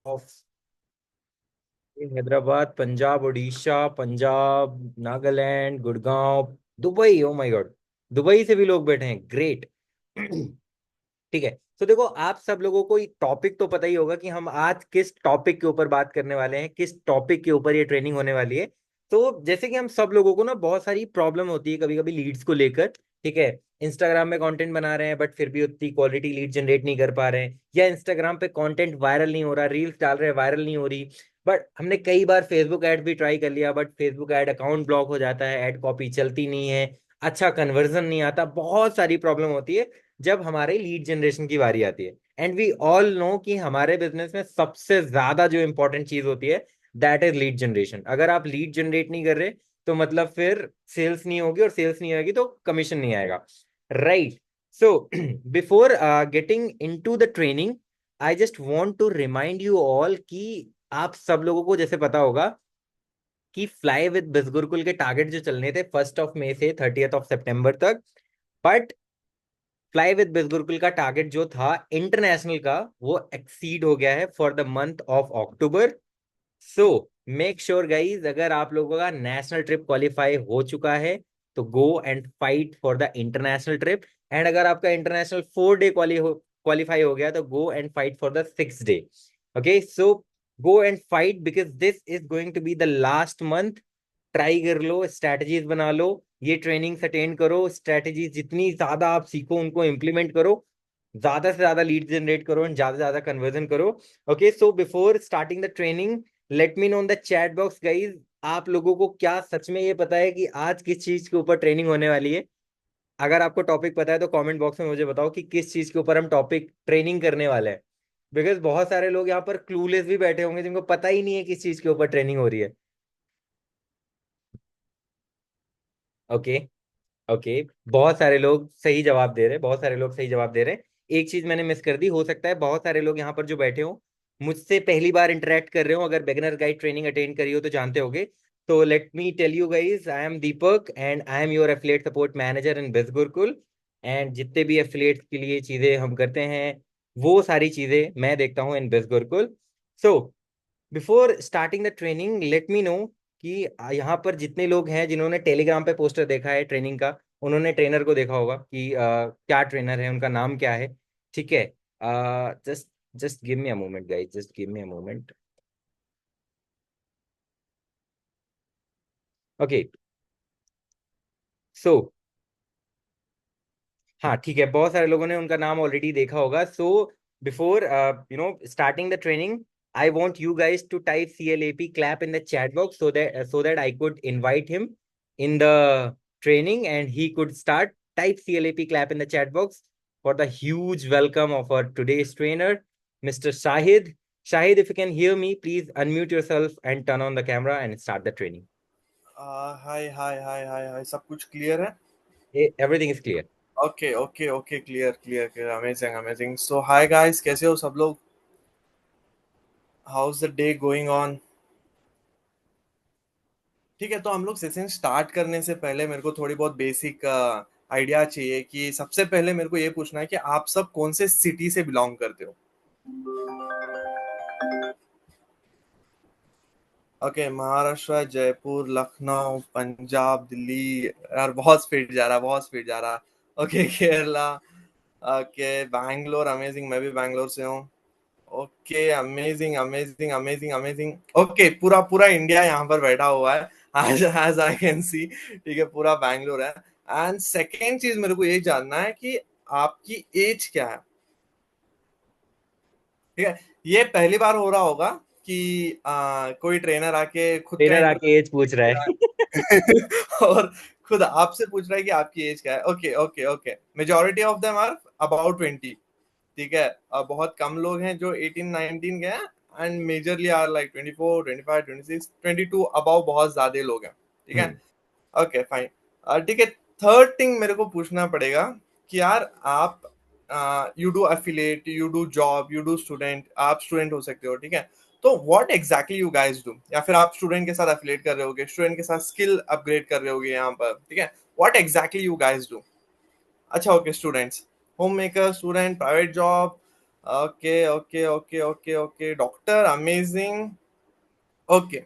Of Hyderabad, Punjab, Orissa, Punjab, Nagaland, Gurgaon, Dubai. Oh my God, Dubai से भी लोग बैठे हैं, ग्रेट। ठीक है। तो देखो, आप सब लोगों को टॉपिक तो पता ही होगा कि हम आज किस टॉपिक के ऊपर बात करने वाले हैं, किस टॉपिक के ऊपर ये ट्रेनिंग होने वाली है। तो जैसे कि हम सब लोगों को ना बहुत सारी प्रॉब्लम होती है कभी कभी लीड्स को लेकर। ठीक है। इंस्टाग्राम में कंटेंट बना रहे हैं बट फिर भी उतनी क्वालिटी लीड जनरेट नहीं कर पा रहे हैं, या इंस्टाग्राम पे कंटेंट वायरल नहीं हो रहा, रील्स डाल रहे हैं वायरल नहीं हो रही। बट हमने कई बार फेसबुक ऐड भी ट्राई कर लिया, but Facebook ad account block हो जाता है, ऐड कॉपी चलती नहीं है, अच्छा कन्वर्जन नहीं आता, बहुत सारी प्रॉब्लम होती है जब हमारे लीड जनरेशन की बारी आती है। एंड वी ऑल नो कि हमारे बिजनेस में सबसे ज्यादा जो इंपॉर्टेंट चीज होती है, दैट इज लीड जनरेशन। अगर आप लीड जनरेट नहीं कर रहे तो मतलब फिर सेल्स नहीं होगी, और सेल्स नहीं आएगी तो कमीशन नहीं आएगा। Right. So before getting into the training, I just want to remind you all कि आप सब लोगों को जैसे पता होगा कि फ्लाई विद बिजगुरुकुल के टारगेट जो चलने थे 1 मई से 30 सितंबर तक। बट फ्लाई विद बिजगुरुकुल का टारगेट जो था इंटरनेशनल का, वो एक्सीड हो गया है for the month of October. So make sure guys, अगर आप लोगों का नेशनल ट्रिप क्वालिफाई हो चुका है तो go and fight for the international trip. And अगर आपका इंटरनेशनल 4 डे क्वालिफाई हो गया तो go and fight for the 6 day. Okay, so go and fight because this is going to be the last month. Try कर लो, strategies बना लो, ये trainings attend करो, स्ट्रैटेजीज जितनी ज्यादा आप सीखो उनको इम्प्लीमेंट करो, ज्यादा से ज्यादा लीड जनरेट करो एंड ज्यादा से ज्यादा कन्वर्जन करो। Okay, so before starting the training, let me know in the chat box guys, आप लोगों को क्या सच में ये पता है कि आज किस चीज के ऊपर ट्रेनिंग होने वाली है? अगर आपको टॉपिक पता है तो कमेंट बॉक्स में मुझे बताओ कि किस चीज के ऊपर हम टॉपिक ट्रेनिंग करने वाले हैं। बिकॉज बहुत सारे लोग यहाँ पर क्लूलेस भी बैठे होंगे जिनको पता ही नहीं है किस चीज के ऊपर ट्रेनिंग हो रही है। ओके। ओके, बहुत सारे लोग सही जवाब दे रहे हैं, बहुत सारे लोग सही जवाब दे रहे हैं। एक चीज मैंने मिस कर दी, हो सकता है बहुत सारे लोग यहाँ पर जो बैठे हो मुझसे पहली बार इंटरेक्ट कर रहे हो, अगर बिगिनर गाइड ट्रेनिंग अटेंड करी हो तो जानते होगे। तो let me tell you guys, I am Deepak and I am your affiliate support manager in biz Gurukul. And जितने भी एफिलिएट के लिए चीजें हम करते हैं, वो सारी चीजें मैं देखता हूँ इन biz Gurukul. So before starting the training, let me know कि यहाँ पर जितने लोग हैं जिन्होंने टेलीग्राम पे पोस्टर देखा है ट्रेनिंग का, उन्होंने ट्रेनर को देखा होगा कि क्या ट्रेनर है, उनका नाम क्या है। ठीक है। Just just give me a moment guys, just give me a moment. Okay. So हाँ ठीक है, बहुत सारे लोगों ने उनका नाम ऑलरेडी देखा होगा। So before starting the training, I want you guys to type CLAP clap in the chat box so that I could invite him in the training and he could start. Type CLAP clap in the chat box for the huge welcome of our today's trainer, Mr. Shahid. Shahid, if you can hear me, please unmute yourself and turn on the camera and start the training. हाय हाय हाय हाय हाय, सब कुछ clear है? Everything is clear. Okay okay okay, clear clear clear, amazing amazing. So hi guys, कैसे हो सब लोग? How is the day going on? ठीक है, तो हम लोग सेशन स्टार्ट करने से पहले मेरे को थोड़ी बहुत बेसिक आइडिया चाहिए कि सबसे पहले मेरे को ये पूछना है कि आप सब कौन से सिटी से बिलोंग करते हो? ओके, महाराष्ट्र, जयपुर, लखनऊ, पंजाब, दिल्ली। यार बहुत स्पीड जा रहा, बहुत स्पीड जा रहा। Okay, Kerala. Okay, Bangalore, amazing, मैं भी बैंगलोर से हूँ। Okay, amazing amazing amazing amazing. Okay, पूरा पूरा इंडिया यहाँ पर बैठा हुआ है, एज आई कैन सी। ठीक है, पूरा बैंगलोर है। एंड सेकेंड चीज मेरे को ये जानना है कि आपकी एज क्या है? ठीक है, ये पहली बार हो रहा होगा कि कोई ट्रेनर आके खुद का ट्रेनर आके एज पूछ रहा इंट्रोडक्शन है। और खुद आपसे पूछ रहा है कि आपकी एज क्या है। Okay okay okay, majority of them are about 20। ठीक है, बहुत कम लोग हैं जो 18 19 के हैं। And majorly are like 24 25 26 22 above, बहुत ज्यादा लोग हैं। ठीक है। हम्म। Okay fine. ठीक है, थर्ड थिंग मेरे को पूछना पड़ेगा कि यार आप you do affiliate, you do job, you do student, आप स्टूडेंट हो सकते हो। ठीक है, तो what exactly you guys do? या फिर आप स्टूडेंट के साथ एफिलिएट कर रहे होगे, स्टूडेंट के साथ स्किल अपग्रेड कर रहे होगे यहाँ पर। ठीक है, what exactly you guys do? अच्छा okay, students, homemaker, student, private job, okay okay okay okay okay, doctor amazing. Okay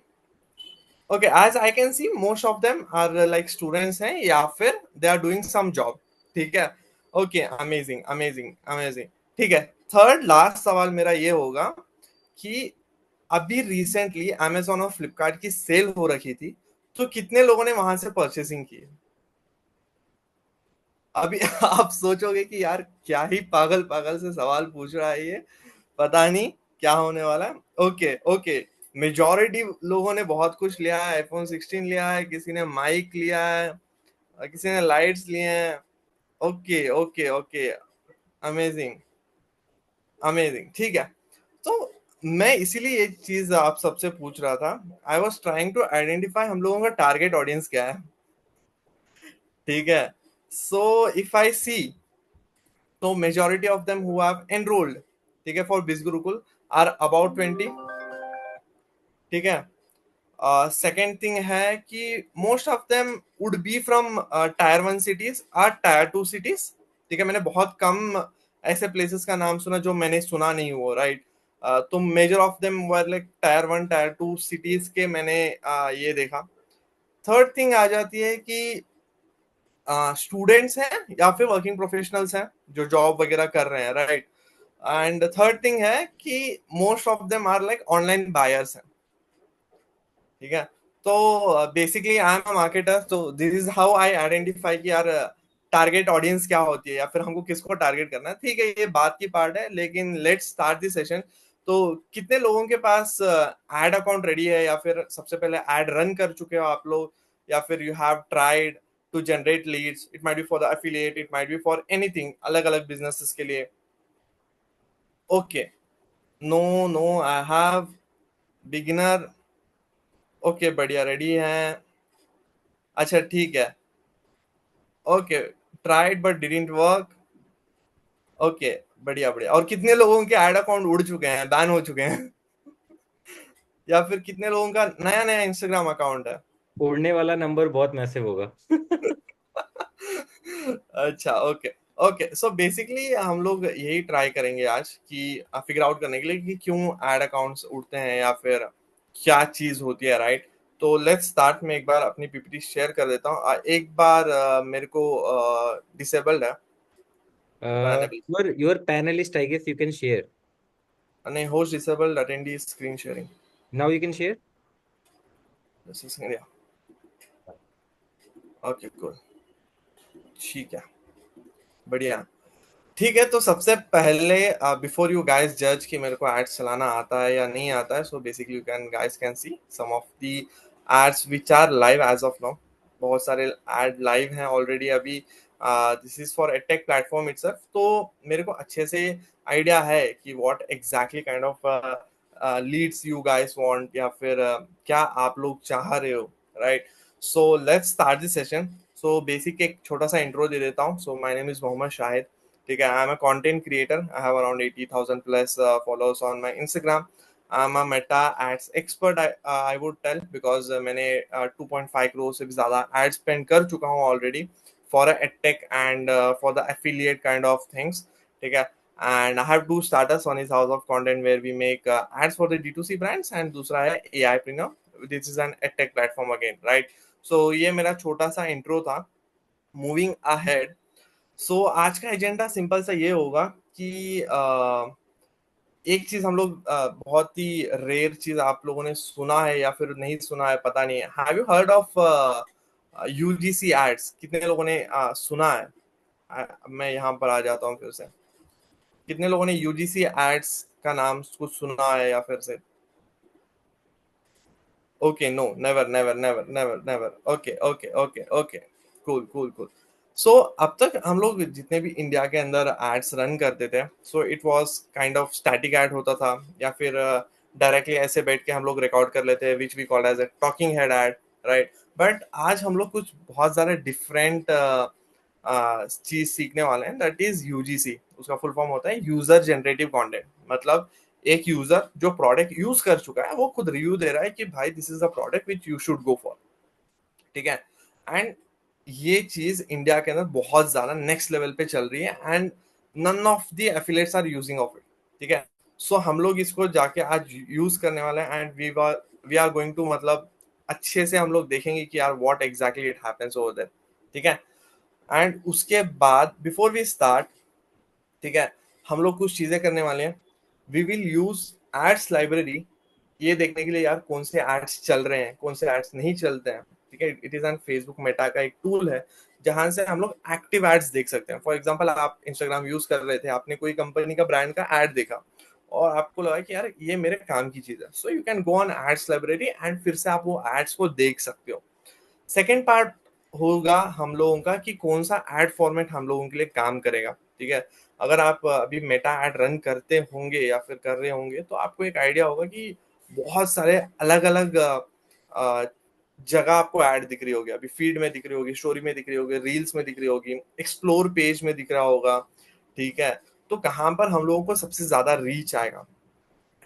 okay, as I can see most of them are like students हैं या फिर they are doing some job. ठीक है। Okay, amazing amazing amazing. ठीक है, third last सवाल मेरा ये होगा कि अभी रिसेंटली amazon और फ्लिपकार्ट की सेल हो रखी थी, तो कितने लोगों ने वहां से परचेसिंग की? अभी आप सोचोगे कि यार क्या ही पागल पागल से सवाल पूछ रहा है ये, पता नहीं क्या होने वाला है। ओके ओके, मेजॉरिटी लोगों ने बहुत कुछ लिया है, iPhone 16 लिया है, किसी ने माइक लिया है, किसी ने लाइट्स लिए हैं। Okay okay okay, amazing amazing. ठीक है, तो मैं इसीलिए ये चीज आप सबसे पूछ रहा था। I was trying to identify हम लोगों का टारगेट ऑडियंस क्या है। ठीक है, सो इफ आई सी, तो majority of them who have enrolled, ठीक है, फॉर बिज गुरुकुल आर अबाउट 20। ठीक है। सेकेंड थिंग है कि most of them would be from tyre 1 cities और टायर 2 सिटीज। ठीक है, मैंने बहुत कम ऐसे प्लेसेस का नाम सुना जो मैंने सुना नहीं हो, राइट। तो measure of them were like tyre 1 tyre 2 cities के मैंने ये देखा। थर्ड थिंग आ जाती है कि स्टूडेंट्स हैं या फिर वर्किंग प्रोफेशनल्स हैं जो जॉब वगैरह कर रहे हैं, राइट। एंड थर्ड थिंग है कि most of them are like online buyers हैं। ठीक है, तो basically I am a marketer, तो this is how I identify कि यार टारगेट ऑडियंस क्या होती है या फिर हमको किसको टारगेट करना है। ठीक है, ये बात की पार्ट है, लेकिन लेट्स स्टार्ट दिस सेशन। तो कितने लोगों के पास एड अकाउंट रेडी है, या फिर सबसे पहले एड रन कर चुके हो आप लोग, या फिर you have tried to generate leads? It might be for the affiliate, it might be for anything, अलग अलग बिजनेसेस के लिए। Okay, no no, I have beginner. Okay, बढ़िया, रेडी हैं। अच्छा ठीक है। Okay, tried but didn't work. Okay, बढ़िया बढ़िया। और कितने लोगों के ऐड अकाउंट उड़ चुके हैं, बैन हो चुके हैं? या फिर कितने लोगों का नया नया इंस्टाग्राम अकाउंट है? उड़ने वाला नंबर बहुत मैसिव होगा। अच्छा, ओके ओके। सो बेसिकली हम लोग यही ट्राई करेंगे आज कि फिगर आउट करने के लिए कि क्यों एड अकाउंट्स उड़ते हैं या फिर क्या चीज होती है, राइट। तो लेट्स स्टार्ट। में एक बार अपनी पीपीटी शेयर कर देता हूँ। एक बार मेरे को डिसेबल्ड है, panel. Your panelist, I guess you can share. नहीं, host disabled, attendee screen sharing. Now you can share. Okay cool, ठीक है, बढ़िया। ठीक है, तो सबसे पहले बिफोर यू गाइस जज कि मेरे को एड्स चलाना आता है या नहीं आता है, so basically you can guys can see some of the ads which are live as of now. बहुत सारे एड लाइव हैं ऑलरेडी अभी। This is for edtech platform itself, तो मेरे को अच्छे से आइडिया है कि what exactly kind of leads you guys want, या फिर क्या आप लोग चाह रहे हो, right. So let's start this session. So basic एक छोटा सा इंट्रो दे देता हूँ। So my name is Mohammad Shahid. ठीक है, I am a content creator. I have around 80,000 plus followers on my Instagram. I am a Meta ads expert, I would tell, because मैंने 2.5 करोड़ से भी ज्यादा एड स्पेंड कर चुका हूँ already for edtech and for the affiliate kind of things. ठीक है, and I have two startups. One is House of Content, where we make ads for the D2C brands, and दूसरा है AI Preneur. This is an edtech platform again, right? So ये मेरा छोटा सा intro था। Moving ahead, सो आज का agenda simple सा ये होगा कि एक चीज हम लोग बहुत ही रेयर चीज आप लोगों ने सुना है या फिर नहीं सुना है, पता नहीं है। Have you heard of UGC ads? कितने लोगों ने सुना है? मैं यहाँ पर आ जाता हूँ फिर से। कितने लोगों ने यूजीसी एड्स का नाम कुछ सुना है या फिर से? Okay, no, never never never never never. Okay okay okay okay, cool cool cool. So अब तक हम लोग जितने भी इंडिया के अंदर एड्स रन करते थे, so it was kind of static ad होता था, या फिर डायरेक्टली ऐसे बैठ के हम लोग रिकॉर्ड कर लेते हैं, which we call as a talking head ad, right. But आज हम लोग कुछ बहुत ज्यादा डिफरेंट चीज सीखने वाले हैं, दैट इज यूजीसी। उसका फुल फॉर्म होता है यूजर जनरेटिव कंटेंट। मतलब एक यूजर जो प्रोडक्ट यूज कर चुका है, वो खुद रिव्यू दे रहा है कि भाई this is a product which you should go for. ठीक है, एंड ये चीज इंडिया के अंदर बहुत ज्यादा नेक्स्ट लेवल पे चल रही है, and none of the affiliates are using of it. ठीक है। सो हम लोग इसको जाके आज यूज करने वाले हैं, and we are going to मतलब अच्छे से हम लोग देखेंगे कि यार what exactly it happens over there. ठीक है। एंड उसके बाद बिफोर वी स्टार्ट, ठीक है, हम लोग कुछ चीजें करने वाले हैं। We will use ads library, ये देखने के लिए यार कौन से एड्स चल रहे हैं, कौन से एड्स नहीं चलते हैं। ठीक है, it is on Facebook Meta का एक टूल है जहां से हम लोग एक्टिव एड्स देख सकते हैं। फॉर एग्जांपल आप इंस्टाग्राम यूज कर रहे थे, आपने कोई कंपनी का ब्रांड का एड देखा और आपको लगा कि यार ये मेरे काम की चीज है, so you can go on ads library and फिर से आप वो एड्स को देख सकते हो। सेकेंड पार्ट होगा हम लोगों का कि कौन सा एड फॉर्मेट हम लोगों के लिए काम करेगा। ठीक है, अगर आप अभी मेटा एड रन करते होंगे या फिर कर रहे होंगे तो आपको एक आइडिया होगा कि बहुत सारे अलग अलग जगह आपको ऐड दिख रही होगी। अभी फीड में दिख रही होगी, स्टोरी में दिख रही होगी, रील्स में दिख रही होगी, एक्सप्लोर पेज में दिख रहा होगा। ठीक है, तो कहाँ पर हम लोगों को सबसे ज्यादा रीच आएगा।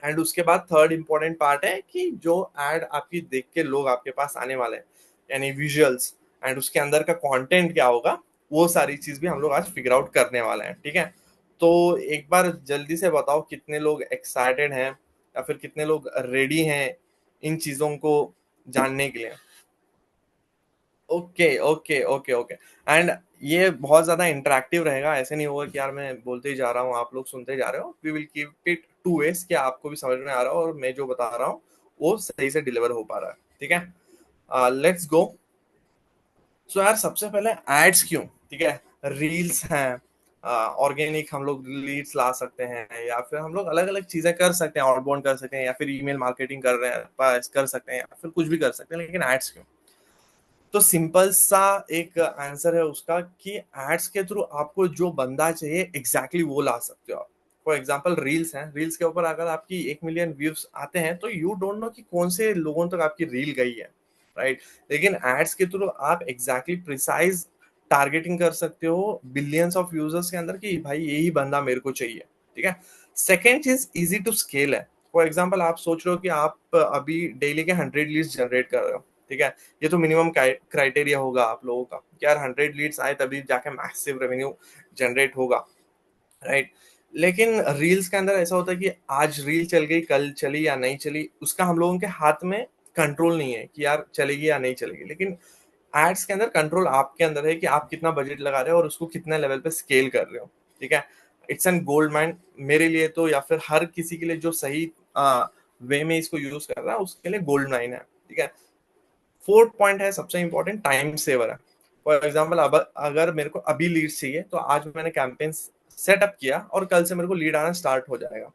एंड उसके बाद थर्ड इंपॉर्टेंट पार्ट है कि जो एड आपकी देख के लोग आपके पास आने वाले हैं, यानी विजुअल्स, एंड उसके अंदर का कंटेंट क्या होगा, वो सारी चीज भी हम लोग आज फिगर आउट करने वाले हैं। ठीक है, तो एक बार जल्दी से बताओ कितने लोग एक्साइटेड हैं या फिर कितने लोग रेडी हैं इन चीजों को जानने के लिए। Okay okay okay okay. And ये बहुत ज्यादा इंटरेक्टिव रहेगा, ऐसे नहीं होगा कि यार मैं बोलते ही जा रहा हूँ आप लोग सुनते जा रहे हो। We will keep it two ways, कि आपको भी समझ में आ रहा हो और मैं जो बता रहा हूँ वो सही से डिलीवर हो पा रहा है। ठीक है, लेट्स गो। सो यार सबसे पहले एड्स क्यों, ठीक है, रील्स हैं, ऑर्गेनिक हम लोग लीड्स ला सकते हैं, या फिर हम लोग अलग अलग चीजें कर सकते हैं, आउटबाउंड कर सकते हैं, या फिर ईमेल मार्केटिंग कर रहे हैं कर सकते हैं, या फिर कुछ भी कर सकते हैं, लेकिन एड्स क्यों। तो सिंपल सा एक आंसर है उसका कि एड्स के थ्रू आपको जो बंदा चाहिए एग्जैक्टली exactly वो ला सकते हो आप। फॉर एग्जाम्पल रील्स हैं, रील्स के ऊपर अगर आपकी 1 मिलियन व्यूज आते हैं तो यू डोंट नो कि कौन से लोगों तक आपकी रील गई है, राइट। लेकिन एड्स के थ्रू आप एग्जैक्टली प्रिसाइज टारगेटिंग कर सकते हो बिलियंस ऑफ यूजर्स के अंदर कि भाई यही बंदा मेरे को चाहिए। ठीक है, सेकेंड चीज इजी टू स्केल है। फॉर एग्जाम्पल आप सोच रहे हो कि आप अभी डेली के 100 लीड्स जनरेट कर रहे हो। ठीक है, ये तो मिनिमम क्राइटेरिया होगा आप लोगों का कि यार 100 लीड्स आए तभी जाके मैसिव रेवेन्यू जनरेट होगा, राइट। लेकिन रील्स के अंदर ऐसा होता है कि आज रील चल गई, कल चली या नहीं चली उसका हम लोगों के हाथ में कंट्रोल नहीं है कि यार चलेगी या नहीं चलेगी। लेकिन एड्स के अंदर कंट्रोल आपके अंदर है कि आप कितना बजट लगा रहे हो और उसको कितने लेवल पे स्केल कर रहे हो। ठीक है, इट्स एन गोल्ड माइन मेरे लिए तो, या फिर हर किसी के लिए जो सही वे में इसको यूज कर रहा है उसके लिए गोल्ड माइन है। ठीक है, फोर्थ पॉइंट है सबसे इंपॉर्टेंट, टाइम सेवर है। फॉर एग्जाम्पल अब अगर मेरे को अभी लीड चाहिए तो आज मैंने कैंपेन सेटअप किया और कल से मेरे को लीड आना स्टार्ट हो जाएगा,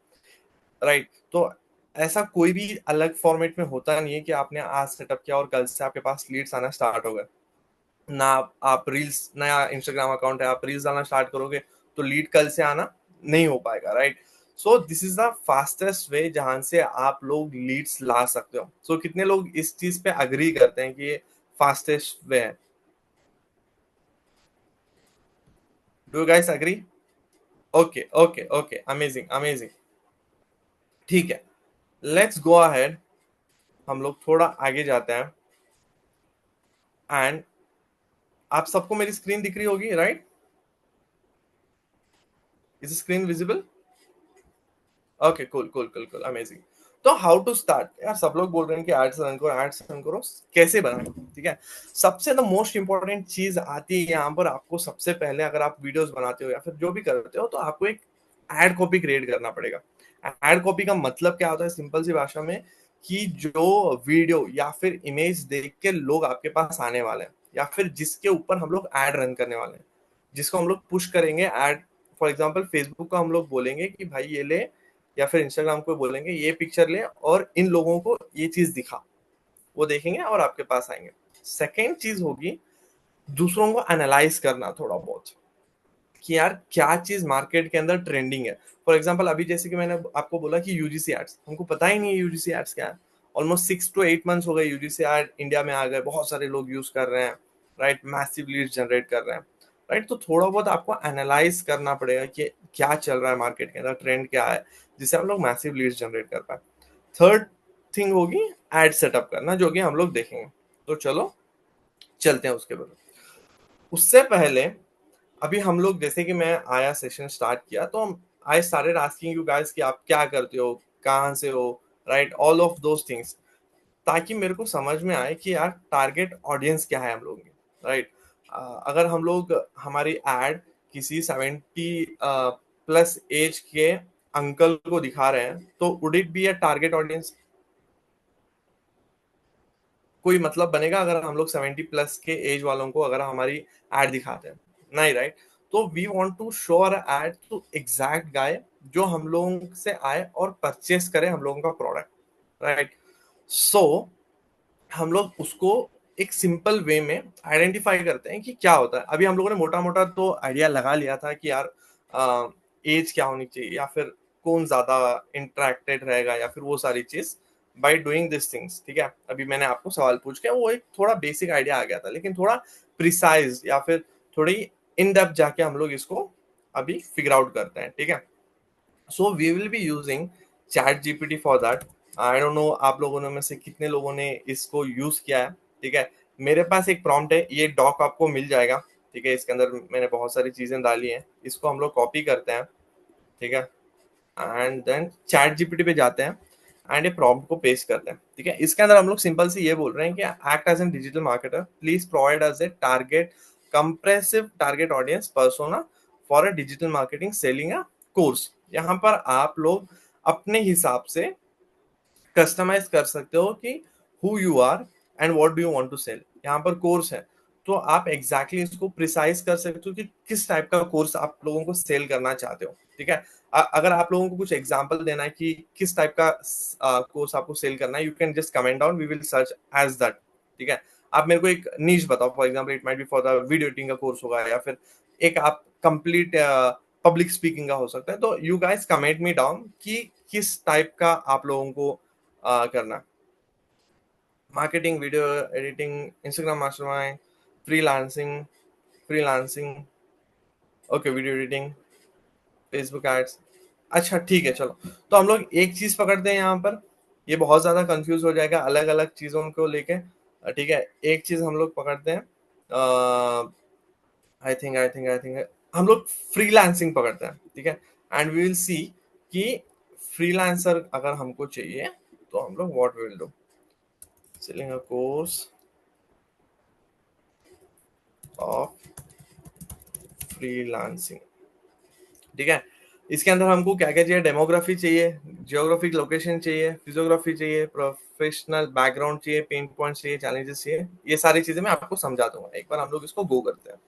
राइट। तो ऐसा कोई भी अलग फॉर्मेट में होता नहीं है कि आपने आज सेटअप किया और कल से आपके पास लीड्स आना स्टार्ट हो गए। ना आप रील्स, नया इंस्टाग्राम अकाउंट है, आप रील्स डालना स्टार्ट करोगे तो लीड कल से आना नहीं हो पाएगा, right. So this is the fastest way जहां से आप लोग लीड्स ला सकते हो। सो कितने लोग इस चीज पे अग्री करते हैं कि ये फास्टेस्ट वे है। Do you guys agree? Okay okay okay, amazing amazing. ठीक है, लेट्स गो अहेड, हम लोग थोड़ा आगे जाते हैं। एंड आप सबको मेरी स्क्रीन दिख रही होगी, right? Is screen visible? Okay, cool cool cool cool, amazing. तो हाउ टू स्टार्ट, यार सब लोग बोल रहे हैं कि एड्स रन करो, एड्स रन करो, कैसे बनाए? ठीक है, सबसे द मोस्ट इंपॉर्टेंट चीज आती है यहाँ पर। आपको सबसे पहले अगर आप वीडियोस बनाते हो या फिर जो भी करते हो तो आपको एक एड कॉपी क्रिएट करना पड़ेगा। एड कॉपी का मतलब क्या होता है सिंपल सी भाषा में, कि जो वीडियो या फिर इमेज देख के लोग आपके पास आने वाले हैं या फिर जिसके ऊपर हम लोग एड रन करने वाले हैं, जिसको हम लोग पुश करेंगे एड। फॉर एग्जाम्पल फेसबुक को हम लोग बोलेंगे कि भाई ये ले, या फिर इंस्टाग्राम को बोलेंगे ये पिक्चर ले और इन लोगों को ये चीज दिखा, वो देखेंगे और आपके पास आएंगे। सेकेंड चीज होगी दूसरों को एनालाइज करना थोड़ा बहुत, कि यार क्या चीज मार्केट के अंदर ट्रेंडिंग है। फॉर एग्जाम्पल अभी जैसे कि मैंने आपको बोला कि यूजीसी एड्स, हमको पता ही नहीं है यूजीसी एड्स क्या है। ऑलमोस्ट 6 to 8 मंथ्स हो गए यूजीसी एड इंडिया में आ गए, बहुत सारे लोग यूज कर रहे हैं, राइट, मैसिव लीड जनरेट कर रहे हैं, राइट। तो थोड़ा बहुत आपको एनालाइज करना पड़ेगा कि क्या चल रहा है मार्केट के अंदर, ट्रेंड क्या है, जिससे हम लोग मैसिव लीड्स जनरेट कर पाए। थर्ड थिंग होगी एड सेटअप करना, जो कि हम लोग देखेंगे। तो चलो चलते हैं उसके बाद। उससे पहले अभी हम लोग जैसे कि मैं आया सेशन स्टार्ट किया तो I started asking you guys कि आप क्या करते हो, कहाँ से हो, right, all of those things, ताकि मेरे को समझ में आए कि यार टारगेट ऑडियंस क्या है हम लोगों की, राइट। अगर हम लोग हमारी एड किसी 70 प्लस एज के अंकल को दिखा रहे हैं, तो would it be a target audience? कोई मतलब बनेगा अगर हम लोग 70 प्लस के एज वालों को अगर हमारी एड दिखाते हैं? नहीं, राइट। तो we want to show our ad to exact guy जो हम लोगों से आए और परचेस करे हम लोगों का प्रोडक्ट, राइट। सो हम लोग उसको एक सिंपल वे में आइडेंटिफाई करते हैं कि क्या होता है। अभी हम लोगों ने मोटा मोटा तो आइडिया लगा लिया था कि यार एज क्या होनी चाहिए, या फिर कौन ज्यादा इंटरेक्टेड रहेगा, या फिर वो सारी चीज बाय डूइंग दिस थिंग्स, ठीक है। अभी मैंने आपको सवाल पूछ के वो एक थोड़ा बेसिक आइडिया आ गया था, लेकिन थोड़ा प्रिसाइज या फिर थोड़ी इन डेप्थ जाके हम लोग इसको अभी फिगर आउट करते हैं, ठीक है। So we will be using chat GPT for that. I don't know आप लोगों ने में से कितने लोगों ने इसको यूज किया है, ठीक है। मेरे पास एक प्रॉम्प्ट है, ये डॉक आपको मिल जाएगा, ठीक है। इसके अंदर मैंने बहुत सारी चीजें डाली हैं, इसको हम लोग कॉपी करते हैं, ठीक है, एंड देन चैट जीपीटी पे जाते हैं एंड ये प्रॉम्प्ट को पेस्ट करते हैं, ठीक है। इसके अंदर हम लोग सिंपल से ये बोल रहे हैं कि act as an digital marketer, please provide us a target comprehensive target audience persona for a digital marketing selling a course. यहाँ पर आप लोग अपने हिसाब से कस्टमाइज कर सकते हो कि who you are and what do you want to sell. यहाँ पर कोर्स है, तो आप एग्जैक्टली इसको प्रिसाइज कर सकते हो कि किस टाइप का कोर्स आप लोगों को सेल करना चाहते हो, ठीक है। अगर आप लोगों को कुछ एग्जांपल देना है कि किस टाइप का कोर्स आपको सेल करना है, you can just comment down, we will search as that, ठीक है। आप मेरे को एक नीश बताओ, for example it might be for the video editing का कोर्स होगा, या फिर एक आप कंप्लीट पब्लिक स्पीकिंग का हो सकता है। तो you guys comment me down कि किस टाइप का आप लोगों को करना। Marketing, video editing, Instagram mastermind, freelancing, freelancing, okay, video editing, Facebook ads. अच्छा ठीक है, चलो। तो हम लोग एक चीज पकड़ते हैं यहाँ पर, ये बहुत ज्यादा कंफ्यूज हो जाएगा अलग अलग चीजों को लेके, ठीक है। एक चीज हम लोग पकड़ते हैं, आई थिंक हम लोग फ्रीलांसिंग पकड़ते हैं, ठीक है। एंड वी विल सी कि फ्रीलांसर अगर हमको चाहिए तो हम लोग what will do, selling a course of freelancing, ठीक है। इसके अंदर हमको क्या क्या चाहिए, डेमोग्राफी चाहिए, जियोग्राफिक लोकेशन चाहिए, फिजियोग्राफी चाहिए, प्रोफेशनल बैकग्राउंड चाहिए, पेन पॉइंट चाहिए, चैलेंजेस चाहिए। ये सारी चीजें मैं आपको समझा दूंगा, एक बार हम लोग इसको गो करते हैं,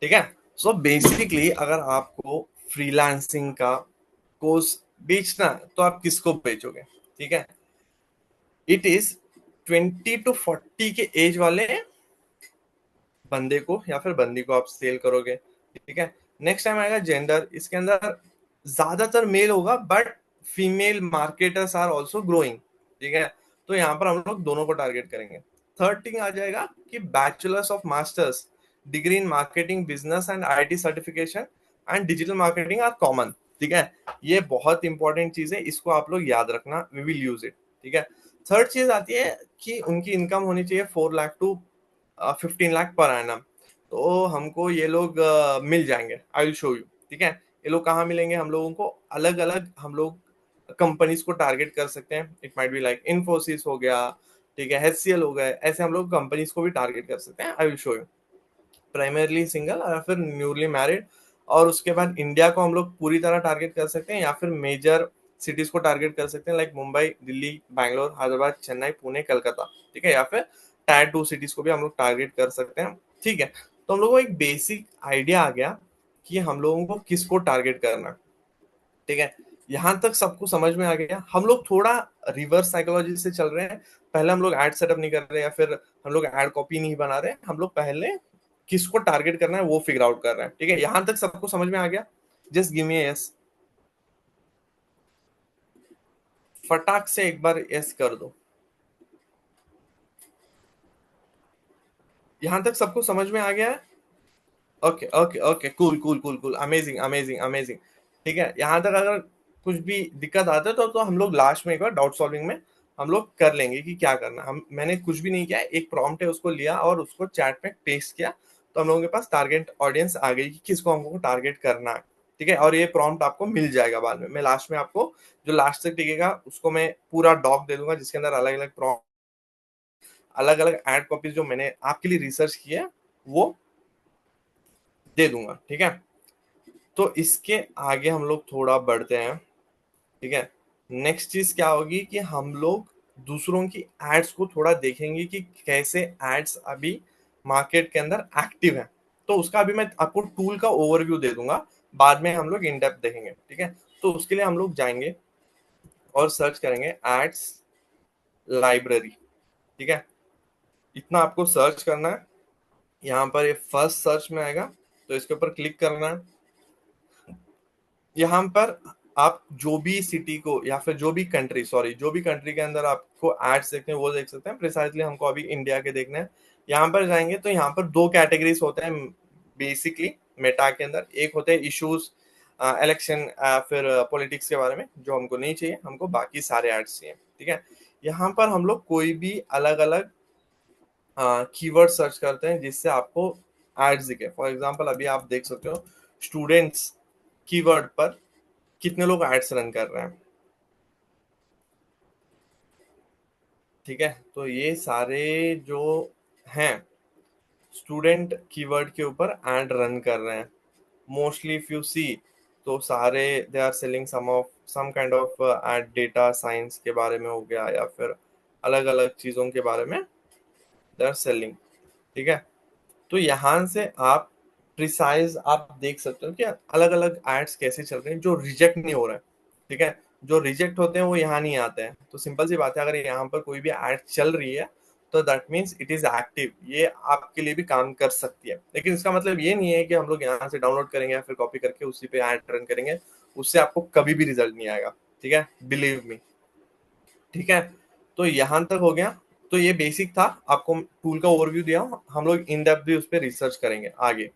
ठीक है। सो बेसिकली अगर आपको फ्रीलांसिंग का कोर्स बेचना है, तो आप किसको बेचोगे, ठीक है। इट इज 20 to 40 के एज वाले बंदे को या फिर बंदी को आप सेल करोगे, ठीक है। नेक्स्ट टाइम आएगा जेंडर, इसके अंदर ज्यादातर मेल होगा, but female marketers are also growing, ठीक है। तो यहाँ पर हम लोग दोनों को टारगेट करेंगे। थर्ड थिंग आ जाएगा कि bachelors of masters degree in marketing, business and IT certification and digital marketing are common, ठीक है। ये बहुत इंपॉर्टेंट चीज है, इसको आप लोग याद रखना, वी विल यूज इट, ठीक है। थर्ड चीज आती है कि उनकी इनकम होनी चाहिए 4 lakh to 15 lakh per annum. तो हमको ये लोग मिल जाएंगे, आई विल शो यू, ठीक है। ये लोग कहाँ मिलेंगे हम लोगों को, अलग अलग हम लोग कंपनीज को टारगेट कर सकते हैं। It might be like Infosys हो गया, ठीक है, HCL हो गए, ऐसे हम लोग कंपनीज को भी टारगेट कर सकते हैं। I will show you. Primarily single या फिर न्यूली मैरिड, और उसके बाद इंडिया को हम लोग पूरी तरह टारगेट कर सकते हैं, या फिर मेजर सिटीज को टारगेट कर सकते हैं, लाइक मुंबई, दिल्ली, बैंगलोर, हैदराबाद, चेन्नई, पुणे, कलकत्ता, ठीक है। या फिर टायर 2 सिटीज को भी हम लोग टारगेट कर सकते हैं, ठीक है। तो हम लोग को एक बेसिक आइडिया आ गया कि हम लोगों को किसको टारगेट करना, ठीक है। यहां तक सबको समझ में आ गया। हम लोग थोड़ा रिवर्स साइकोलॉजी से चल रहे हैं। पहले हम लोग एड सेटअप नहीं कर रहे, या फिर हम लोग एड कॉपी नहीं बना रहे, हम लोग पहले किसको टारगेट करना है वो फिगर आउट कर रहे हैं, ठीक है। यहां तक सबको समझ में आ गया? जस्ट गिव मी यस, फटाक से एक बार यस कर दो। यहां तक सबको समझ में आ गया है? Okay okay okay, cool cool cool cool, amazing amazing amazing, ठीक है। यहाँ तक अगर कुछ भी दिक्कत आता है तो हम लोग लास्ट में एक बार डाउट सॉल्विंग में हम लोग कर लेंगे कि क्या करना। हम मैंने कुछ भी नहीं किया, एक प्रॉम्प्ट है उसको लिया और उसको चैट में पेस्ट किया, तो हम लोगों के पास टारगेट ऑडियंस आ गई कि किसको हमको टारगेट करना है। ठीक है, और ये प्रॉम्प्ट आपको मिल जाएगा बाद में। मैं लास्ट में आपको जो लास्ट तक टिकेगा उसको मैं पूरा डॉक दे दूंगा, जिसके अंदर अलग अलग प्रॉम्प्ट, अलग अलग एड कॉपीज जो मैंने आपके लिए रिसर्च की है वो दे दूंगा। ठीक है, तो इसके आगे हम लोग थोड़ा बढ़ते हैं। ठीक है, नेक्स्ट चीज क्या होगी कि हम लोग दूसरों की एड्स को थोड़ा देखेंगे कि कैसे एड्स अभी मार्केट के अंदर एक्टिव है। तो उसका अभी मैं आपको टूल का ओवरव्यू दे दूंगा, बाद में हम लोग इन डेप्थ देखेंगे। ठीक है, तो उसके लिए हम लोग जाएंगे और सर्च करेंगे एड्स लाइब्रेरी। ठीक है, इतना आपको सर्च करना है। यहाँ पर ये फर्स्ट सर्च में आएगा, तो इसके ऊपर क्लिक करना है। यहाँ पर आप जो भी सिटी को या फिर जो भी कंट्री, सॉरी जो भी कंट्री के अंदर आपको एड्स देखने हैं वो देख सकते हैं। प्रिसाइजली हमको अभी इंडिया के देखने हैं। यहाँ पर जाएंगे तो यहाँ पर दो कैटेगरीज होते हैं बेसिकली मेटा के अंदर। एक होते हैं इश्यूज, इलेक्शन, फिर पॉलिटिक्स के बारे में, जो हमको नहीं चाहिए, हमको बाकी सारे एड्स चाहिए। ठीक है, यहाँ पर हम लोग कोई भी अलग अलग कीवर्ड सर्च करते हैं जिससे आपको एड्स दिखे। फॉर एग्जांपल अभी आप देख सकते हो स्टूडेंट्स कीवर्ड पर कितने लोग एड्स रन कर रहे हैं। ठीक है, तो ये सारे जो हैं स्टूडेंट कीवर्ड के ऊपर एड रन कर रहे हैं मोस्टली। इफ यू सी तो सारे they are selling some kind of ad, data science के बारे में हो गया या फिर अलग अलग चीजों के बारे में दे आर सेलिंग। ठीक है, तो यहाँ से आप प्रिसाइज आप देख सकते हो कि अलग अलग एड्स कैसे चल रहे हैं जो रिजेक्ट नहीं हो रहे हैं। ठीक है, जो रिजेक्ट होते हैं वो यहाँ नहीं आते हैं। तो सिंपल सी बात है, अगर यहाँ पर कोई भी एड चल रही है तो that means it is active, ये आपके लिए भी काम कर सकती है। लेकिन इसका मतलब ये नहीं है कि हम लोग यहाँ से डाउनलोड करेंगे या फिर कॉपी करके उसी पे एड रन करेंगे, उससे आपको कभी भी रिजल्ट नहीं आएगा। ठीक है, बिलीव मी। ठीक है, तो यहां तक हो गया। तो ये बेसिक था, आपको टूल का ओवरव्यू दिया। हम लोग इन डेप्थ भी उस पर रिसर्च करेंगे आगे।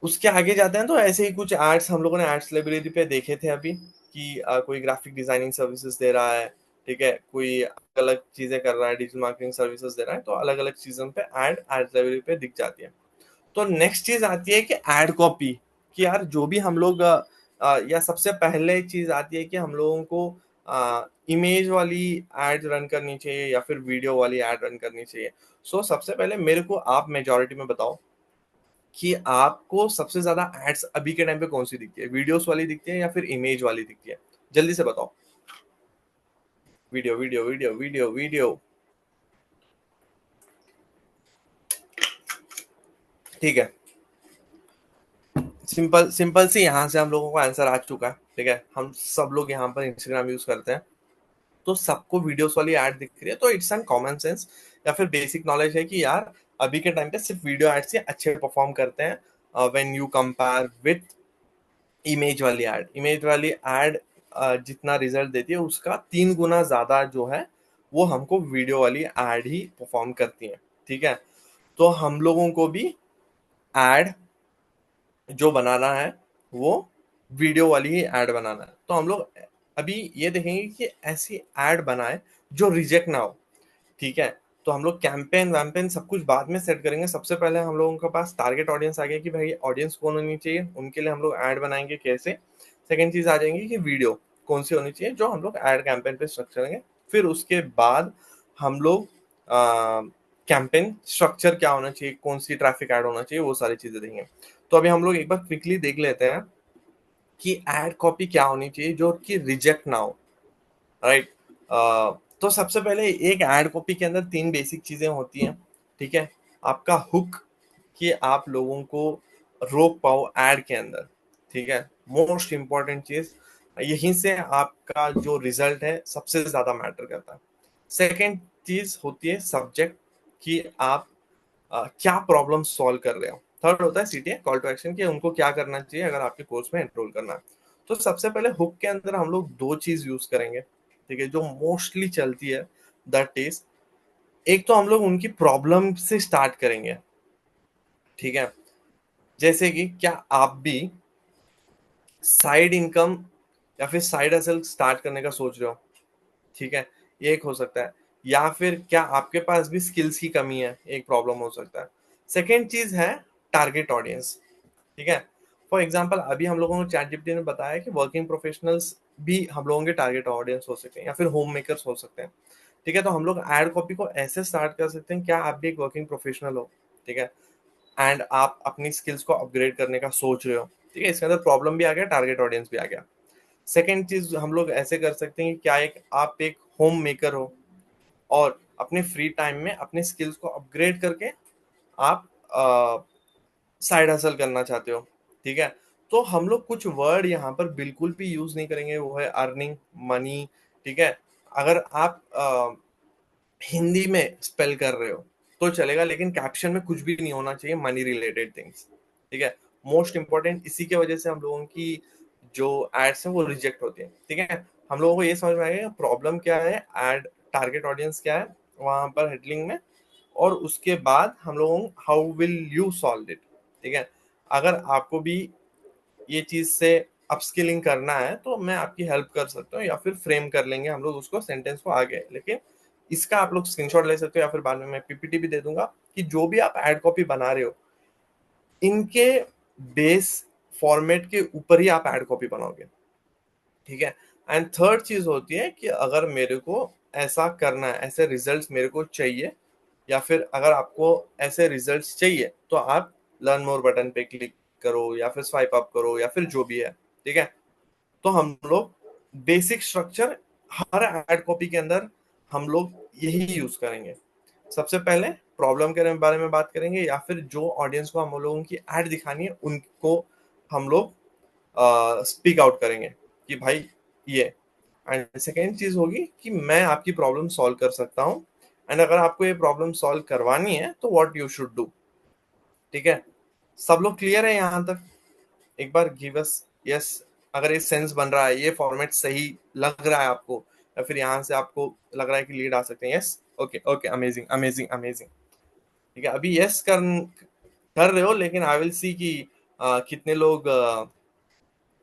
उसके आगे जाते हैं तो ऐसे ही कुछ एड्स हम लोगों ने एड्स लाइब्रेरी पे देखे थे अभी कि कोई ग्राफिक डिजाइनिंग सर्विसेज दे रहा है। ठीक है, कोई अलग अलग चीजें कर रहा है, डिजिटल मार्केटिंग सर्विसेज दे रहा है, तो अलग अलग चीजों पे एड्स लाइब्रेरी पे दिख जाती है। तो नेक्स्ट चीज आती है कि एड कॉपी, कि यार जो भी हम लोग या सबसे पहले चीज आती है कि हम लोगों को इमेज वाली एड रन करनी चाहिए या फिर वीडियो वाली एड रन करनी चाहिए। सो सबसे पहले मेरे को आप मेजोरिटी में बताओ कि आपको सबसे ज्यादा एड्स अभी के टाइम पे कौन सी दिखती है, वीडियोस वाली दिखती है या फिर इमेज वाली दिखती है? जल्दी से बताओ। Video video video video video. ठीक है, सिंपल सिंपल से यहाँ से हम लोगों को आंसर आ चुका है। ठीक है, हम सब लोग यहाँ पर इंस्टाग्राम यूज करते हैं, तो सबको वीडियोस वाली ऐड दिख रही है, तो इट्स एन कॉमन सेंस या फिर बेसिक नॉलेज है कि यार अभी के टाइम पे सिर्फ वीडियो एड्स ही अच्छे परफॉर्म करते हैं when you compare with image वाली ऐड। इमेज वाली ऐड जितना रिजल्ट देती है उसका 3 गुना ज्यादा जो है वो हमको वीडियो वाली ऐड ही परफॉर्म करती है। ठीक है, तो हम लोगों को भी ऐड जो बनाना है वो वीडियो वाली ही ऐड बनाना है। तो हम लोग अभी ये देखेंगे कि ऐसी ऐड बनाए जो रिजेक्ट ना हो। ठीक है, तो हम लोग कैंपेन वैम्पेन सब कुछ बाद में सेट करेंगे। सबसे पहले हम लोगों के पास टारगेट ऑडियंस आ गया कि भाई ऑडियंस कौन होनी चाहिए, उनके लिए हम लोग ऐड बनाएंगे कैसे। सेकेंड चीज आ जाएंगी कि वीडियो कौन सी होनी चाहिए जो हम लोग ऐड कैंपेन पे स्ट्रक्चर करेंगे। फिर उसके बाद हम लोग कैंपेन स्ट्रक्चर क्या होना चाहिए, कौन सी ट्रैफिक ऐड होना चाहिए, वो सारी चीजें देंगे। तो अभी हम लोग एक बार क्विकली देख लेते हैं कि एड कॉपी क्या होनी चाहिए जो कि रिजेक्ट ना हो। राइट, तो सबसे पहले एक एड कॉपी के अंदर 3 बेसिक चीजें होती हैं। ठीक है, आपका हुक, कि आप लोगों को रोक पाओ एड के अंदर। ठीक है, मोस्ट इंपॉर्टेंट चीज, यहीं से आपका जो रिजल्ट है सबसे ज्यादा मैटर करता है। सेकेंड चीज होती है सब्जेक्ट, कि आप क्या प्रॉब्लम सॉल्व कर रहे हो। थर्ड होता है सीटीए, कॉल टू एक्शन, कि उनको क्या करना चाहिए अगर आपके कोर्स में एनरोल करना है। तो सबसे पहले हुक के अंदर हम लोग 2 चीज यूज करेंगे। ठीक है, जो मोस्टली चलती है, दैट इज, एक तो हम लोग उनकी प्रॉब्लम से स्टार्ट करेंगे। ठीक है, जैसे कि क्या आप भी साइड इनकम या फिर साइड हसल स्टार्ट करने का सोच रहे हो? ठीक है, ये एक हो सकता है। या फिर क्या आपके पास भी स्किल्स की कमी है, एक प्रॉब्लम हो सकता है। सेकेंड चीज है टारगेट ऑडियंस, ठीक है। फॉर एग्जाम्पल अभी हम लोगों ने चैट जीपीटी ने बताया कि वर्किंग प्रोफेशनल्स भी हम लोगों के टारगेट ऑडियंस हो सकते हैं, या फिर होम मेकर्स हो सकते हैं, ठीक है। तो हम लोग एड कॉपी को ऐसे स्टार्ट कर सकते हैं, क्या आप भी एक वर्किंग प्रोफेशनल हो, ठीक है, एंड आप अपनी स्किल्स को अपग्रेड करने का सोच रहे हो, ठीक है। इसके अंदर प्रॉब्लम भी आ गया, टारगेट ऑडियंस भी आ गया। सेकेंड चीज हम लोग ऐसे कर सकते हैं कि क्या एक आप एक होम मेकर हो और अपने फ्री टाइम में अपने स्किल्स को अपग्रेड करके आप साइड हसल करना चाहते हो, ठीक है। तो हम लोग कुछ वर्ड यहाँ पर बिल्कुल भी यूज नहीं करेंगे, वो है अर्निंग, मनी, ठीक है। अगर आप हिंदी में स्पेल कर रहे हो तो चलेगा, लेकिन कैप्शन में कुछ भी नहीं होना चाहिए मनी रिलेटेड थिंग्स, ठीक है। मोस्ट इंपॉर्टेंट, इसी की वजह से हम लोगों की जो एड्स है वो रिजेक्ट होती है, ठीक है। हम लोगों को ये समझ में आएगा प्रॉब्लम क्या है, एड टारगेट ऑडियंस क्या है वहां पर हेडलिंग में, और उसके बाद हम लोगों how will you solve it, ठीक है। अगर आपको भी ये चीज से अपस्किलिंग करना है तो मैं आपकी हेल्प कर सकता हूँ, या फिर फ्रेम कर लेंगे हम लोग उसको, सेंटेंस को आगे, लेकिन इसका आप लोग स्क्रीनशॉट ले सकते हो, या फिर बाद में मैं पीपीटी भी दे दूंगा कि जो भी आप एड कॉपी बना रहे हो इनके बेस फॉर्मेट के ऊपर ही आप एड कॉपी बनाओगे, ठीक है। एंड थर्ड चीज होती है कि अगर मेरे को ऐसा करना है, ऐसे रिजल्ट्स मेरे को चाहिए, या फिर अगर आपको ऐसे रिजल्ट्स चाहिए तो आप लर्न मोर बटन पे क्लिक करो, या फिर स्वाइप अप करो, या फिर जो भी है, ठीक है। तो हम लोग बेसिक स्ट्रक्चर हर एड कॉपी के अंदर हम लोग यही यूज करेंगे। सबसे पहले प्रॉब्लम के बारे में बात करेंगे, या फिर जो ऑडियंस को हम लोगों की एड दिखानी है उनको हम लोग स्पीक आउट करेंगे कि भाई ये। एंड सेकेंड चीज होगी कि मैं आपकी प्रॉब्लम सॉल्व कर सकता हूँ, एंड अगर आपको ये प्रॉब्लम सॉल्व करवानी है तो व्हाट यू शुड डू, ठीक है। सब लोग क्लियर है यहाँ तक? एक बार गिव अस यस अगर ये सेंस बन रहा है, ये फॉर्मेट सही लग रहा है आपको, या फिर यहाँ से आपको लग रहा है कि लीड आ सकते हैं। Yes, okay okay, amazing amazing amazing, ठीक है। अभी यस कर रहे हो, लेकिन आई विल सी कि कितने लोग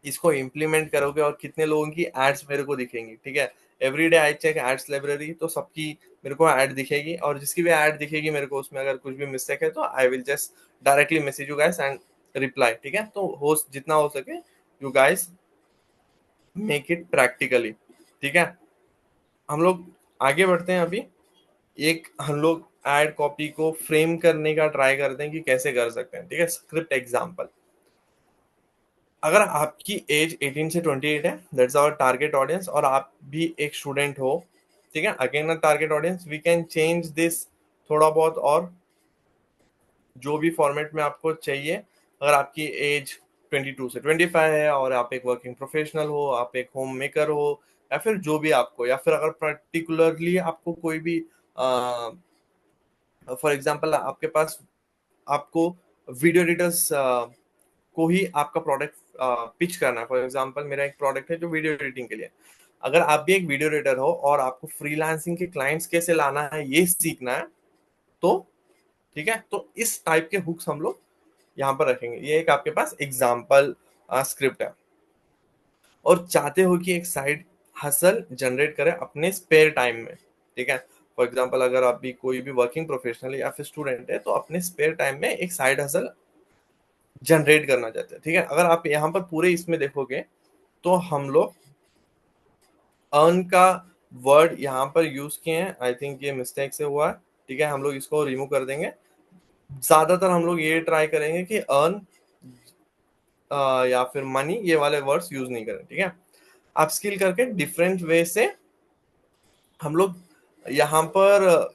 इसको इम्प्लीमेंट करोगे और कितने लोगों की एड्स मेरे को दिखेंगी, ठीक है। Every day I check ads library, तो सबकी मेरे को ऐड दिखेगी, और जिसकी भी ऐड दिखेगी मेरे को उसमें अगर कुछ भी मिस्टेक है तो I will just directly message you guys and reply, ठीक है। तो हो जितना हो सके you guys make it practically, ठीक है। हम लोग आगे बढ़ते हैं अभी। एक हम लोग एड कॉपी को फ्रेम करने का ट्राई करते हैं कि कैसे कर सकते हैं, ठीक है। स्क्रिप्ट एग्जांपल, अगर आपकी एज 18 से 28 है, दैट्स आवर टारगेट ऑडियंस, और आप भी एक स्टूडेंट हो, ठीक है, again a target audience, we can change this थोड़ा बहुत, और जो भी फॉर्मेट में आपको चाहिए। अगर आपकी एज 22 से 25 है और आप एक वर्किंग प्रोफेशनल हो, आप एक होम मेकर हो, या फिर जो भी आपको, या फिर अगर पर्टिकुलरली आपको कोई भी फॉर एग्जांपल आपके पास, आपको वीडियो एडिटर्स को ही आपका प्रोडक्ट पिच करना है। फॉर एग्जांपल मेरा एक प्रोडक्ट है जो वीडियो एडिटिंग के लिए, अगर आप भी एक वीडियो एडिटर हो और आपको फ्रीलांसिंग के क्लाइंट्स कैसे लाना है ये सीखना है, तो ठीक है, तो इस टाइप के हुक्स हम लोग यहाँ पर रखेंगे। ये एक आपके पास एग्जाम्पल स्क्रिप्ट है, और चाहते हो कि एक साइड हसल जनरेट करें अपने स्पेयर टाइम में, ठीक है। फॉर एग्जाम्पल अगर आप भी कोई भी वर्किंग प्रोफेशनल है या फिर स्टूडेंट है, तो अपने स्पेयर टाइम में एक साइड हसल जनरेट करना चाहते हैं, ठीक है। अगर आप यहाँ पर पूरे इसमें देखोगे तो हम लोग अर्न का वर्ड यहाँ पर यूज किए हैं, आई थिंक ये मिस्टेक से हुआ है, ठीक है। हम लोग इसको रिमूव कर देंगे। ज्यादातर हम लोग ये ट्राई करेंगे कि अर्न या फिर मनी ये वाले वर्ड्स यूज नहीं करें, ठीक है। आप स्किल करके डिफरेंट वे से हम लोग यहाँ पर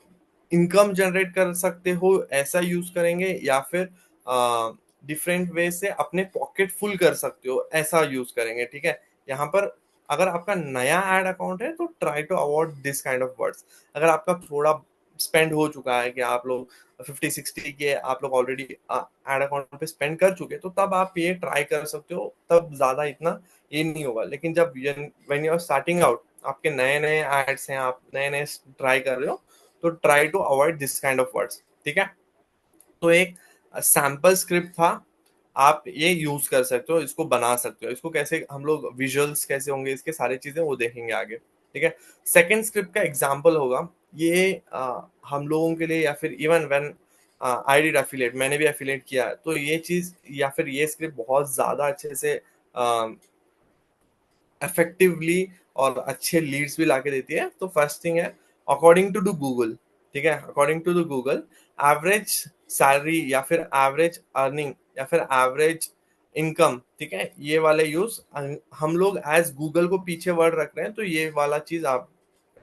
इनकम जनरेट कर सकते हो, ऐसा यूज करेंगे, या फिर डिफरेंट वे से अपने पॉकेट फुल कर सकते हो, ऐसा यूज करेंगे, ठीक है। यहाँ पर अगर आपका नया एड अकाउंट है तो try to avoid this kind of words. अगर आपका थोड़ा स्पेंड हो चुका है कि आप लोग 50-60 के आप लोग ऑलरेडी एड अकाउंट पे स्पेंड कर चुके, तो तब आप ये ट्राई कर सकते हो, तब ज्यादा इतना ये नहीं होगा। लेकिन जब when you are starting out, आपके नए नए एड्स हैं, आप नए नए ट्राई कर रहे हो, तो try to avoid this kind of words, ठीक है। तो एक सैंपल स्क्रिप्ट था, आप ये यूज कर सकते हो, इसको बना सकते हो। इसको कैसे हम लोग विजुअल्स कैसे होंगे, इसके सारी चीजें वो देखेंगे आगे, ठीक है। सेकंड स्क्रिप्ट का एग्जांपल होगा ये हम लोगों के लिए, या फिर even when I did affiliate, मैंने भी एफिलिएट किया है। तो ये चीज या फिर ये स्क्रिप्ट बहुत ज्यादा अच्छे से इफेक्टिवली और अच्छे लीड्स भी लाके देती है। तो फर्स्ट थिंग है, अकॉर्डिंग टू गूगल, ठीक है, according to the Google, average salary या फिर एवरेज अर्निंग या फिर एवरेज इनकम, ठीक है, ये वाले यूज हम लोग एज गूगल को पीछे वर्ड रख रहे हैं, तो ये वाला चीज आप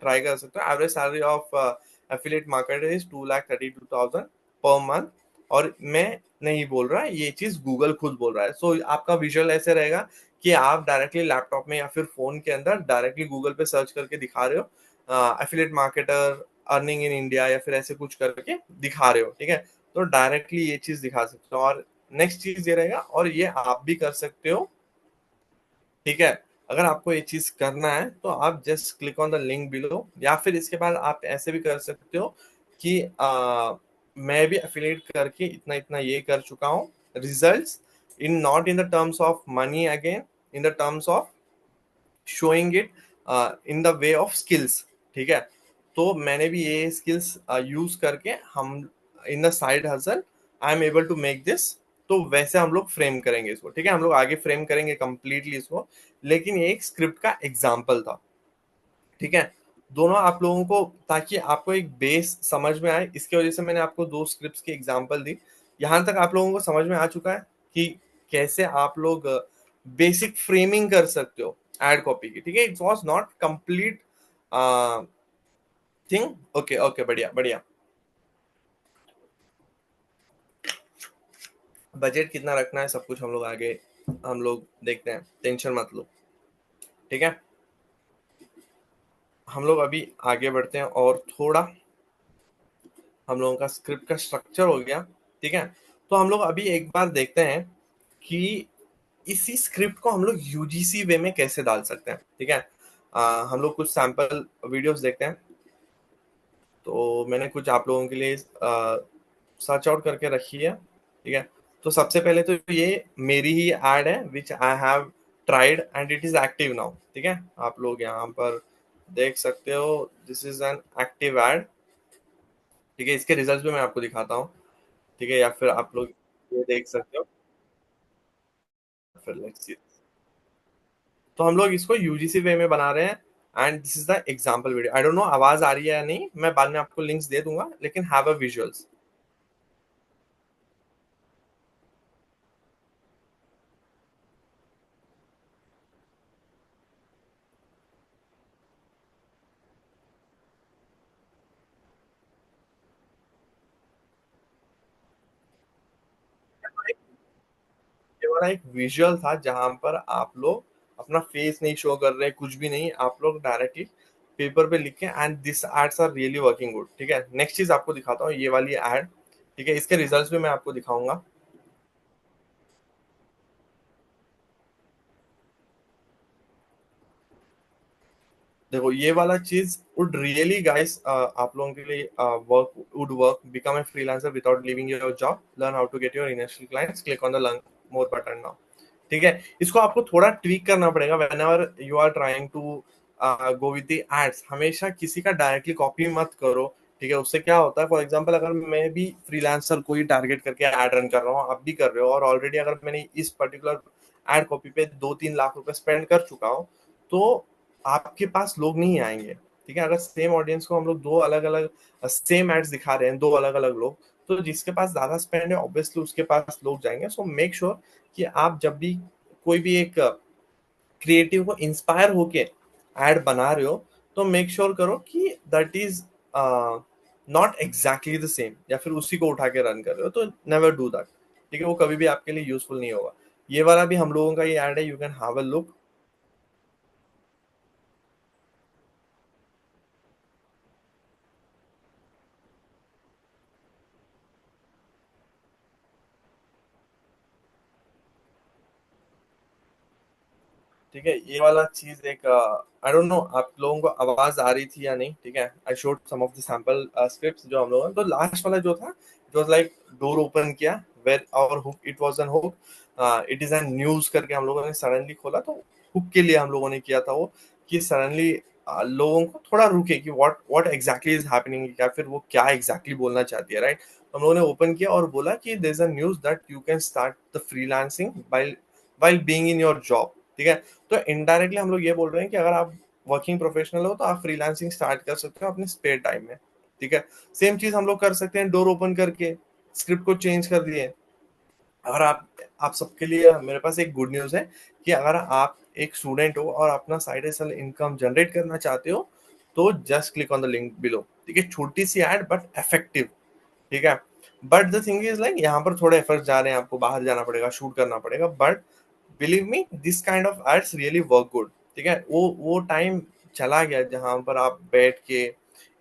ट्राई कर सकते हो। Average salary of affiliate marketer is 2,32,000 per month. और मैं नहीं बोल रहा, ये चीज गूगल खुद बोल रहा है। सो आपका विजुअल ऐसे रहेगा कि आप डायरेक्टली लैपटॉप में या फिर फोन के अंदर डायरेक्टली गूगल पे सर्च करके दिखा रहे हो affiliate marketer earning in India या फिर ऐसे कुछ करके दिखा रहे हो, ठीक है। तो डायरेक्टली ये चीज दिखा सकते हो। और नेक्स्ट चीज ये रहेगा, और ये आप भी कर सकते हो, ठीक है। अगर आपको ये चीज करना है तो आप just click on the link below, या फिर इसके बाद आप ऐसे भी कर सकते हो कि मैं भी एफिलिएट करके इतना इतना ये कर चुका हूँ, results in not in the terms of money again, in the terms of showing it in the way of skills, ठीक है। तो मैंने भी ये स्किल्स यूज करके हम in the side hustle I am able to make this. तो वैसे हम लोग फ्रेम करेंगे इसको, ठीक है, हम लोग आगे फ्रेम करेंगे कंप्लीटली इसको। लेकिन ये एक स्क्रिप्ट का एग्जाम्पल था, ठीक है। दोनों आप लोगों को, ताकि आपको एक बेस समझ में आए, इसकी वजह से मैंने आपको दो स्क्रिप्ट्स की एग्जांपल दी। यहां तक आप लोगों को समझ में आ चुका है कि कैसे आप लोग बेसिक फ्रेमिंग कर सकते हो एड कॉपी की, ठीक है। It was not complete thing. Okay okay, बढ़िया बढ़िया। बजट कितना रखना है सब कुछ हम लोग आगे हम लोग देखते हैं, टेंशन मत लो, ठीक है। हम लोग अभी आगे बढ़ते हैं और थोड़ा हम लोगों का स्क्रिप्ट का स्ट्रक्चर हो गया, ठीक है। तो हम लोग अभी एक बार देखते हैं कि इसी स्क्रिप्ट को हम लोग यूजीसी वे में कैसे डाल सकते हैं, ठीक है। हम लोग कुछ सैंपल वीडियोस देखते हैं। तो मैंने कुछ आप लोगों के लिए सर्च आउट करके रखी है, ठीक है। तो सबसे पहले तो ये मेरी ही एड है which I have tried and it is active now, ठीक है। आप लोग यहाँ पर देख सकते हो, this is an active ad, ठीक है। इसके रिजल्ट भी मैं आपको दिखाता हूँ, ठीक है, या फिर आप लोग ये देख सकते हो। फिर लेट्स सी। तो हम लोग इसको यूजीसी वे में बना रहे हैं and this is the example video. I don't no आवाज आ रही है या नहीं, मैं बाद में आपको लिंक्स दे दूंगा, लेकिन हैव अ विजुअल्स। ये वाला एक विजुअल था जहां पर आप लोग अपना फेस नहीं शो कर रहे, कुछ भी नहीं, आप लोग डायरेक्टली पेपर पे लिख के, and this ads are really working good, ठीक है। नेक्स्ट चीज आपको दिखाता हूँ, ये वाली एड, ठीक है, इसके रिजल्ट्स भी मैं आपको दिखाऊंगा। देखो ये वाला चीज वुड रियली गाइस आप लोगों के लिए work would work, become a freelancer without leaving your job, learn how to get your initial clients, click on the learn more button now, ठीक है। इसको आपको थोड़ा ट्वीक करना पड़ेगा whenever you are trying to go with the ads. हमेशा किसी का डायरेक्टली कॉपी मत करो, ठीक है। उससे क्या होता है, फॉर एग्जांपल अगर मैं भी फ्रीलांसर को ही टारगेट करके एड रन कर रहा हूँ, आप भी कर रहे हो, और ऑलरेडी अगर मैंने इस पर्टिकुलर एड कॉपी पे 2-3 लाख रुपए स्पेंड कर चुका हूँ, तो आपके पास लोग नहीं आएंगे, ठीक है। अगर सेम ऑडियंस को हम लोग दो अलग अलग सेम एड्स दिखा रहे हैं, दो अलग अलग लोग, तो जिसके पास ज्यादा स्पेंड है ऑब्वियसली उसके पास लोग जाएंगे। सो मेक श्योर कि आप जब भी कोई भी एक क्रिएटिव को इंस्पायर होके एड बना रहे हो, तो मेक श्योर करो कि that is not exactly the same, या फिर उसी को उठा के रन कर रहे हो, तो नेवर डू दैट, ठीक है। वो कभी भी आपके लिए यूजफुल नहीं होगा। ये वाला भी हम लोगों का ये एड है, you can have a look. ठीक है, ये वाला चीज एक आई डोंट नो आप लोगों को आवाज आ रही थी या नहीं, ठीक है। I showed some of the sample scripts जो हम लोगों ने, तो लास्ट वाला जो था, it was like door open किया वेर और hook, it was an hook, it is an news करके हम लोगों ने सडनली खोला, तो हुक के लिए हम लोगों ने किया था वो, कि सडनली लोगों को थोड़ा रुके कि what what exactly is happening, या फिर वो क्या एग्जैक्टली बोलना चाहती है, राइट। हम लोगों ने ओपन किया और बोला कि there is a news that you can start the freelancing while being in your job, ठीक है। तो इनडायरेक्टली हम लोग ये बोल रहे हैं कि अगर आप वर्किंग प्रोफेशनल हो तो आप फ्रीलांसिंग स्टार्ट कर सकते हो अपने स्पेयर टाइम में, ठीक है। सेम चीज हम लोग कर सकते हैं डोर ओपन करके, स्क्रिप्ट को चेंज कर दिए। अगर आप सबके लिए मेरे पास एक गुड न्यूज़ है कि अगर आप एक स्टूडेंट हो और अपना साइड हसल इनकम जनरेट करना चाहते हो तो just click on the link below, ठीक है। छोटी सी एड बट इफेक्टिव, ठीक है। But the thing is like यहाँ पर थोड़े एफर्ट जा रहे हैं, आपको बाहर जाना पड़ेगा, शूट करना पड़ेगा, but believe me this kind of ads really work good, ठीक है। वो टाइम चला गया जहां पर आप बैठ के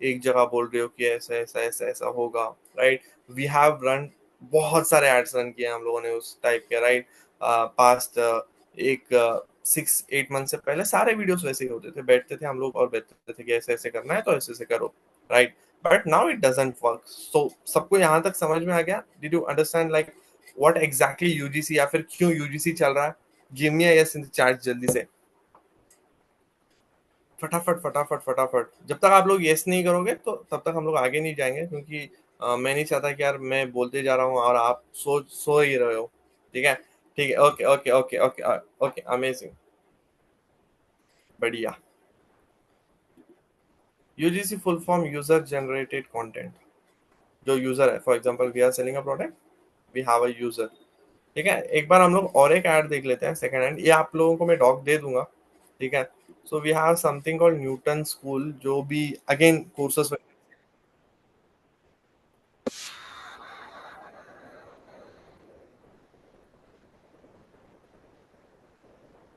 एक जगह बोल रहे हो कि ऐसा ऐसा ऐसा ऐसा होगा, राइट। वी हैव रन बहुत सारे एड्स रन किए हम लोगों ने उस टाइप के, राइट। पास्ट एक 6-8 मंथ से पहले सारे वीडियोस वैसे ही होते थे, बैठते थे हम लोग और बैठते थे कि ऐसे ऐसे करना है तो ऐसे ऐसे करो, right. But now it doesn't work. So सबको यहाँ तक समझ में आ गया? Did you understand like what exactly UGC या फिर क्यों यूजीसी चल रहा है? Give me a yes in the chat जल्दी से, फटाफट फटाफट फटाफट। जब तक आप लोग यस नहीं करोगे तो तब तक हम लोग आगे नहीं जाएंगे, क्योंकि मैं नहीं चाहता कि यार मैं बोलते जा रहा हूँ और आप सो ही रहे हो, ठीक है। ठीक है, okay okay okay okay okay, amazing, बढ़िया। UGC full form user generated content. जो यूजर है, for example we are selling a product, we have a user, ठीक है। एक बार हम लोग और एक ऐड देख लेते हैं सेकंड हैंड, ये आप लोगों को मैं डॉक दे दूंगा, ठीक है। So we have something called Newton school, जो भी अगेन कोर्सेस।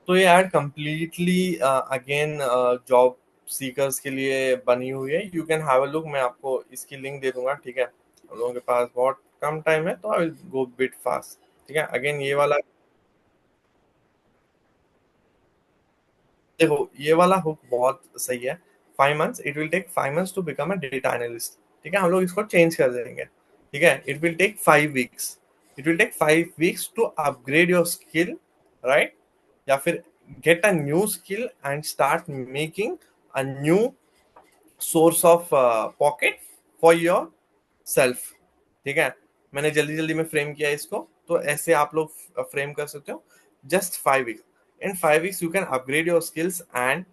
तो ये ad completely again job seekers के लिए बनी हुई है। You can have a look, मैं आपको इसकी लिंक दे दूंगा, ठीक है। हम लोगों के पास बहुत कम टाइम है तो I will go bit fast, ठीक है। अगेन ये वाला, देखो ये वाला हुक बहुत सही है। 5 months, it will take 5 months to become a data analyst, ठीक है। हम लोग इसको चेंज कर देंगे, ठीक है। It will take 5 weeks, it will take 5 weeks to upgrade your skill, right. या फिर get a new skill and start making a new source of pocket for yourself, ठीक है। मैंने जल्दी जल्दी में फ्रेम किया इसको, तो ऐसे आप लोग फ्रेम कर सकते हो। Just 5 weeks, in 5 weeks you can upgrade your skills and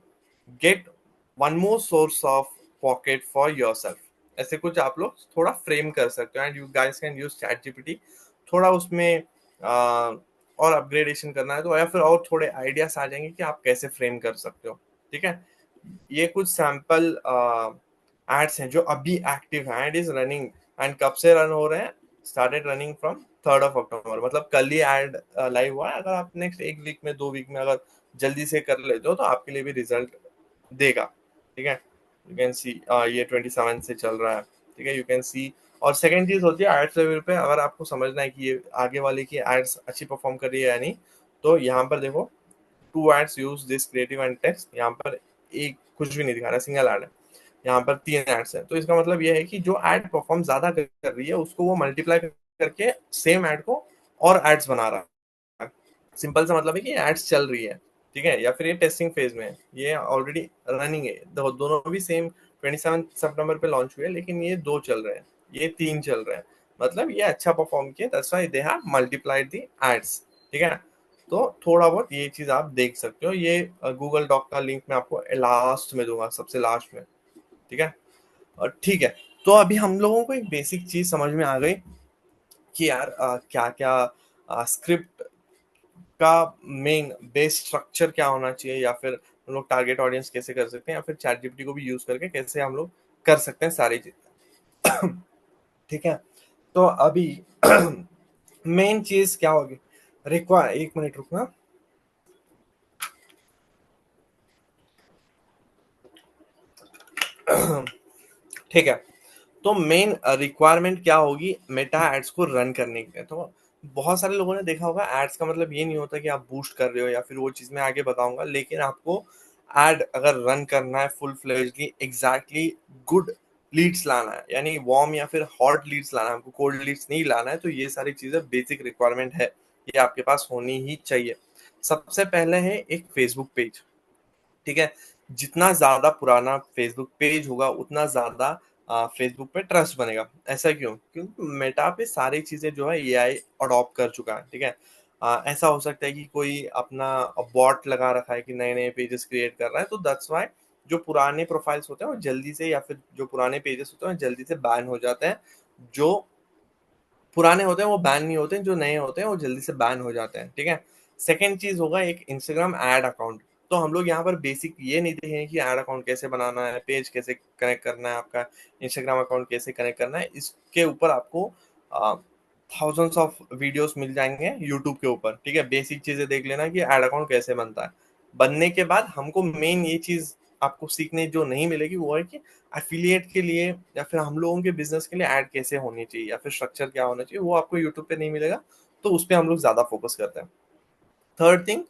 get one more source of pocket for your self. ऐसे कुछ आप लोग थोड़ा फ्रेम कर सकते हो and you guys can use chat GPT. थोड़ा उसमें और अपग्रेडेशन करना है तो, या फिर और थोड़े आइडियाज आ जाएंगे कि आप कैसे फ्रेम कर सकते हो, ठीक है। ये कुछ सैंपल एड्स हैं जो अभी एक्टिव हैं, एड इज रनिंग। एंड कब से रन हो रहे हैं? Started running from 3rd of October, मतलब कल ही एड लाइव हुआ है। अगर आप नेक्स्ट 1 वीक में 2 वीक में अगर जल्दी से कर लेते हो तो आपके लिए भी रिजल्ट देगा, ठीक है। यू कैन सी ये 27 से चल रहा है, ठीक है, यू कैन सी। और सेकंड चीज होती है एड्स लेवल पे, अगर आपको समझना है कि ये आगे वाले की एड्स अच्छी परफॉर्म कर रही है या नहीं, तो यहाँ पर देखो, 2 ads use this creative and text. यहाँ पर एक कुछ भी नहीं दिखा रहा, सिंगल एड है। यहाँ पर 3 एड्स है, तो इसका मतलब ये है कि जो एड परफॉर्म ज्यादा कर रही है उसको वो मल्टीप्लाई करके सेम एड को और एड्स बना रहा है। सिंपल सा मतलब है कि एड्स चल रही है, ठीक है। या फिर ये टेस्टिंग फेज में है, ये ऑलरेडी रनिंग है। दोनों भी सेम 27 सितंबर पे लॉन्च हुए, लेकिन ये 2 चल रहे हैं, ये 3 चल रहे हैं। मतलब ये अच्छा परफॉर्म किया, that's why they have multiplied the ads, ठीक है। तो थोड़ा बहुत ये चीज आप देख सकते हो। ये गूगल डॉक का लिंक मैं आपको लास्ट में दूंगा, सबसे लास्ट में, ठीक है। और ठीक है, तो अभी हम लोगों को एक बेसिक चीज समझ में आ गई कि यार क्या क्या स्क्रिप्ट का मेन बेस स्ट्रक्चर क्या होना चाहिए, या फिर हम लोग टारगेट ऑडियंस कैसे कर सकते हैं, या फिर चैट जीपीटी को भी यूज करके कैसे हम लोग कर सकते हैं सारी चीज, ठीक है। तो अभी मेन चीज क्या होगी, रिक्वायर, 1 मिनट रुकना, ठीक है। तो मेन रिक्वायरमेंट क्या होगी मेटा एड्स को रन करने के लिए? तो बहुत सारे लोगों ने देखा होगा, एड्स का मतलब ये नहीं होता कि आप बूस्ट कर रहे हो या फिर वो चीज मैं आगे बताऊंगा, लेकिन आपको एड अगर रन करना है फुल फ्लेजली, एग्जैक्टली गुड लीड्स लाना है, यानी वार्म या फिर हॉट लीड्स लाना है, आपको कोल्ड लीड्स नहीं लाना है, तो ये सारी चीजें बेसिक रिक्वायरमेंट है, ये आपके पास होनी ही चाहिए। सबसे पहले है एक फेसबुक पेज, ठीक है। जितना ज्यादा पुराना फेसबुक पेज होगा उतना ज्यादा फेसबुक पे ट्रस्ट बनेगा। ऐसा क्यों? क्योंकि मेटा पे सारी चीजें जो है एआई अडॉप्ट कर चुका है, ठीक है। ऐसा हो सकता है कि कोई अपना बॉट लगा रखा है कि नए नए पेजेस क्रिएट कर रहा है, तो दैट्स वाई जो पुराने प्रोफाइल्स होते हैं वो जल्दी से, या फिर जो पुराने पेजेस होते हैं वो जल्दी से बैन हो जाते हैं। जो पुराने होते हैं वो बैन नहीं होते हैं, जो नए होते हैं वो जल्दी से बैन हो जाते हैं, ठीक है। सेकेंड चीज होगा एक इंस्टाग्राम एड अकाउंट। तो हम लोग यहाँ पर बेसिक ये नहीं देखेंगे कि एड अकाउंट कैसे बनाना है, पेज कैसे कनेक्ट करना है, आपका इंस्टाग्राम अकाउंट कैसे कनेक्ट करना है। इसके ऊपर आपको थाउजेंड्स ऑफ वीडियोस मिल जाएंगे यूट्यूब के ऊपर, ठीक है। बेसिक चीजें देख लेना कि एड अकाउंट कैसे बनता है। बनने के बाद हमको मेन ये चीज आपको सीखने जो नहीं मिलेगी वो है कि एफिलिएट के लिए या फिर हम लोगों के बिजनेस के लिए ऐड कैसे होनी चाहिए या फिर स्ट्रक्चर क्या होना चाहिए, वो आपको यूट्यूब पे नहीं मिलेगा। तो उस पे हम लोग ज्यादा फोकस करते हैं। थर्ड थिंग,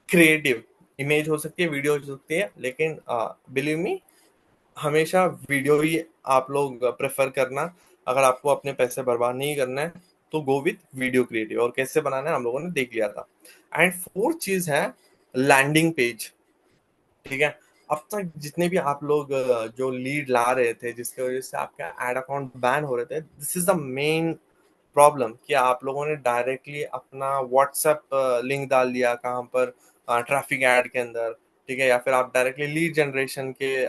क्रिएटिव इमेज हो सकती है, वीडियो हो सकती है, लेकिन बिलीव मी, हमेशा वीडियो ही आप लोग प्रेफर करना। अगर आपको अपने पैसे बर्बाद नहीं करना है तो गो विथ वीडियो क्रिएटिव, और कैसे बनाना है हम लोगों ने देख लिया था। एंड फोर्थ चीज है लैंडिंग पेज, ठीक है। अब तक जितने भी आप लोग जो लीड ला रहे थे जिसकी वजह से आपका एड अकाउंट बैन हो रहे थे, this is the main problem कि आप लोगों ने डायरेक्टली अपना व्हाट्सएप लिंक डाल दिया कहाँ पर, ट्रैफिक ऐड के अंदर, ठीक है। या फिर आप डायरेक्टली लीड जनरेशन के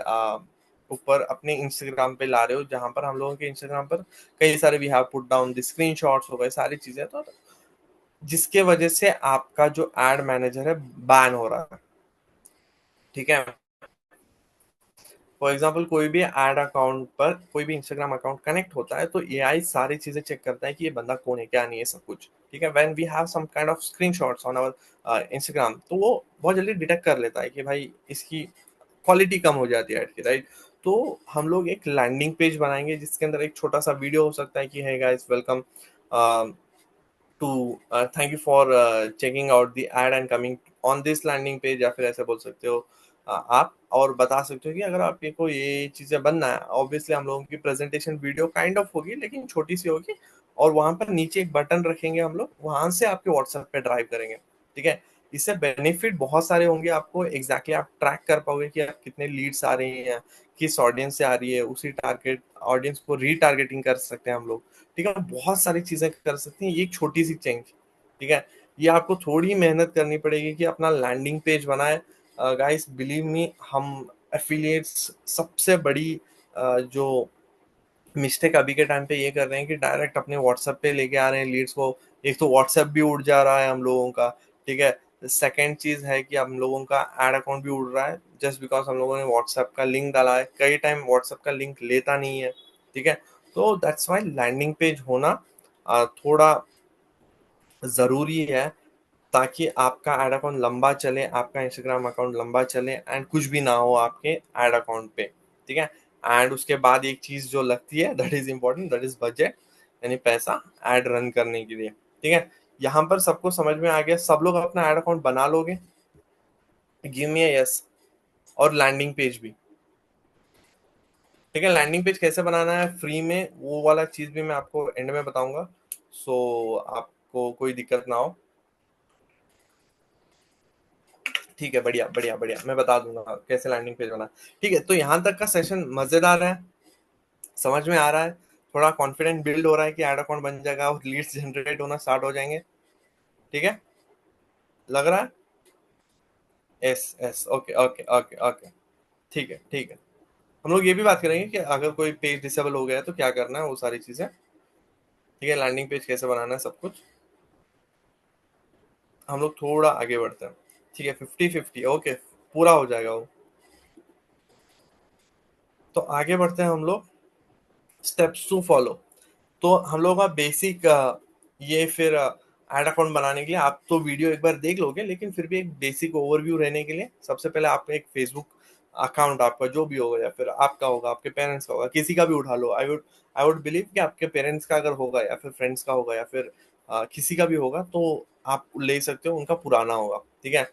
ऊपर अपने इंस्टाग्राम पे ला रहे हो, जहां पर हम लोगों के इंस्टाग्राम पर कई सारे we have put down the screenshots हो गए, सारी चीजें, तो जिसके वजह से आपका जो एड मैनेजर है बैन हो रहा है, ठीक है। फॉर एग्जाम्पल कोई भी एड अकाउंट पर कोई भी इंस्टाग्राम अकाउंट कनेक्ट होता है तो एआई सारी चीजें चेक करता है कि ये बंदा कौन है, क्या नहीं है, सब कुछ, ठीक है। When we have some kind of screenshots on our Instagram, तो वो बहुत जल्दी डिटेक्ट कर लेता है कि भाई इसकी क्वालिटी कम हो जाती है ऐड की, राइट। तो हम लोग एक लैंडिंग पेज बनाएंगे जिसके अंदर एक छोटा सा वीडियो हो सकता है कि है guys welcome to thank you for checking out the ad and coming on this landing page, या फिर ऐसे बोल सकते हो आप, और बता सकते हो कि अगर आपको ये चीजें बनना है, ऑब्वियसली हम लोगों की प्रेजेंटेशन वीडियो काइंड ऑफ होगी लेकिन छोटी सी होगी, और वहां पर नीचे एक बटन रखेंगे हम लोग, वहां से आपके व्हाट्सएप पे ड्राइव करेंगे, ठीक है। इससे बेनिफिट बहुत सारे होंगे आपको, एग्जैक्टली आप ट्रैक कर पाओगे कि आप कितने लीड्स आ रही हैं, किस ऑडियंस से आ रही है, उसी टारगेट ऑडियंस को रीटारगेटिंग कर सकते हैं हम लोग, ठीक है। बहुत सारी चीजें कर सकती हैं, ये एक छोटी सी चेंज, ठीक है। ये आपको थोड़ी मेहनत करनी पड़ेगी कि अपना लैंडिंग पेज बनाए। गाइस बिलीव मी, हम एफिलिएट्स सबसे बड़ी जो मिस्टेक अभी के टाइम पे ये कर रहे हैं कि डायरेक्ट अपने व्हाट्सएप पे लेके आ रहे हैं लीड्स को। एक तो व्हाट्सएप भी उड़ जा रहा है हम लोगों का, ठीक है। सेकेंड चीज है कि हम लोगों का एड अकाउंट भी उड़ रहा है, जस्ट बिकॉज हम लोगों ने व्हाट्सएप का लिंक डाला है, कई टाइम व्हाट्सएप का लिंक लेता नहीं है, ठीक है। तो दैट्स वाई लैंडिंग पेज होना थोड़ा जरूरी है, ताकि आपका एड अकाउंट लंबा चले, आपका इंस्टाग्राम अकाउंट लंबा चले एंड कुछ भी ना हो आपके एड अकाउंट पे, ठीक है। एंड उसके बाद एक चीज जो लगती है that is important, that is budget, यानी पैसा एड रन करने के लिए, ठीक है। यहाँ पर सबको समझ में आ गया, सब लोग अपना एड अकाउंट बना लोगे? Give me yes. और लैंडिंग पेज भी, ठीक है। लैंडिंग पेज कैसे बनाना है फ्री में, वो वाला चीज भी मैं आपको एंड में बताऊंगा, सो आपको कोई दिक्कत ना हो, ठीक है। बढ़िया बढ़िया बढ़िया, मैं बता दूंगा कैसे लैंडिंग पेज बना, ठीक है। तो यहाँ तक का सेशन मजेदार है, समझ में आ रहा है, थोड़ा कॉन्फिडेंट बिल्ड हो रहा है कि एड अकाउंट बन जाएगा और लीड्स जनरेट होना स्टार्ट हो जाएंगे, ठीक है, लग रहा है? Yes yes, okay okay okay okay, ठीक है ठीक है। हम लोग ये भी बात करेंगे कि अगर कोई पेज डिसेबल हो गया है तो क्या करना है, वो सारी चीजें, ठीक है। लैंडिंग पेज कैसे बनाना है, सब कुछ हम लोग थोड़ा आगे बढ़ते हैं, ठीक है। 50-50, ओके, पूरा हो जाएगा वो। तो आगे बढ़ते हैं हम लोग, स्टेप्स टू फॉलो। तो हम लोगों का बेसिक ये फिर एड अकाउंट बनाने के लिए आप तो वीडियो एक बार देख लोगे, लेकिन फिर भी एक बेसिक ओवरव्यू रहने के लिए सबसे पहले आप एक फेसबुक अकाउंट, आपका जो भी होगा, या फिर आपका होगा, आपके पेरेंट्स का होगा, किसी का भी उठा लो। आई वुड बिलीव कि आपके पेरेंट्स का अगर होगा, या फिर फ्रेंड्स का होगा, या फिर किसी का भी होगा, तो आप ले सकते हो, उनका पुराना होगा, ठीक है।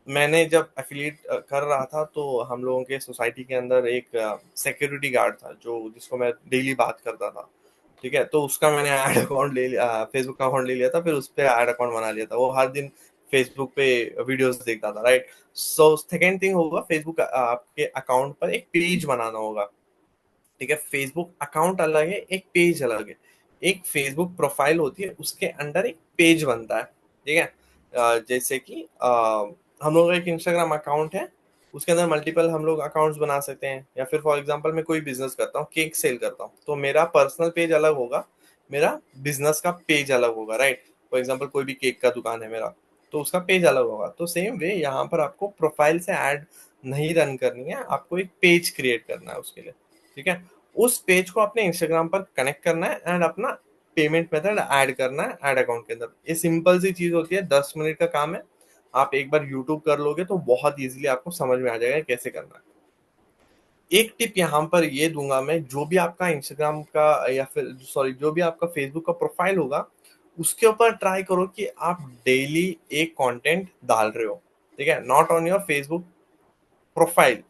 मैंने जब एफिलिएट कर रहा था तो हम लोगों के सोसाइटी के अंदर एक सिक्योरिटी गार्ड था जो जिसको मैं डेली बात करता था, ठीक है। तो उसका मैंने ऐड अकाउंट ले लिया, फेसबुक का अकाउंट ले लिया था, फिर उस पर ऐड अकाउंट बना लिया था, वो हर दिन फेसबुक पे वीडियोस देखता था, राइट। सो सेकेंड थिंग होगा, फेसबुक आपके अकाउंट पर एक पेज बनाना होगा, ठीक है। फेसबुक अकाउंट अलग है, एक पेज अलग है। एक फेसबुक प्रोफाइल होती है, उसके अंडर एक पेज बनता है, ठीक है। जैसे कि हम लोग का एक इंस्टाग्राम अकाउंट है, उसके अंदर मल्टीपल हम लोग अकाउंट्स बना सकते हैं। या फिर फॉर एग्जांपल मैं कोई बिजनेस करता हूँ, केक सेल करता हूँ, तो मेरा पर्सनल पेज अलग होगा, मेरा बिजनेस का पेज अलग होगा, राइट। फॉर एग्जांपल कोई भी केक का दुकान है मेरा, तो उसका पेज अलग होगा। तो सेम वे यहाँ पर आपको प्रोफाइल से ऐड नहीं रन करनी है, आपको एक पेज क्रिएट करना है उसके लिए, ठीक है। उस पेज को अपने इंस्टाग्राम पर कनेक्ट करना है एंड अपना पेमेंट मेथड ऐड करना है ऐड अकाउंट के अंदर। ये सिंपल सी चीज होती है, 10 मिनट का काम है। आप एक बार यूट्यूब कर लोगे तो बहुत इजीली आपको समझ में आ जाएगा कैसे करना है। एक टिप यहाँ पर ये दूंगा मैं, जो भी आपका इंस्टाग्राम का या फिर सॉरी जो भी आपका फेसबुक का प्रोफाइल होगा, उसके ऊपर ट्राई करो कि आप डेली एक कंटेंट डाल रहे हो, ठीक है। Not on your Facebook profile,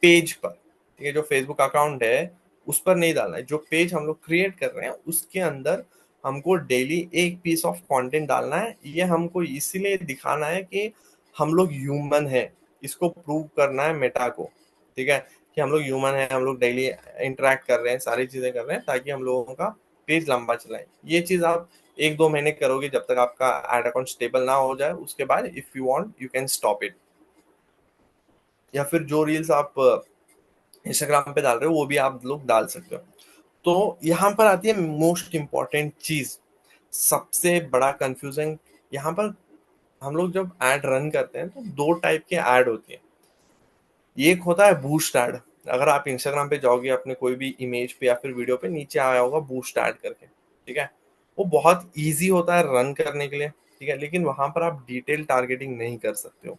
page पर, ठीक है। जो फेसबुक अकाउंट है उस पर नहीं डालना है, जो पेज हम लोग क्रिएट कर रहे हैं उसके अंदर हमको डेली एक पीस ऑफ कंटेंट डालना है। ये हमको इसीलिए दिखाना है कि हम लोग ह्यूमन है, इसको प्रूव करना है मेटा को, ठीक है, कि हम लोग ह्यूमन है, हम लोग डेली इंटरेक्ट कर रहे हैं, सारी चीजें कर रहे हैं, ताकि हम लोगों का पेज लंबा चलाए। ये चीज आप 1-2 महीने करोगे, जब तक आपका एड अकाउंट स्टेबल ना हो जाए। उसके बाद if you want you can stop it. या फिर जो रील्स आप इंस्टाग्राम पे डाल रहे हो वो भी आप लोग डाल सकते हो। तो यहाँ पर आती है मोस्ट इम्पॉर्टेंट चीज, सबसे बड़ा कंफ्यूजन। यहाँ पर हम लोग जब एड रन करते हैं तो दो टाइप के एड होती है। एक होता है बूस्ट एड। अगर आप इंस्टाग्राम पे जाओगे अपने कोई भी इमेज पे या फिर वीडियो पे, नीचे आया होगा बूस्ट एड करके, ठीक है। वो बहुत इजी होता है रन करने के लिए, ठीक है, लेकिन वहां पर आप डिटेल टारगेटिंग नहीं कर सकते हो,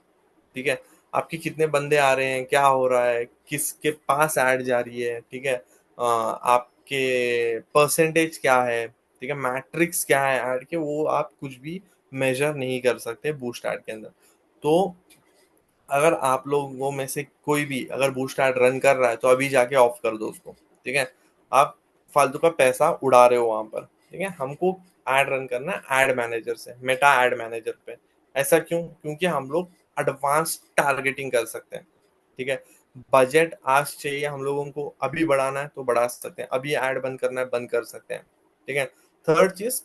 ठीक है। आपके कितने बंदे आ रहे हैं, क्या हो रहा है, किसके पास ऐड जा रही है, ठीक है, आपके परसेंटेज क्या है, ठीक है, मैट्रिक्स क्या है ऐड के, वो आप कुछ भी मेजर नहीं कर सकते बूस्ट ऐड के अंदर। तो अगर आप लोगों में से कोई भी अगर बूस्ट ऐड रन कर रहा है तो अभी जाके ऑफ कर दो उसको, ठीक है। आप फालतू का पैसा उड़ा रहे हो वहां पर, ठीक है। हमको ऐड रन करना है एड मैनेजर से, मेटा एड मैनेजर पे। ऐसा क्यों? क्योंकि हम लोग एडवांस टारगेटिंग कर सकते हैं, ठीक है। बजट आज चाहिए हम लोगों को, अभी बढ़ाना है तो बढ़ा सकते हैं, अभी ऐड बंद करना है बंद कर सकते हैं, ठीक है। थर्ड चीज,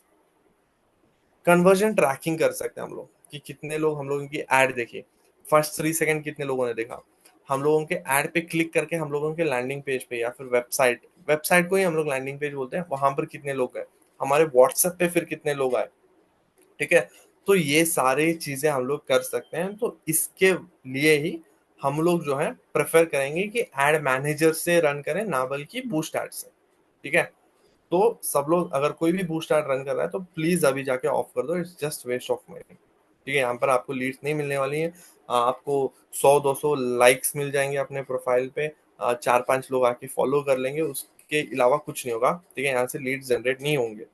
कन्वर्जन ट्रैकिंग कर सकते हैं हम लोग कि कितने लोग हम लोगों की ऐड देखे, फर्स्ट 3 सेकंड कितने लोगों ने देखा, हम लोगों के ऐड पे क्लिक करके हम लोगों के लैंडिंग पेज पे या फिर वेबसाइट वेबसाइट को ही हम लोग लैंडिंग पेज बोलते हैं, वहां पर कितने लोग गए, हमारे व्हाट्सएप पे फिर कितने लोग आए, ठीक है। तो ये सारी चीजें हम लोग कर सकते हैं। तो इसके लिए ही हम लोग जो है प्रेफर करेंगे कि एड मैनेजर से रन करें, ना बल्कि बूस्ट एड से, ठीक है। तो सब लोग अगर कोई भी बूस्ट एड रन कर रहा है तो प्लीज अभी जाके ऑफ कर दो, it's just waste of money, ठीक है। यहाँ पर आपको लीड्स नहीं मिलने वाली है, आपको 100-200 लाइक्स मिल जाएंगे अपने प्रोफाइल पे, 4-5 लोग आके फॉलो कर लेंगे, उसके अलावा कुछ नहीं होगा, ठीक है। यहाँ से लीड्स जनरेट नहीं होंगे।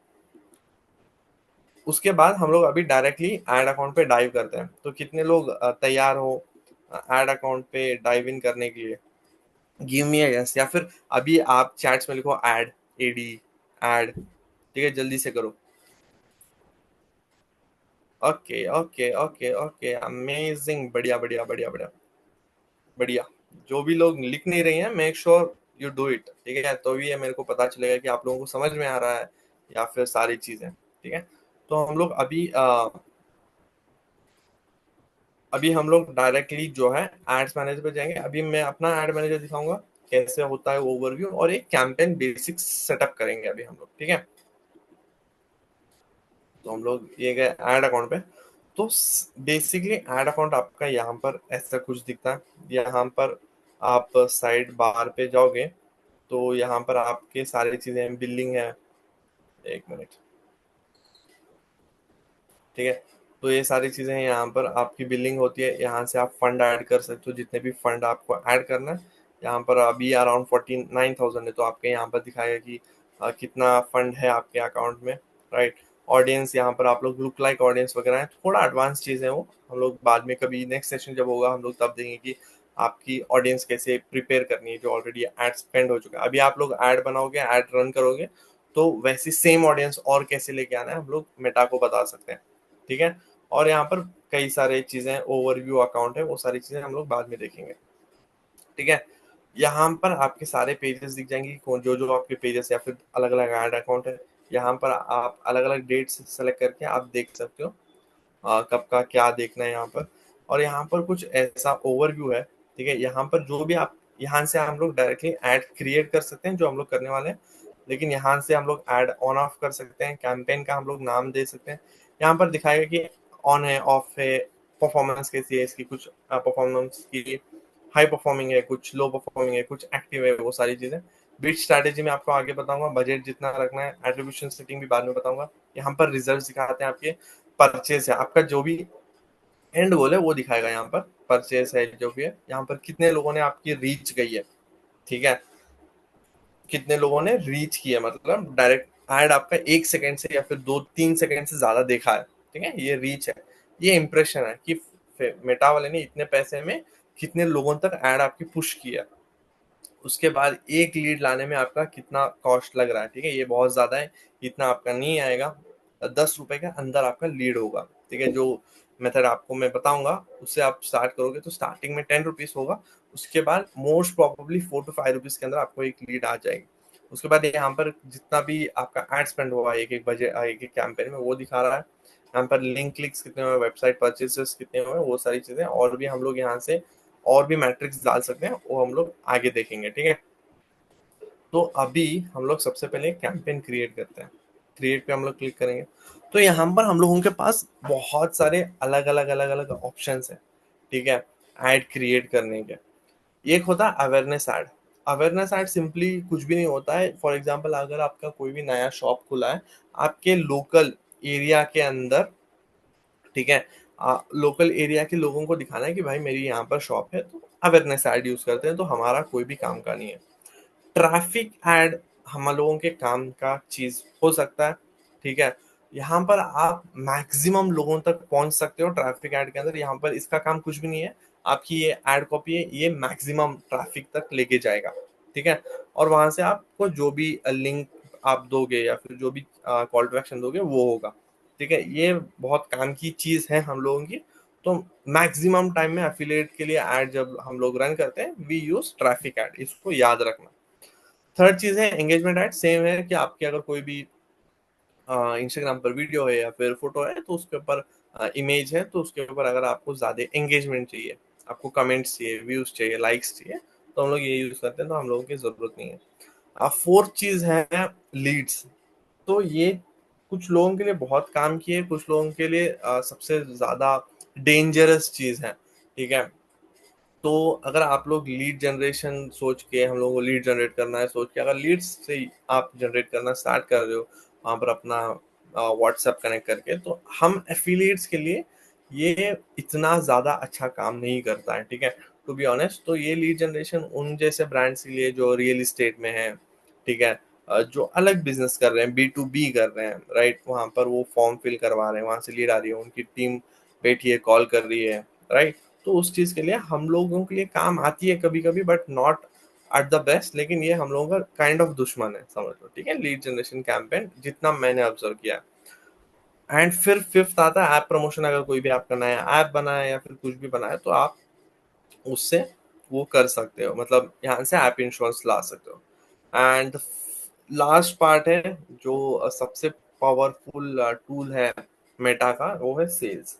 उसके बाद हम लोग अभी डायरेक्टली एड अकाउंट पे डाइव करते हैं। तो कितने लोग तैयार हो एड अकाउंट पे डाइव इन करने के लिए? गिव मी यस, या फिर अभी आप चैट्स में लिखो एड, एडी, एड, ठीक है, जल्दी से करो। Okay okay okay okay, amazing, बढ़िया बढ़िया बढ़िया बढ़िया बढ़िया। जो भी लोग लिख नहीं रहे हैं, make sure you do it, ठीक है। तो ये मेरे को पता चलेगा कि आप लोगों को समझ में आ रहा है या फिर सारी चीजें, ठीक है। तो हम लोग अभी हम लोग डायरेक्टली जो है एड्स मैनेजर पे जाएंगे। अभी मैं अपना एड मैनेजर दिखाऊंगा कैसे होता है ओवरव्यू, और एक कैंपेन बेसिक्स सेटअप करेंगे अभी हम लोग, ठीक है। तो हम लोग ये गए एड अकाउंट पे। तो बेसिकली एड अकाउंट आपका यहाँ पर ऐसा कुछ दिखता है। यहाँ पर आप साइड बार पे जाओगे तो यहाँ पर आपके सारी चीजें, बिलिंग है, एक मिनट, ठीक है। तो ये सारी चीजें हैं, यहाँ पर आपकी बिलिंग होती है, यहाँ से आप फंड ऐड कर सकते हो, जितने भी फंड आपको ऐड करना है। यहाँ पर अभी अराउंड 49,000 है, तो आपके यहाँ पर दिखाएगा कि कितना फंड है आपके अकाउंट में, राइट। ऑडियंस यहाँ पर आप लोग लुक लाइक ऑडियंस वगैरह है, थोड़ा एडवांस चीज़ है वो, हम लोग बाद में कभी नेक्स्ट सेशन जब होगा हम लोग तब देंगे कि आपकी ऑडियंस कैसे प्रिपेयर करनी है जो ऑलरेडी एड स्पेंड हो चुका है। अभी आप लोग ऐड बनाओगे, ऐड रन करोगे, तो वैसी सेम ऑडियंस और कैसे लेके आना है हम लोग मेटा को बता सकते हैं, ठीक है। और यहाँ पर कई सारे चीजें, ओवरव्यू अकाउंट है, वो सारी चीजें हम लोग बाद में देखेंगे, ठीक है। यहाँ पर आपके सारे पेजेस दिख जाएंगे, कौन जो जो आपके पेजेस या फिर अलग अलग ऐड अकाउंट है। यहाँ पर आप अलग अलग डेट्स सेलेक्ट करके आप देख सकते हो कब का क्या देखना है यहाँ पर। और यहाँ पर कुछ ऐसा ओवरव्यू है, ठीक है। यहाँ पर जो भी आप, यहाँ से हम लोग डायरेक्टली ऐड क्रिएट कर सकते हैं जो हम लोग करने वाले हैं, लेकिन यहाँ से हम लोग ऐड ऑन ऑफ कर सकते हैं, कैंपेन का हम लोग नाम दे सकते हैं। यहाँ पर दिखाएगा कि ऑन है, ऑफ है, परफॉर्मेंस कैसी है इसकी, कुछ परफॉर्मेंस की हाई परफॉर्मिंग है, कुछ लो परफॉर्मिंग है, कुछ एक्टिव है, वो सारी चीजें। बीट स्ट्रैटेजी में आपको आगे बताऊंगा, बजट जितना रखना है, एट्रीब्यूशन सेटिंग भी बाद में बताऊंगा। यहाँ पर रिजल्ट दिखाते हैं आपके, परचेज है आपका, जो भी एंड गोल है वो दिखाएगा यहाँ पर, परचेज है जो भी है, यहाँ पर कितने लोगों ने आपकी रीच गई है, ठीक है, कितने लोगों ने रीच किया, मतलब डायरेक्ट ऐड आपका 1 सेकंड से या फिर 2-3 सेकंड से ज्यादा देखा है, ठीक है, ये रीच है। ये इंप्रेशन है कि मेटा वाले ने इतने पैसे में कितने लोगों तक ऐड आपकी पुश किया। उसके बाद एक लीड लाने में आपका कितना कॉस्ट लग रहा है, ठीक है, ये बहुत ज्यादा है, इतना आपका नहीं आएगा, 10 रुपए के अंदर आपका लीड होगा, ठीक है। जो मेथड आपको मैं बताऊंगा उससे आप स्टार्ट करोगे तो स्टार्टिंग में 10 रुपीज होगा, उसके बाद मोस्ट प्रोबेबली 4 to 5 रुपीज के अंदर आपको एक लीड आ जाएगी। उसके बाद यहाँ पर जितना भी आपका एड स्पेंड हुआ एक एक बजे एक एक कैंपेन में वो दिखा रहा है, यहाँ पर लिंक क्लिक्स कितने हुए, वेबसाइट परचेसेस कितने हुए, वो सारी चीजें और भी हम लोग यहाँ से और भी मैट्रिक्स डाल सकते हैं, वो हम लोग आगे देखेंगे, ठीक है। तो अभी हम लोग सबसे पहले कैंपेन क्रिएट करते हैं, क्रिएट पे हम लोग क्लिक करेंगे। तो यहाँ पर हम लोगों के पास बहुत सारे अलग अलग ऑप्शंस हैं, ठीक है, ऐड क्रिएट करने के। एक होता है awareness add. Awareness add simply कुछ भी नहीं होता है, फॉर एग्जांपल अगर आपका कोई भी नया शॉप खुला है आपके लोकल एरिया के अंदर, ठीक है, लोकल एरिया के लोगों को दिखाना है कि भाई मेरी यहाँ पर शॉप है, तो अवेयरनेस ऐड यूज करते हैं, तो हमारा कोई भी काम का नहीं है। ट्रैफिक ऐड हम लोगों के काम का चीज हो सकता है, ठीक है। यहाँ पर आप मैक्सिमम लोगों तक पहुंच सकते हो ट्रैफिक ऐड के अंदर, यहाँ पर इसका काम कुछ भी नहीं है, आपकी ये एड कॉपी है, ये मैक्सिमम ट्रैफिक तक लेके जाएगा, ठीक है। और वहां से आपको जो भी लिंक आप दोगे या फिर जो भी कॉल टू एक्शन दोगे वो होगा, ठीक है। ये बहुत काम की चीज है हम लोगों की। तो मैक्सिमम टाइम में एफिलिएट के लिए ऐड जब हम लोग रन करते हैं वी यूज ट्रैफिक ऐड, इसको याद रखना। थर्ड चीज है एंगेजमेंट ऐड, सेम है कि आपके अगर कोई भी इंस्टाग्राम पर वीडियो है या फिर फोटो है तो उसके ऊपर इमेज है, तो उसके ऊपर अगर आपको ज्यादा एंगेजमेंट चाहिए, आपको कमेंट्स चाहिए, व्यूज चाहिए, लाइक्स चाहिए, तो हम लोग ये यूज करते हैं, तो हम लोगों की जरूरत नहीं है। फोर्थ चीज है लीड्स। तो ये कुछ लोगों के लिए बहुत काम की है, कुछ लोगों के लिए सबसे ज्यादा डेंजरस चीज है, ठीक है। तो अगर आप लोग लीड जनरेशन सोच के, हम लोगों को लीड जनरेट करना है सोच के, अगर लीड्स से ही आप जनरेट करना स्टार्ट कर रहे हो वहां पर अपना व्हाट्सएप कनेक्ट करके, तो हम एफिलिएट्स के लिए ये इतना ज्यादा अच्छा काम नहीं करता है, ठीक है, टू बी ऑनेस्ट। तो ये लीड जनरेशन उन जैसे ब्रांड्स के लिए जो रियल इस्टेट में है, ठीक है, जो अलग बिजनेस कर रहे हैं, B2B कर रहे हैं, राइट, वहां पर वो फॉर्म फिल करवा रहे हैं, वहां से लीड आ रही है, उनकी टीम बैठी है, कॉल कर रही है, राइट। तो उस चीज के लिए हम लोगों के लिए काम आती है कभी कभी, but not at the best, लेकिन ये हम लोगों का काइंड ऑफ दुश्मन है, समझ लो, ठीक है, लीड जनरेशन कैंपेन जितना मैंने ऑब्जर्व किया है। एंड फिर फिफ्थ आता है ऐप प्रमोशन। अगर कोई भी आपका नया ऐप बना है या फिर कुछ भी बना है तो आप उससे वो कर सकते हो, मतलब यहाँ से ऐप इंश्योरेंस ला सकते हो। एंड लास्ट पार्ट है जो सबसे पावरफुल टूल है मेटा का, वो है सेल्स,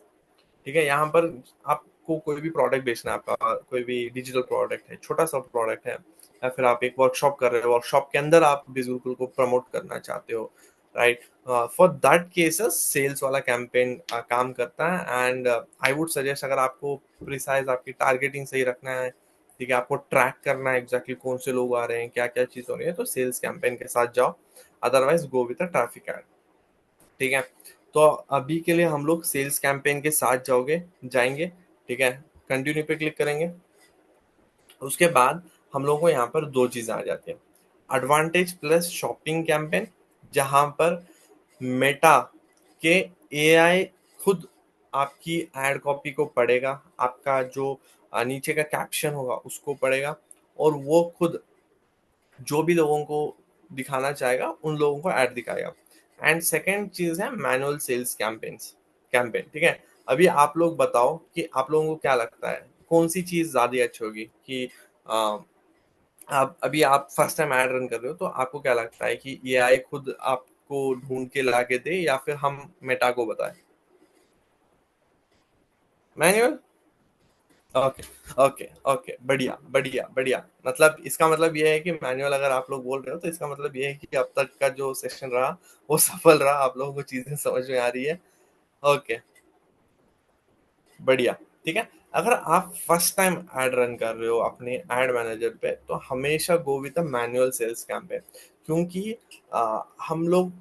ठीक है। यहाँ पर आपको कोई भी प्रोडक्ट बेचना है, आपका कोई भी डिजिटल प्रोडक्ट है, छोटा सा प्रोडक्ट है, या फिर आप एक वर्कशॉप कर रहे हो, वर्कशॉप के अंदर आप बिल्कुल को प्रमोट करना चाहते हो, right, for that cases sales वाला कैंपेन काम करता है। एंड आई वुड सजेस्ट, अगर आपको प्रिसाइज आपकी टारगेटिंग सही रखना है, ठीक है, आपको ट्रैक करना है एग्जैक्टली कौन से लोग आ रहे हैं, क्या क्या चीज हो रही है, तो सेल्स कैंपेन के साथ जाओ, otherwise go with traffic add, ठीक है। तो अभी के लिए हम लोग सेल्स कैंपेन के साथ जाएंगे, ठीक है, कंटिन्यू पे क्लिक करेंगे। उसके बाद हम लोगों को यहाँ पर दो चीजें आ जाती हैं, एडवांटेज प्लस शॉपिंग कैंपेन, जहां पर मेटा के AI खुद आपकी एड कॉपी को पढ़ेगा, आपका जो नीचे का कैप्शन होगा उसको पढ़ेगा, और वो खुद जो भी लोगों को दिखाना चाहेगा उन लोगों को ऐड दिखाएगा। एंड सेकेंड चीज है मैनुअल सेल्स कैंपेन, ठीक है। अभी आप लोग बताओ कि आप लोगों को क्या लगता है कौन सी चीज ज्यादा अच्छी होगी, कि आप अभी आप फर्स्ट टाइम ऐड रन कर रहे हो, तो आपको क्या लगता है कि एआई खुद आपको ढूंढ के ला के दे या फिर हम मेटा को बताएं? मैनुअल। ओके, ओके, ओके, बढ़िया, बढ़िया, बढ़िया। मतलब इसका मतलब ये है कि मैनुअल अगर आप लोग बोल रहे हो, तो इसका मतलब ये है कि अब तक का जो सेशन रहा वो सफल रहा, आप लोगों को चीजें समझ में आ रही है। ओके, बढ़िया। ठीक है। अगर आप फर्स्ट टाइम एड रन कर रहे हो अपने एड मैनेजर पे, तो हमेशा go with a manual sales campaign, क्योंकि हम लोग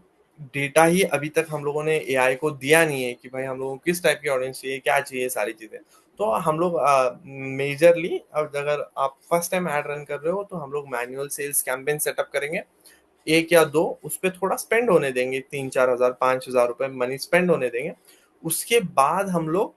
डेटा ही अभी तक हम लोगों ने एआई को दिया नहीं है कि भाई हम लोगों को किस टाइप की ऑडियंस चाहिए, क्या चाहिए, सारी चीजें। तो हम लोग मेजरली, अब अगर आप फर्स्ट टाइम ऐड रन कर रहे हो, तो हम लोग मैनुअल सेल्स कैंपेन सेटअप करेंगे, एक या दो, उस पर थोड़ा स्पेंड होने देंगे, 3-4 हजार, 5 हजार रुपए मनी स्पेंड होने देंगे। उसके बाद हम लोग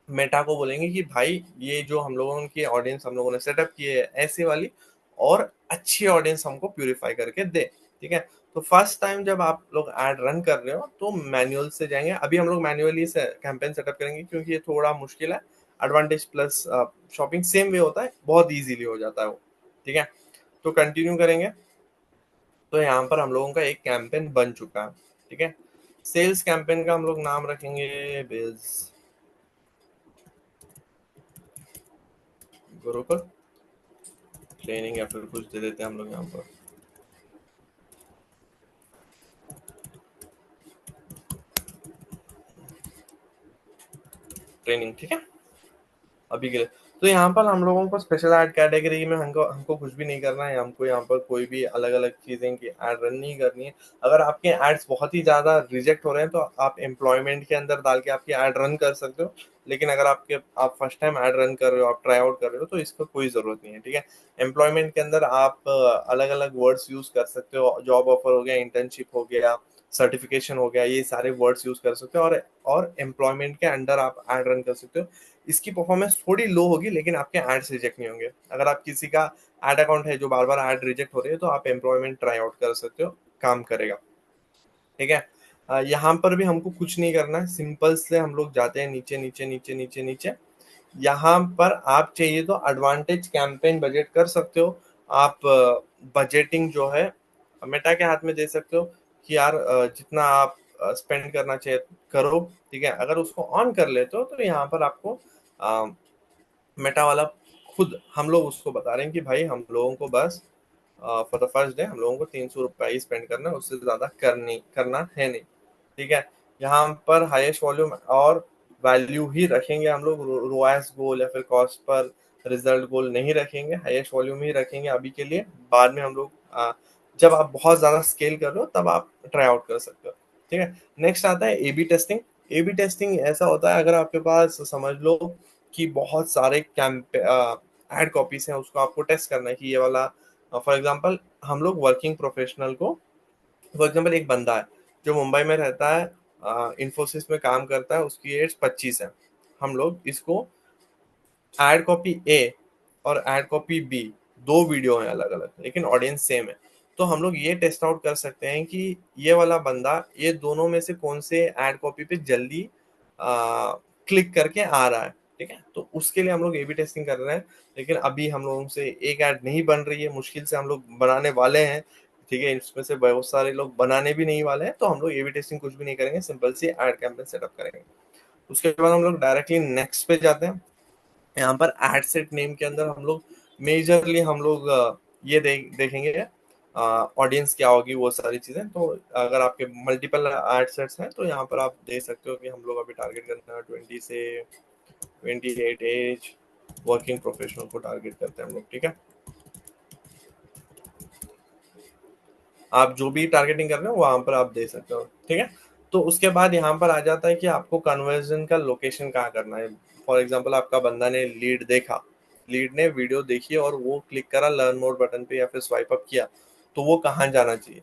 मेटा को बोलेंगे कि भाई ये जो हम लोगों की ऑडियंस हम लोगों ने सेटअप की है ऐसे वाली, और अच्छी ऑडियंस हमको प्यूरिफाई करके दे। ठीक है। तो फर्स्ट टाइम जब आप लोग एड रन कर रहे हो, तो मैनुअल से जाएंगे, अभी हम लोग मैन्युअली से कैंपेन सेटअप करेंगे, क्योंकि ये थोड़ा मुश्किल है। Advantage plus shopping same way होता है, बहुत इजीली हो जाता है वो। ठीक है। तो कंटिन्यू करेंगे। तो यहाँ पर हम लोगों का एक कैंपेन बन चुका है। ठीक है। सेल्स कैंपेन का हम लोग नाम रखेंगे बिज गुरुकुल ट्रेनिंग, या फिर कुछ दे देते हैं हम लोग यहाँ पर, ट्रेनिंग। ठीक है, अभी के लिए। तो यहाँ पर हम लोगों को स्पेशल ऐड कैटेगरी में हमको हमको कुछ भी नहीं करना है, हमको यहाँ पर कोई भी अलग अलग चीजें की ऐड रन नहीं करनी है। अगर आपके एड्स बहुत ही ज्यादा रिजेक्ट हो रहे हैं, तो आप एम्प्लॉयमेंट के अंदर डाल के आपकी ऐड रन कर सकते हो। लेकिन अगर आप फर्स्ट टाइम ऐड रन कर रहे हो, आप ट्राई आउट कर रहे हो, तो इसका कोई जरूरत नहीं है। ठीक है। एम्प्लॉयमेंट के अंदर आप अलग अलग वर्ड्स यूज कर सकते हो, जॉब ऑफर हो गया, इंटर्नशिप हो गया, सर्टिफिकेशन हो गया, ये सारे वर्ड्स यूज कर सकते हो, और एम्प्लॉयमेंट के अंडर आप ऐड रन कर सकते हो। इसकी परफॉर्मेंस थोड़ी लो होगी, लेकिन आपके एड्स रिजेक्ट नहीं होंगे। अगर आप किसी का एड अकाउंट है जो बार बार एड रिजेक्ट हो रही है, तो आप एम्प्लॉयमेंट ट्राई आउट कर सकते हो, काम करेगा। ठीक है। यहाँ पर भी हमको कुछ नहीं करना है, सिंपल से हम लोग जाते हैं नीचे नीचे नीचे नीचे नीचे। यहाँ पर आप चाहिए तो एडवांटेज कैंपेन बजट कर सकते हो। आप बजटिंग जो है मेटा के हाथ में दे सकते हो, कि यार जितना आप स्पेंड करना चाहिए करो। ठीक है। अगर उसको ऑन कर लेते हो, तो यहाँ पर आपको मेटा वाला खुद हम लोग उसको बता रहे हैं कि भाई हम लोगों को बस फॉर द फर्स्ट डे हम लोगों को 300 रुपया ही स्पेंड करना है, उससे ज्यादा करना है नहीं। ठीक है। यहाँ पर हाईएस्ट वॉल्यूम और वैल्यू ही रखेंगे हम लोग, रोआस गोल या फिर कॉस्ट पर रिजल्ट गोल नहीं रखेंगे, हाईएस्ट वॉल्यूम ही रखेंगे अभी के लिए। बाद में हम लोग जब आप बहुत ज्यादा स्केल कर रहे हो, तब आप ट्राई आउट कर सकते हो। ठीक है। नेक्स्ट आता है A B testing. A B testing ऐसा होता है, अगर आपके पास समझ लो कि बहुत सारे कैंप एड कॉपीज हैं, उसको आपको टेस्ट करना है कि ये वाला, फॉर एग्जांपल हम लोग वर्किंग प्रोफेशनल को, फॉर एग्जांपल एक बंदा है जो मुंबई में रहता है, इंफोसिस में काम करता है, उसकी एज 25 है। हम लोग इसको एड कॉपी ए और एड कॉपी बी, दो वीडियो हैं अलग अलग, लेकिन ऑडियंस सेम है। तो हम लोग ये टेस्ट आउट कर सकते हैं कि ये वाला बंदा ये दोनों में से कौन से एड कॉपी पे जल्दी क्लिक करके आ रहा है। ठीक है। तो उसके लिए हम लोग ए बी टेस्टिंग कर रहे हैं, लेकिन अभी हम लोगों से एक ऐड नहीं बन रही है, मुश्किल से हम लोग बनाने वाले हैं। ठीक है। इसमें से बहुत सारे लोग बनाने भी नहीं वाले हैं, तो हम लोग ए बी टेस्टिंग कुछ भी नहीं करेंगे, सिंपल सी एड कैंपेन सेटअप करेंगे। उसके बाद हम लोग डायरेक्टली नेक्स्ट पे जाते हैं। यहाँ पर एड सेट नेम के अंदर हम लोग मेजरली हम लोग ये देखेंगे ऑडियंस क्या होगी, वो सारी चीजें। तो अगर आपके मल्टीपल एड सेट्स हैं, तो यहाँ पर आप देख सकते हो कि हम लोग अभी टारगेट करते हैं 20 से 28 एज वर्किंग प्रोफेशनल को टारगेट करते हैं हम लोग। ठीक है। आप जो भी टारगेटिंग कर रहे हो वहां पर आप दे सकते हो। ठीक है। तो उसके बाद यहाँ पर आ जाता है कि आपको कन्वर्जन का लोकेशन कहाँ करना है। फॉर एग्जाम्पल आपका बंदा ने लीड देखा, लीड ने वीडियो देखी और वो क्लिक करा लर्न मोर बटन पे या फिर स्वाइप अप किया, तो वो कहाँ जाना चाहिए।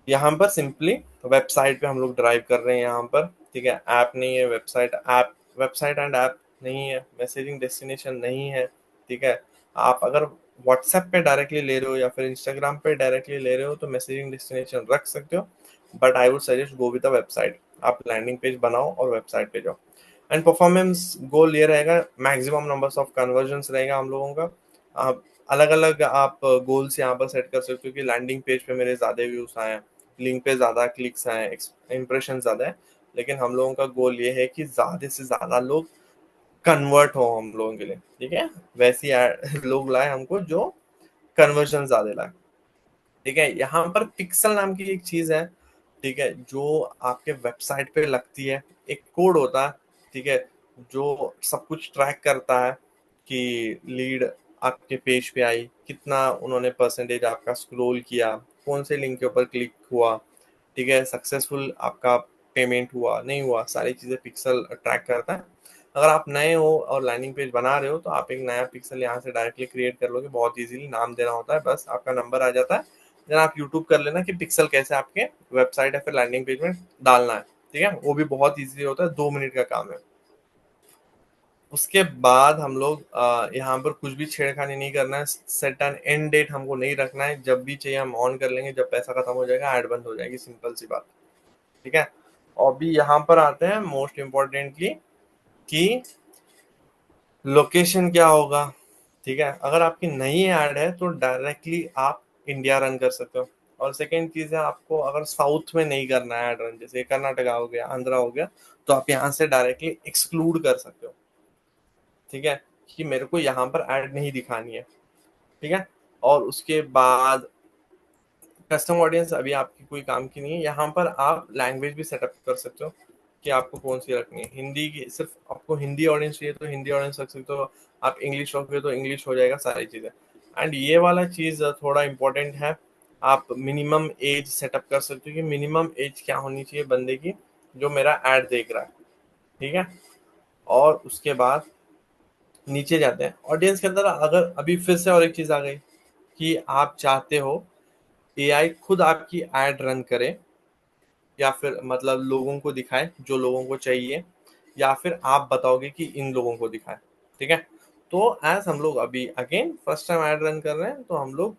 यहाँ पर सिंपली वेबसाइट पे हम लोग ड्राइव कर रहे हैं यहाँ पर। ठीक है। ऐप नहीं है, website app, website and app नहीं है, मैसेजिंग डेस्टिनेशन नहीं है। ठीक है। आप अगर व्हाट्सएप पे डायरेक्टली ले रहे हो या फिर इंस्टाग्राम पे डायरेक्टली ले रहे हो, तो मैसेजिंग डेस्टिनेशन रख सकते हो, but I would suggest go with the website. आप लैंडिंग पेज बनाओ और वेबसाइट पे जाओ। एंड परफॉर्मेंस गोल ये रहेगा, मैक्सिमम नंबर्स ऑफ कन्वर्जन रहेगा हम लोगों का। आप अलग अलग आप गोल्स यहाँ पर सेट कर सकते हो कि लैंडिंग पेज पे मेरे ज्यादा व्यूज आए, लिंक पे ज्यादा क्लिक्स आए, इंप्रेशन ज्यादा है। लेकिन हम लोगों का गोल ये है कि ज्यादा से ज्यादा लोग कन्वर्ट हो हम लोगों के लिए, ठीक है। वैसी लोग लाए हमको जो कन्वर्जन ज्यादा लाए, ठीक है। यहाँ पर पिक्सल नाम की एक चीज है, ठीक है, जो आपके वेबसाइट पे लगती है। एक कोड होता है, ठीक है, जो सब कुछ ट्रैक करता है कि लीड आपके पेज पे आई, कितना उन्होंने परसेंटेज आपका स्क्रॉल किया, कौन से लिंक के ऊपर क्लिक हुआ, ठीक है, सक्सेसफुल आपका पेमेंट हुआ नहीं हुआ, सारी चीजें पिक्सल ट्रैक करता है। अगर आप नए हो और लैंडिंग पेज बना रहे हो तो आप एक नया पिक्सल यहाँ से डायरेक्टली क्रिएट कर लोगे, बहुत इजीली नाम देना होता है, बस आपका नंबर आ जाता है। देन आप यूट्यूब कर लेना कि पिक्सल कैसे आपके वेबसाइट या फिर लैंडिंग पेज में डालना है, ठीक है। वो भी बहुत इजी होता है, 2 मिनट का काम है। उसके बाद हम लोग यहाँ पर कुछ भी छेड़खानी नहीं करना है, सेट एन एंड डेट हमको नहीं रखना है, जब भी चाहिए हम ऑन कर लेंगे, जब पैसा खत्म हो जाएगा ऐड बंद हो जाएगी, सिंपल सी बात, ठीक है। और भी यहाँ पर आते हैं मोस्ट इम्पोर्टेंटली कि लोकेशन क्या होगा, ठीक है। अगर आपकी नई ऐड है तो डायरेक्टली आप इंडिया रन कर सकते हो। और सेकेंड चीज है, आपको अगर साउथ में नहीं करना है ऐड रन, जैसे कर्नाटका हो गया, आंध्रा हो गया, तो आप यहाँ से डायरेक्टली एक्सक्लूड कर सकते हो, ठीक है, कि मेरे को यहाँ पर ऐड नहीं दिखानी है, ठीक है। और उसके बाद कस्टम ऑडियंस अभी आपकी कोई काम की नहीं है। यहाँ पर आप लैंग्वेज भी सेटअप कर सकते हो कि आपको कौन सी रखनी है। हिंदी की, सिर्फ आपको हिंदी ऑडियंस चाहिए तो हिंदी ऑडियंस रख सकते हो, आप इंग्लिश रखोगे तो इंग्लिश हो जाएगा, सारी चीज़ें। एंड ये वाला चीज़ थोड़ा इंपॉर्टेंट है, आप मिनिमम एज सेटअप कर सकते हो कि मिनिमम एज क्या होनी चाहिए बंदे की जो मेरा ऐड देख रहा है, ठीक है। और उसके बाद नीचे जाते हैं ऑडियंस के अंदर। अगर अभी फिर से और एक चीज़ आ गई कि आप चाहते हो एआई खुद आपकी एड रन करे, या फिर मतलब लोगों को दिखाए जो लोगों को चाहिए, या फिर आप बताओगे कि इन लोगों को दिखाए, ठीक है। तो एज हम लोग अभी again first time add run कर रहे हैं तो हम लोग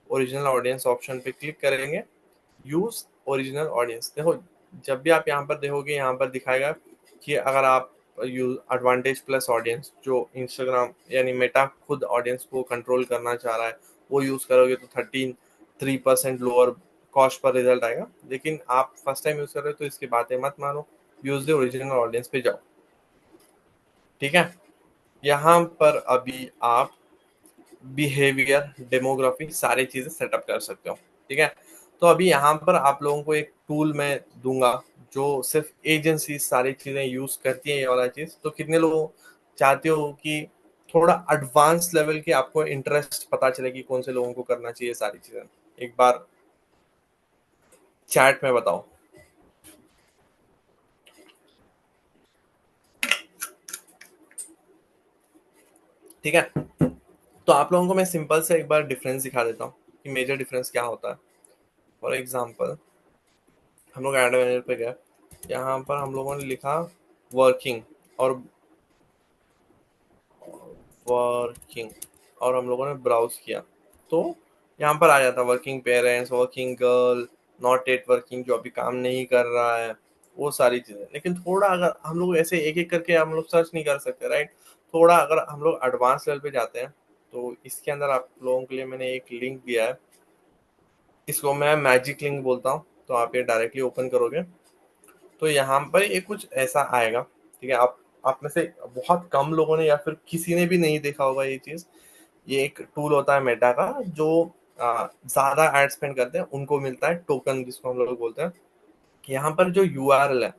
ओरिजिनल ऑडियंस ऑप्शन पे क्लिक करेंगे, यूज ओरिजिनल ऑडियंस। देखो, जब भी आप यहाँ पर देखोगे यहाँ पर दिखाएगा कि अगर आप यूज एडवांटेज प्लस ऑडियंस, जो इंस्टाग्राम यानी मेटा खुद ऑडियंस को कंट्रोल करना चाह रहा है, वो यूज करोगे तो 3% लोअर कॉस्ट पर रिजल्ट आएगा। लेकिन आप फर्स्ट टाइम यूज कर रहे हो तो इसकी बातें मत मानो, यूज द ओरिजिनल ऑडियंस पे जाओ, ठीक है। यहाँ पर अभी आप बिहेवियर, डेमोग्राफी, सारी चीजें सेटअप कर सकते हो, ठीक है। तो अभी यहाँ पर आप लोगों को एक टूल मैं दूंगा जो सिर्फ एजेंसी सारी चीजें यूज करती है, ये वाला चीज। तो कितने लोग चाहते हो कि थोड़ा एडवांस लेवल की आपको इंटरेस्ट पता चले कि कौन से लोगों को करना चाहिए सारी चीजें, एक बार चैट में बताओ, ठीक है। तो आप लोगों को मैं सिंपल से एक बार डिफरेंस दिखा देता हूँ कि मेजर डिफरेंस क्या होता है। फॉर एग्जाम्पल, हम लोग एड मैनेजर पे गए, यहाँ पर हम लोगों ने लिखा वर्किंग, और वर्किंग, और हम लोगों ने ब्राउज किया, तो यहाँ पर आ जाता working parents, working girl, not at working, जो अभी काम नहीं कर रहा है, वो सारी चीजें। लेकिन थोड़ा अगर हम लोग ऐसे एक एक करके हम लोग सर्च नहीं कर सकते, राइट। थोड़ा अगर हम लोग एडवांस लेवल पे जाते हैं तो इसके अंदर आप लोगों के लिए मैंने एक लिंक दिया है, इसको मैं मैजिक लिंक बोलता हूँ। तो आप ये डायरेक्टली ओपन करोगे तो यहाँ पर ये कुछ ऐसा आएगा, ठीक है। आप में से बहुत कम लोगों ने या फिर किसी ने भी नहीं देखा होगा ये चीज। ये एक टूल होता है मेटा का, जो ज्यादा एड स्पेंड करते हैं उनको मिलता है टोकन, जिसको हम लोग बोलते हैं। यहाँ पर जो यूआरएल है,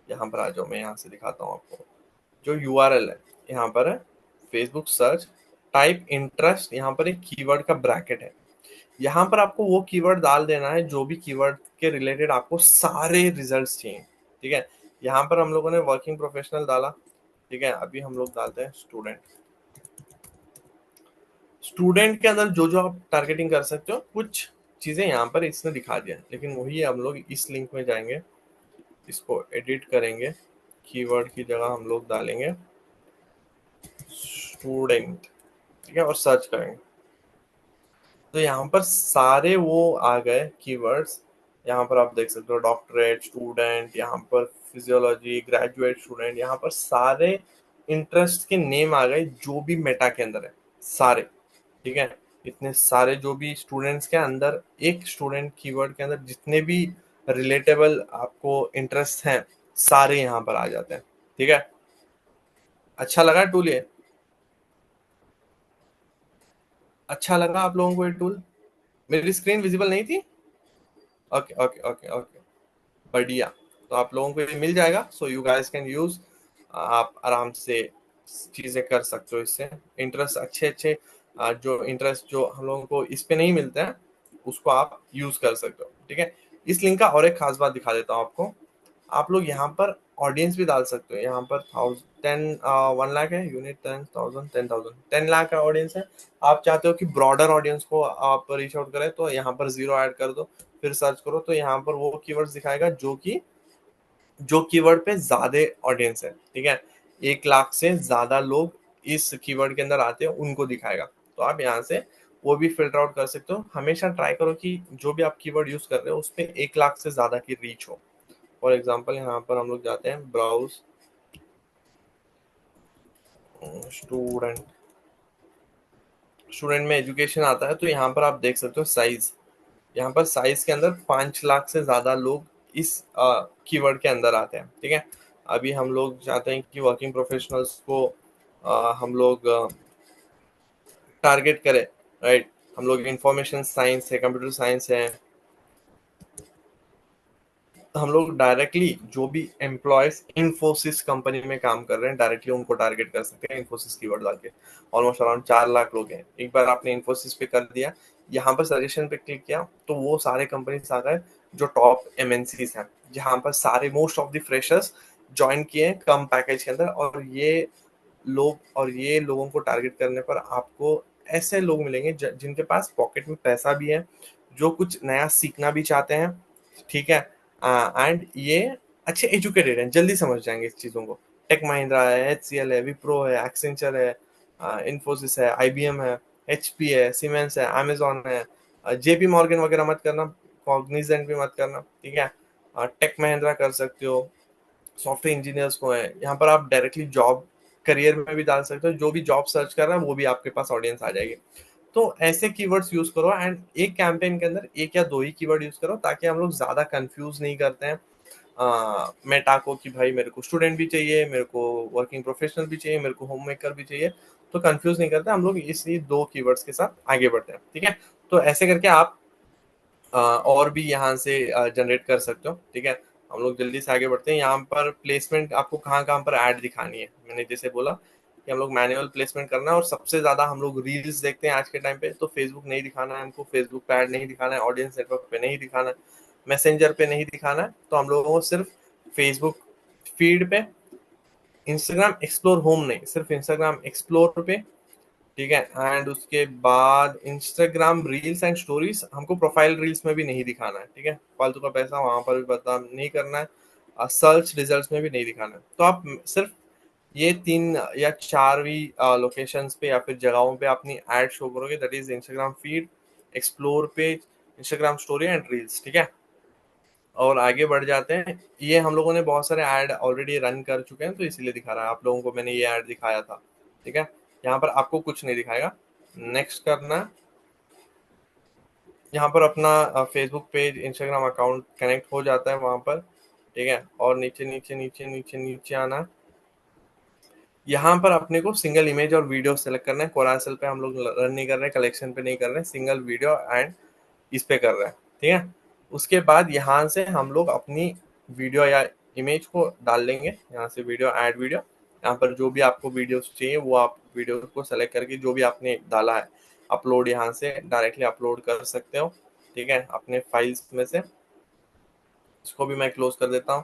यहाँ पर आ जाओ, मैं यहाँ से दिखाता हूँ आपको। जो यूआरएल है यहाँ पर है फेसबुक सर्च टाइप इंटरेस्ट, यहाँ पर एक कीवर्ड का ब्रैकेट है। यहाँ पर आपको वो कीवर्ड डाल देना है जो भी कीवर्ड के रिलेटेड आपको सारे रिजल्ट्स चाहिए, ठीक है। यहाँ पर हम लोगों ने वर्किंग प्रोफेशनल डाला, ठीक है। अभी हम लोग डालते हैं स्टूडेंट। स्टूडेंट के अंदर जो जो आप टारगेटिंग कर सकते हो, कुछ चीजें यहाँ पर इसने दिखा दिया, लेकिन वही हम लोग इस लिंक में जाएंगे, इसको एडिट करेंगे, कीवर्ड की जगह हम लोग डालेंगे स्टूडेंट, ठीक है, और सर्च करेंगे। तो यहाँ पर सारे वो आ गए कीवर्ड्स। यहाँ पर आप देख सकते हो डॉक्टरेट स्टूडेंट, यहाँ पर फिजियोलॉजी ग्रेजुएट स्टूडेंट, यहाँ पर सारे इंटरेस्ट के नेम आ गए जो भी मेटा के अंदर है, सारे, ठीक है। इतने सारे जो भी स्टूडेंट्स के अंदर, एक स्टूडेंट कीवर्ड के अंदर जितने भी रिलेटेबल आपको इंटरेस्ट हैं, सारे यहाँ पर आ जाते हैं। ठीक है। अच्छा लगा टूल ये? अच्छा लगा आप लोगों को ये टूल? मेरी स्क्रीन विजिबल नहीं थी? ओके ओके ओके ओके, बढ़िया। तो आप लोगों को ये मिल जाएगा, so you guys can use. आप आराम से चीजें कर सकते हो इससे। इंटरेस्ट अच्छे अच्छे जो इंटरेस्ट जो हम लोगों को इस पे नहीं मिलते हैं, उसको आप यूज कर सकते हो। ठीक है। इस लिंक का और एक खास बात दिखा देता हूँ आपको। आप लोग यहाँ पर ऑडियंस भी डाल सकते हो। यहाँ पर 1 लाख है यूनिट, 10,000, 10,000, 10 लाख का ऑडियंस है। आप चाहते हो कि ब्रॉडर ऑडियंस को आप रीच आउट करें, तो यहाँ पर जीरो ऐड कर दो, फिर सर्च करो, तो यहाँ पर वो कीवर्ड्स दिखाएगा जो कीवर्ड पे ज्यादा ऑडियंस है। ठीक है। 1 लाख से ज्यादा लोग इस कीवर्ड के अंदर आते हैं, उनको दिखाएगा। तो आप यहाँ से वो भी फिल्टर आउट कर सकते हो। हमेशा ट्राई करो कि जो भी आप कीवर्ड यूज कर रहे हो उस पे 1 लाख से ज्यादा की रीच हो। फॉर एग्जाम्पल यहाँ पर हम लोग जाते हैं ब्राउज स्टूडेंट, स्टूडेंट में एजुकेशन आता है, तो यहाँ पर आप देख सकते हो साइज। यहाँ पर साइज के अंदर 5 लाख से ज्यादा लोग इस कीवर्ड के अंदर आते हैं। ठीक है। अभी हम लोग चाहते हैं कि वर्किंग प्रोफेशनल्स को हम लोग टारगेट करें, राइट। हम लोग इंफॉर्मेशन साइंस है, कंप्यूटर साइंस है, हम लोग डायरेक्टली जो भी एम्प्लॉयज इंफोसिस कंपनी में काम कर रहे हैं, डायरेक्टली उनको टारगेट कर सकते हैं इंफोसिस कीवर्ड डाल के। ऑलमोस्ट अराउंड 4 लाख लोग हैं। एक बार आपने इंफोसिस पे कर दिया, यहाँ पर सजेशन पे क्लिक किया, तो वो सारे कंपनीज आ गए जो टॉप एमएनसीज हैं, जहाँ पर सारे most of the freshers join किए हैं कम पैकेज के अंदर। और ये लोगों को टारगेट करने पर आपको ऐसे लोग मिलेंगे जिनके पास पॉकेट में पैसा भी है, जो कुछ नया सीखना भी चाहते हैं। ठीक है। एंड ये अच्छे एजुकेटेड हैं, जल्दी समझ जाएंगे इस चीज़ों को। टेक महिंद्रा है, एचसीएल है, विप्रो है, एक्सेंचर है, इन्फोसिस है, आईबीएम है, एचपी है, सीमेंस है, अमेजोन है। जेपी मॉर्गन वगैरह मत करना, कॉग्निजेंट भी मत करना। ठीक है। टेक महिंद्रा कर सकते हो, सॉफ्टवेयर इंजीनियर्स को है। यहाँ पर आप डायरेक्टली जॉब करियर में भी डाल सकते हो, जो भी जॉब सर्च कर रहा है वो भी आपके पास ऑडियंस आ जाएगी। तो ऐसे कीवर्ड्स यूज करो, एंड एक कैंपेन के अंदर एक या दो ही कीवर्ड यूज करो, ताकि हम लोग ज्यादा कंफ्यूज नहीं करते हैं मेटा को कि भाई मेरे को स्टूडेंट भी चाहिए, मेरे को वर्किंग प्रोफेशनल भी चाहिए, मेरे को होम मेकर भी चाहिए। तो कंफ्यूज नहीं करते हम लोग, इसी दो कीवर्ड्स के साथ आगे बढ़ते हैं। ठीक है। तो ऐसे करके आप और भी यहाँ से जनरेट कर सकते हो। ठीक है। हम लोग जल्दी से आगे बढ़ते हैं। यहाँ पर प्लेसमेंट आपको कहाँ कहाँ पर ऐड दिखानी है, मैंने जैसे बोला कि हम लोग मैनुअल प्लेसमेंट करना है, और सबसे ज्यादा हम लोग रील्स देखते हैं आज के टाइम पे। तो फेसबुक नहीं दिखाना है हमको, फेसबुक पे ऐड नहीं दिखाना है, ऑडियंस नेटवर्क पे नहीं दिखाना है, मैसेंजर पे नहीं दिखाना है। तो हम लोगों को सिर्फ फेसबुक फीड पे, इंस्टाग्राम एक्सप्लोर होम नहीं, सिर्फ इंस्टाग्राम एक्सप्लोर पे। ठीक है। एंड उसके बाद इंस्टाग्राम रील्स एंड स्टोरीज हमको प्रोफाइल रील्स में भी नहीं दिखाना है। ठीक है। फालतू का पैसा वहां पर भी बता नहीं करना है, सर्च रिजल्ट्स में भी नहीं दिखाना है। तो आप सिर्फ ये 3 या 4 भी लोकेशंस पे या फिर जगहों पे अपनी एड शो करोगे, that is Instagram feed, explore page, Instagram story and reels. ठीक है। और आगे बढ़ जाते हैं। ये हम लोगों ने बहुत सारे ऐड ऑलरेडी रन कर चुके हैं, तो इसीलिए दिखा रहा है आप लोगों को, मैंने ये ऐड दिखाया था। ठीक है। यहाँ पर आपको कुछ नहीं दिखाएगा। नेक्स्ट करना है। यहाँ पर अपना Facebook page, Instagram account connect हो जाता है वहां पर। ठीक है। और नीचे नीचे नीचे नीचे नीचे आना है। यहाँ पर अपने को सिंगल इमेज और वीडियो सेलेक्ट करना है। कोरासेल पे हम लोग रन नहीं कर रहे हैं, कलेक्शन पे नहीं कर रहे हैं, सिंगल वीडियो एंड इस पे कर रहे हैं। ठीक है। उसके बाद यहाँ से हम लोग अपनी वीडियो या इमेज को डाल लेंगे। यहाँ से वीडियो, ऐड वीडियो, यहाँ पर जो भी आपको वीडियोस चाहिए वो आप वीडियो को सेलेक्ट करके जो भी आपने डाला है, अपलोड, यहाँ से डायरेक्टली अपलोड कर सकते हो। ठीक है। अपने फाइल्स में से इसको भी मैं क्लोज कर देता हूँ।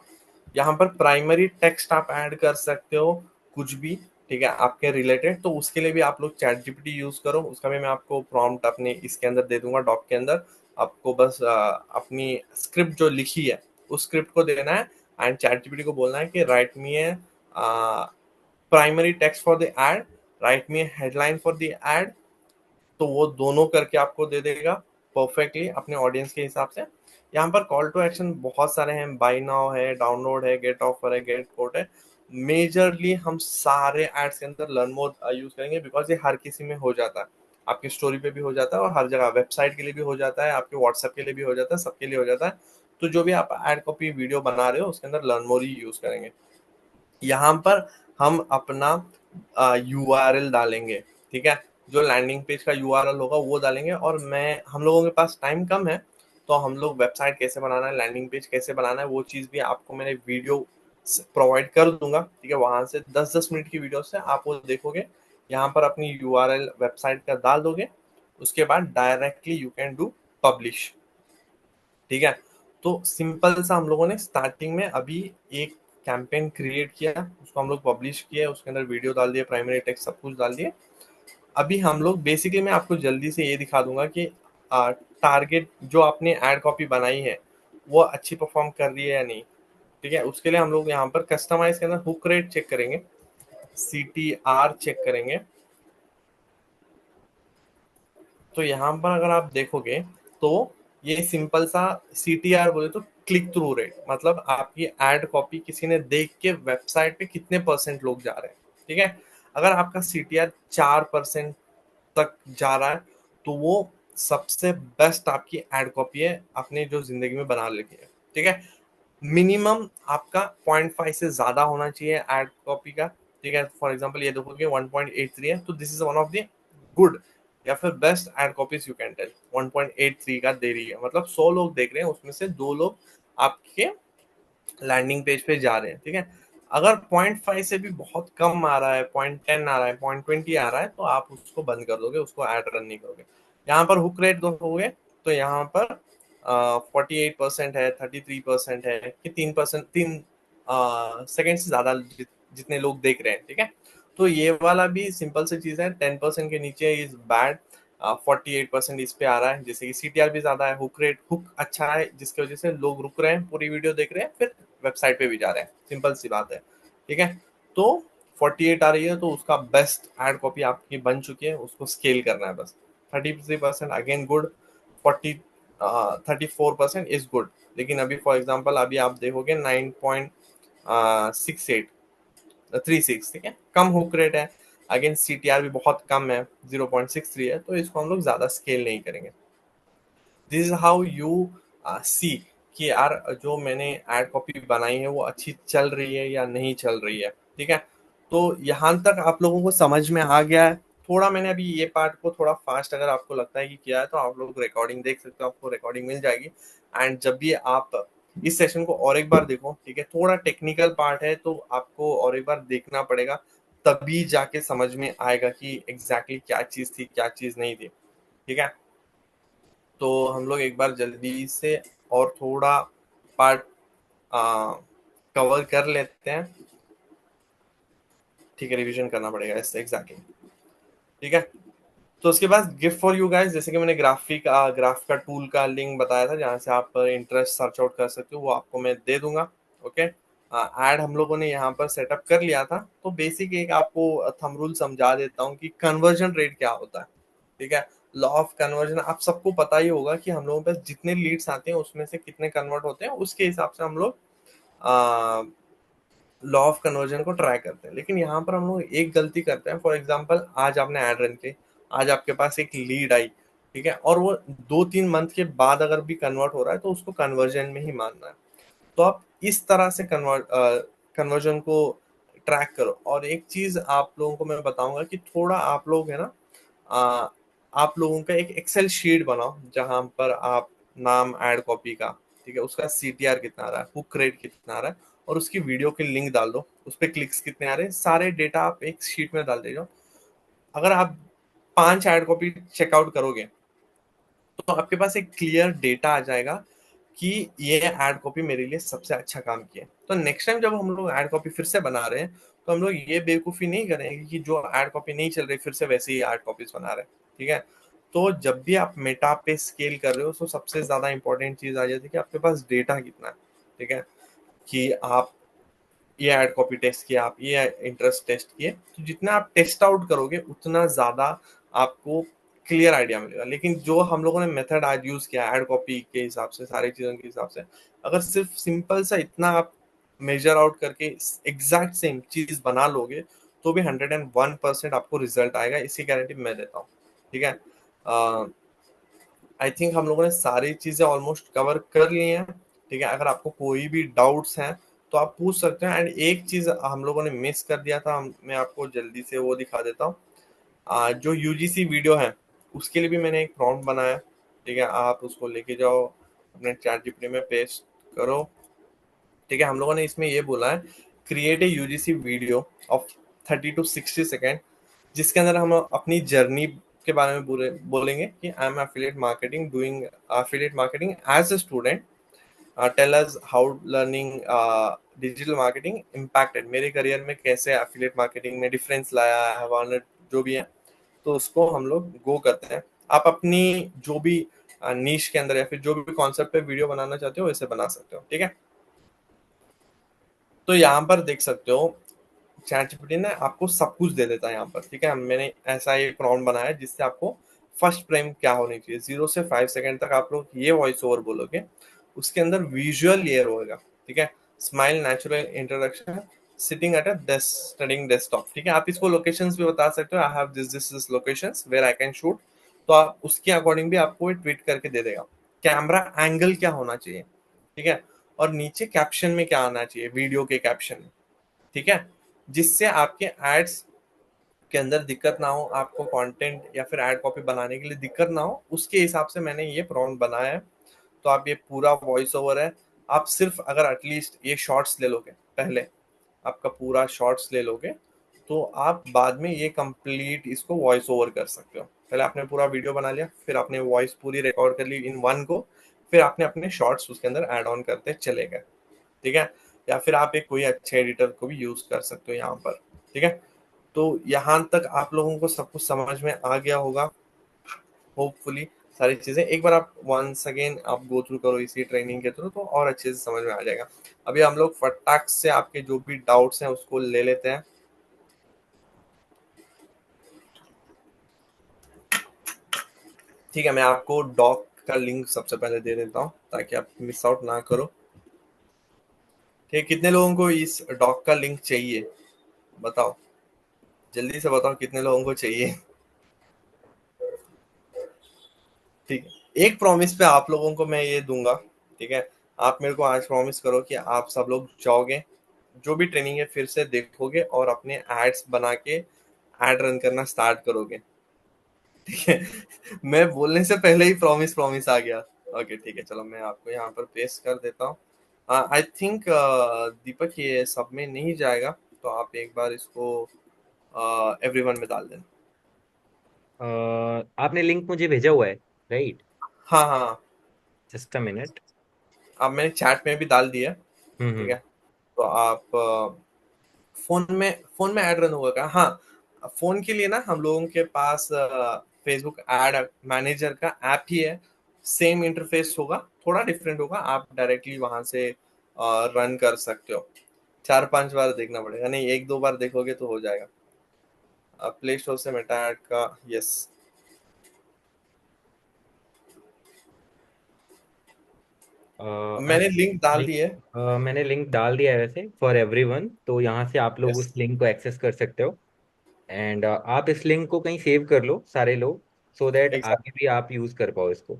यहाँ पर प्राइमरी टेक्स्ट आप ऐड कर सकते हो, कुछ भी। ठीक है। आपके रिलेटेड, तो उसके लिए भी आप लोग चैट जीपीटी यूज करो। उसका भी मैं आपको प्रॉम्प्ट अपने इसके अंदर दे दूंगा, डॉक के अंदर। आपको बस अपनी स्क्रिप्ट जो लिखी है उस स्क्रिप्ट को देना है, एंड चैट जीपीटी को बोलना है कि राइट मी है primary text for the ad, write me headline for the ad. तो वो दोनों करके आपको दे देगा परफेक्टली अपने ऑडियंस के हिसाब से। यहाँ पर कॉल टू एक्शन बहुत सारे हैं, बाय नाउ है, डाउनलोड है, गेट ऑफर है, गेट कोट है। मेजरली हम सारे एड्स के अंदर लर्न मोर यूज करेंगे, बिकॉज ये हर किसी में हो जाता है। आपकी स्टोरी पे भी हो जाता है और हर जगह, वेबसाइट के लिए भी हो जाता है, आपके व्हाट्सएप के लिए भी हो जाता है, सबके लिए हो जाता है। तो जो भी आप एड कॉपी वीडियो बना रहे हो उसके अंदर लर्न मोर ही यूज करेंगे। यहाँ पर हम अपना यूआरएल डालेंगे, ठीक है, जो लैंडिंग पेज का यूआरएल होगा वो डालेंगे। और मैं हम लोगों के पास टाइम कम है, तो हम लोग वेबसाइट कैसे बनाना है, लैंडिंग पेज कैसे बनाना है, वो चीज़ भी आपको मैंने वीडियो प्रोवाइड कर दूंगा, ठीक है। वहां से 10-10 मिनट की वीडियो से आप वो देखोगे, यहाँ पर अपनी यूआरएल वेबसाइट का डाल दोगे, उसके बाद directly you can do publish, ठीक है। तो सिंपल सा हम लोगों ने स्टार्टिंग में अभी एक कैंपेन क्रिएट किया, उसको हम लोग पब्लिश किए, उसके अंदर वीडियो डाल दिए, प्राइमरी टेक्स्ट सब कुछ डाल दिए। अभी हम लोग बेसिकली, मैं आपको जल्दी से ये दिखा दूंगा कि टारगेट जो आपने एड कॉपी बनाई है वो अच्छी परफॉर्म कर रही है या नहीं, ठीक है। उसके लिए हम लोग यहाँ पर कस्टमाइज के अंदर हुक रेट चेक करेंगे, CTR चेक करेंगे। तो यहाँ पर अगर आप देखोगे तो ये सिंपल सा CTR बोले तो क्लिक थ्रू रेट, मतलब आपकी एड कॉपी किसी ने देख के वेबसाइट पे कितने परसेंट लोग जा रहे हैं, ठीक है। अगर आपका CTR 4% तक जा रहा है तो वो सबसे बेस्ट आपकी एड कॉपी है आपने जो जिंदगी में बना रखी है, ठीक है। मिनिमम आपका 0.5 से ज्यादा होना चाहिए एड कॉपी का, ठीक है। फॉर एग्जांपल ये देखोगे 1.83 है, तो this is one of the good या फिर best ad copies you can tell. 1.83 का दे रही है, मतलब 100 लोग देख रहे हैं, उसमें से 2 लोग आपके लैंडिंग पेज पे जा रहे हैं, ठीक है। अगर 0.5 से भी बहुत कम आ रहा है, 0.10 आ रहा है, 0.20 आ रहा है, तो आप उसको बंद कर दोगे, उसको ऐड रन नहीं करोगे। यहाँ पर हुक रेट दोगे तो यहाँ पर 48% है, 33% है, कि 3%, 3 सेकेंड से ज्यादा जितने लोग देख रहे हैं, ठीक है। तो ये वाला भी सिंपल सी चीज है, 10% के नीचे इज बैड, 48% इस पे आ रहा है, जैसे कि CTR भी ज्यादा है, हुक अच्छा है, जिसकी वजह से लोग रुक रहे हैं, पूरी वीडियो देख रहे हैं, फिर वेबसाइट पे भी जा रहे हैं, सिंपल सी बात है, ठीक है। तो 48 आ रही है तो उसका बेस्ट एड कॉपी आपकी बन चुकी है, उसको स्केल करना है बस। 33% अगेन गुड, 34% इज गुड। लेकिन अभी फॉर एग्जाम्पल अभी आप देखोगे 9.36, ठीक है, कम हुक रेट है। अगेन CTR भी बहुत कम है, 0.63 है, तो इसको हम लोग ज्यादा स्केल नहीं करेंगे। This is how you see कि यार जो मैंने एड कॉपी बनाई है वो अच्छी चल रही है या नहीं चल रही है, ठीक है। तो यहाँ तक आप लोगों को समझ में आ गया है। थोड़ा मैंने अभी ये पार्ट को थोड़ा फास्ट अगर आपको लगता है कि किया है, तो आप लोग रिकॉर्डिंग देख सकते हो, आपको रिकॉर्डिंग मिल जाएगी। एंड जब भी आप इस सेशन को और एक बार देखो, ठीक है, थोड़ा टेक्निकल पार्ट है तो आपको और एक बार देखना पड़ेगा, तभी जाके समझ में आएगा कि एग्जैक्टली क्या चीज थी क्या चीज नहीं थी, ठीक है। तो हम लोग एक बार जल्दी से और थोड़ा पार्ट कवर कर लेते हैं, ठीक है, रिवीजन करना पड़ेगा इससे एग्जैक्टली, ठीक है। तो उसके बाद गिफ्ट फॉर यू गाइस, जैसे कि मैंने ग्राफ का टूल का लिंक बताया था जहाँ से आप इंटरेस्ट सर्च आउट कर सकते हो, वो आपको मैं दे दूंगा, ओके। ऐड हम लोगों ने यहाँ पर सेटअप कर लिया था, तो बेसिक एक आपको थंब रूल समझा देता हूँ कि कन्वर्जन रेट क्या होता है, ठीक है। लॉ ऑफ कन्वर्जन आप सबको पता ही होगा कि हम लोगों के पास जितने लीड्स आते हैं उसमें से कितने कन्वर्ट होते हैं, उसके हिसाब से हम लोग लॉ ऑफ कन्वर्जन को ट्राई करते हैं। लेकिन यहाँ पर हम लोग एक गलती करते हैं, फॉर एग्जाम्पल आज आपने ऐड रन की, आज आपके पास एक लीड आई, ठीक है, और वो 2-3 मंथ के बाद अगर भी कन्वर्ट हो रहा है तो उसको कन्वर्जन में ही मानना है। तो आप इस तरह से कन्वर्जन को ट्रैक करो। और एक चीज आप लोगों को मैं बताऊंगा कि थोड़ा आप लोग है ना, आ, आप लोगों का एक एक्सेल शीट बनाओ जहां पर आप नाम ऐड कॉपी का, ठीक है, उसका CTR कितना आ रहा है, हुक रेट कितना आ रहा है, और उसकी वीडियो के लिंक डाल दो, उस पर क्लिक्स कितने आ रहे हैं, सारे डेटा आप एक शीट में डाल दीजिए। अगर आप 5 ऐड कॉपी चेकआउट करोगे तो आपके पास एक क्लियर डेटा आ जाएगा कि ये एड कॉपी मेरे लिए सबसे अच्छा काम किया। तो नेक्स्ट टाइम जब हम लोग एड कॉपी फिर से बना रहे हैं तो हम लोग ये बेवकूफ़ी नहीं करेंगे कि जो एड कॉपी नहीं चल रही फिर से वैसे ही एड कॉपीज बना रहे हैं, ठीक है। तो जब भी आप मेटा पे स्केल कर रहे हो तो सबसे ज्यादा इंपॉर्टेंट चीज आ जाती है कि आपके पास डेटा कितना है, ठीक है। कि आप ये एड कॉपी टेस्ट किया, आप ये इंटरेस्ट टेस्ट किए, तो जितना आप टेस्ट आउट करोगे उतना ज्यादा आपको क्लियर आइडिया मिलेगा। लेकिन जो हम लोगों ने मेथड आज यूज किया एड कॉपी के हिसाब से, सारी चीजों के हिसाब से, अगर सिर्फ सिंपल सा इतना आप मेजर आउट करके एग्जैक्ट सेम चीज बना लोगे तो भी 101% आपको रिजल्ट आएगा, इसकी गारंटी मैं देता हूँ। ठीक है। आई थिंक हम लोगों ने सारी चीजें ऑलमोस्ट कवर कर ली हैं। ठीक है, अगर आपको कोई भी डाउट्स हैं तो आप पूछ सकते हैं। एंड एक चीज हम लोगों ने मिस कर दिया था, मैं आपको जल्दी से वो दिखा देता हूँ। जो यूजीसी वीडियो है उसके लिए भी मैंने एक प्रॉम्प्ट बनाया। ठीक है, आप उसको लेके जाओ अपने चैट जीपीटी में पेस्ट करो। ठीक है, हम लोगों ने इसमें ये बोला है, create a UGC video of 30 to 60 second, जिसके अंदर हम अपनी जर्नी के बारे में बोलेंगे कि I am affiliate marketing doing affiliate marketing as a student. Tell us how learning digital marketing impacted मेरे करियर में, कैसे एफिलिएट मार्केटिंग में डिफरेंस लाया है, जो भी है। तो उसको हम लोग गो करते हैं। आप अपनी जो भी नीश के अंदर या फिर जो भी कॉन्सेप्ट पे वीडियो बनाना चाहते हो वैसे बना सकते हो। ठीक है, तो यहाँ पर देख सकते हो चैट जीपीटी ने आपको सब कुछ दे देता है यहाँ पर। ठीक है, मैंने ऐसा एक प्रॉम्प्ट बनाया है जिससे आपको फर्स्ट फ्रेम क्या होनी चाहिए, 0 से 5 सेकंड तक आप लोग ये वॉइस ओवर बोलोगे, उसके अंदर विजुअल लेयर होगा। ठीक है, smile, natural introduction, sitting at a desk studying desktop. ठीक है, आप इसको लोकेशंस भी बता सकते हो, I have this locations where I can shoot. तो आप उसके अकॉर्डिंग भी आपको ट्वीट करके दे देगा। कैमरा एंगल क्या होना चाहिए, ठीक है, और नीचे कैप्शन में क्या आना चाहिए, वीडियो के कैप्शन में। ठीक है, जिससे आपके एड्स के अंदर दिक्कत ना हो, आपको कंटेंट या फिर एड कॉपी बनाने के लिए दिक्कत ना हो, उसके हिसाब से मैंने ये प्रॉम्प्ट बनाया है। तो आप ये पूरा वॉइस ओवर है, आप सिर्फ अगर एटलीस्ट ये शॉर्ट्स ले लोगे पहले, आपका पूरा शॉर्ट्स ले लोगे, तो आप बाद में ये कंप्लीट इसको वॉइस ओवर कर सकते हो। पहले आपने पूरा वीडियो बना लिया, फिर आपने वॉइस पूरी रिकॉर्ड कर ली इन वन को, फिर आपने अपने शॉर्ट्स उसके अंदर ऐड ऑन करते चले गए। ठीक है, या फिर आप एक कोई अच्छे एडिटर को भी यूज कर सकते हो यहाँ पर। ठीक है, तो यहाँ तक आप लोगों को सब कुछ समझ में आ गया होगा होपफुली। सारी चीजें एक बार आप वंस अगेन आप गो थ्रू करो इसी ट्रेनिंग के थ्रू, तो और अच्छे से समझ में आ जाएगा। अभी हम लोग फटाक से आपके जो भी डाउट्स हैं उसको ले लेते हैं। ठीक है, मैं आपको डॉक का लिंक सबसे पहले दे देता हूँ ताकि आप मिस आउट ना करो। ठीक है, कितने लोगों को इस डॉक का लिंक चाहिए, बताओ, जल्दी से बताओ कितने लोगों को चाहिए। ठीक है, एक प्रॉमिस पे आप लोगों को मैं ये दूंगा। ठीक है, आप मेरे को आज प्रॉमिस करो कि आप सब लोग जाओगे, जो भी ट्रेनिंग है फिर से देखोगे और अपने एड्स बना के एड रन करना स्टार्ट करोगे। ठीक है, मैं बोलने से पहले ही प्रॉमिस प्रॉमिस आ गया। ओके ठीक है, चलो मैं आपको यहाँ पर पेस्ट कर देता हूँ। आई थिंक दीपक ये सब में नहीं जाएगा, तो आप एक बार इसको एवरीवन में डाल देना। आपने लिंक मुझे भेजा हुआ है, राइट? हाँ हाँ हाँ, जस्ट अ मिनट। अब मैंने चैट में भी डाल दिया। ठीक है, हम्म। तो आप फोन में ऐड रन होगा क्या? हाँ, फोन के लिए ना हम लोगों के पास फेसबुक एड मैनेजर का ऐप ही है। सेम इंटरफेस होगा, थोड़ा डिफरेंट होगा, आप डायरेक्टली वहां से रन कर सकते हो। 4-5 बार देखना पड़ेगा, नहीं 1-2 बार देखोगे तो हो जाएगा। प्ले स्टोर से मेटा ऐड का, यस, मैंने लिंक डाल लिंक दी है। मैंने लिंक डाल दिया है वैसे फॉर एवरीवन, तो यहाँ से आप लोग यस, उस लिंक को एक्सेस कर सकते हो। एंड आप इस लिंक को कहीं सेव कर लो सारे लोग, सो दैट आगे एग्जैक्ट भी आप यूज कर पाओ इसको।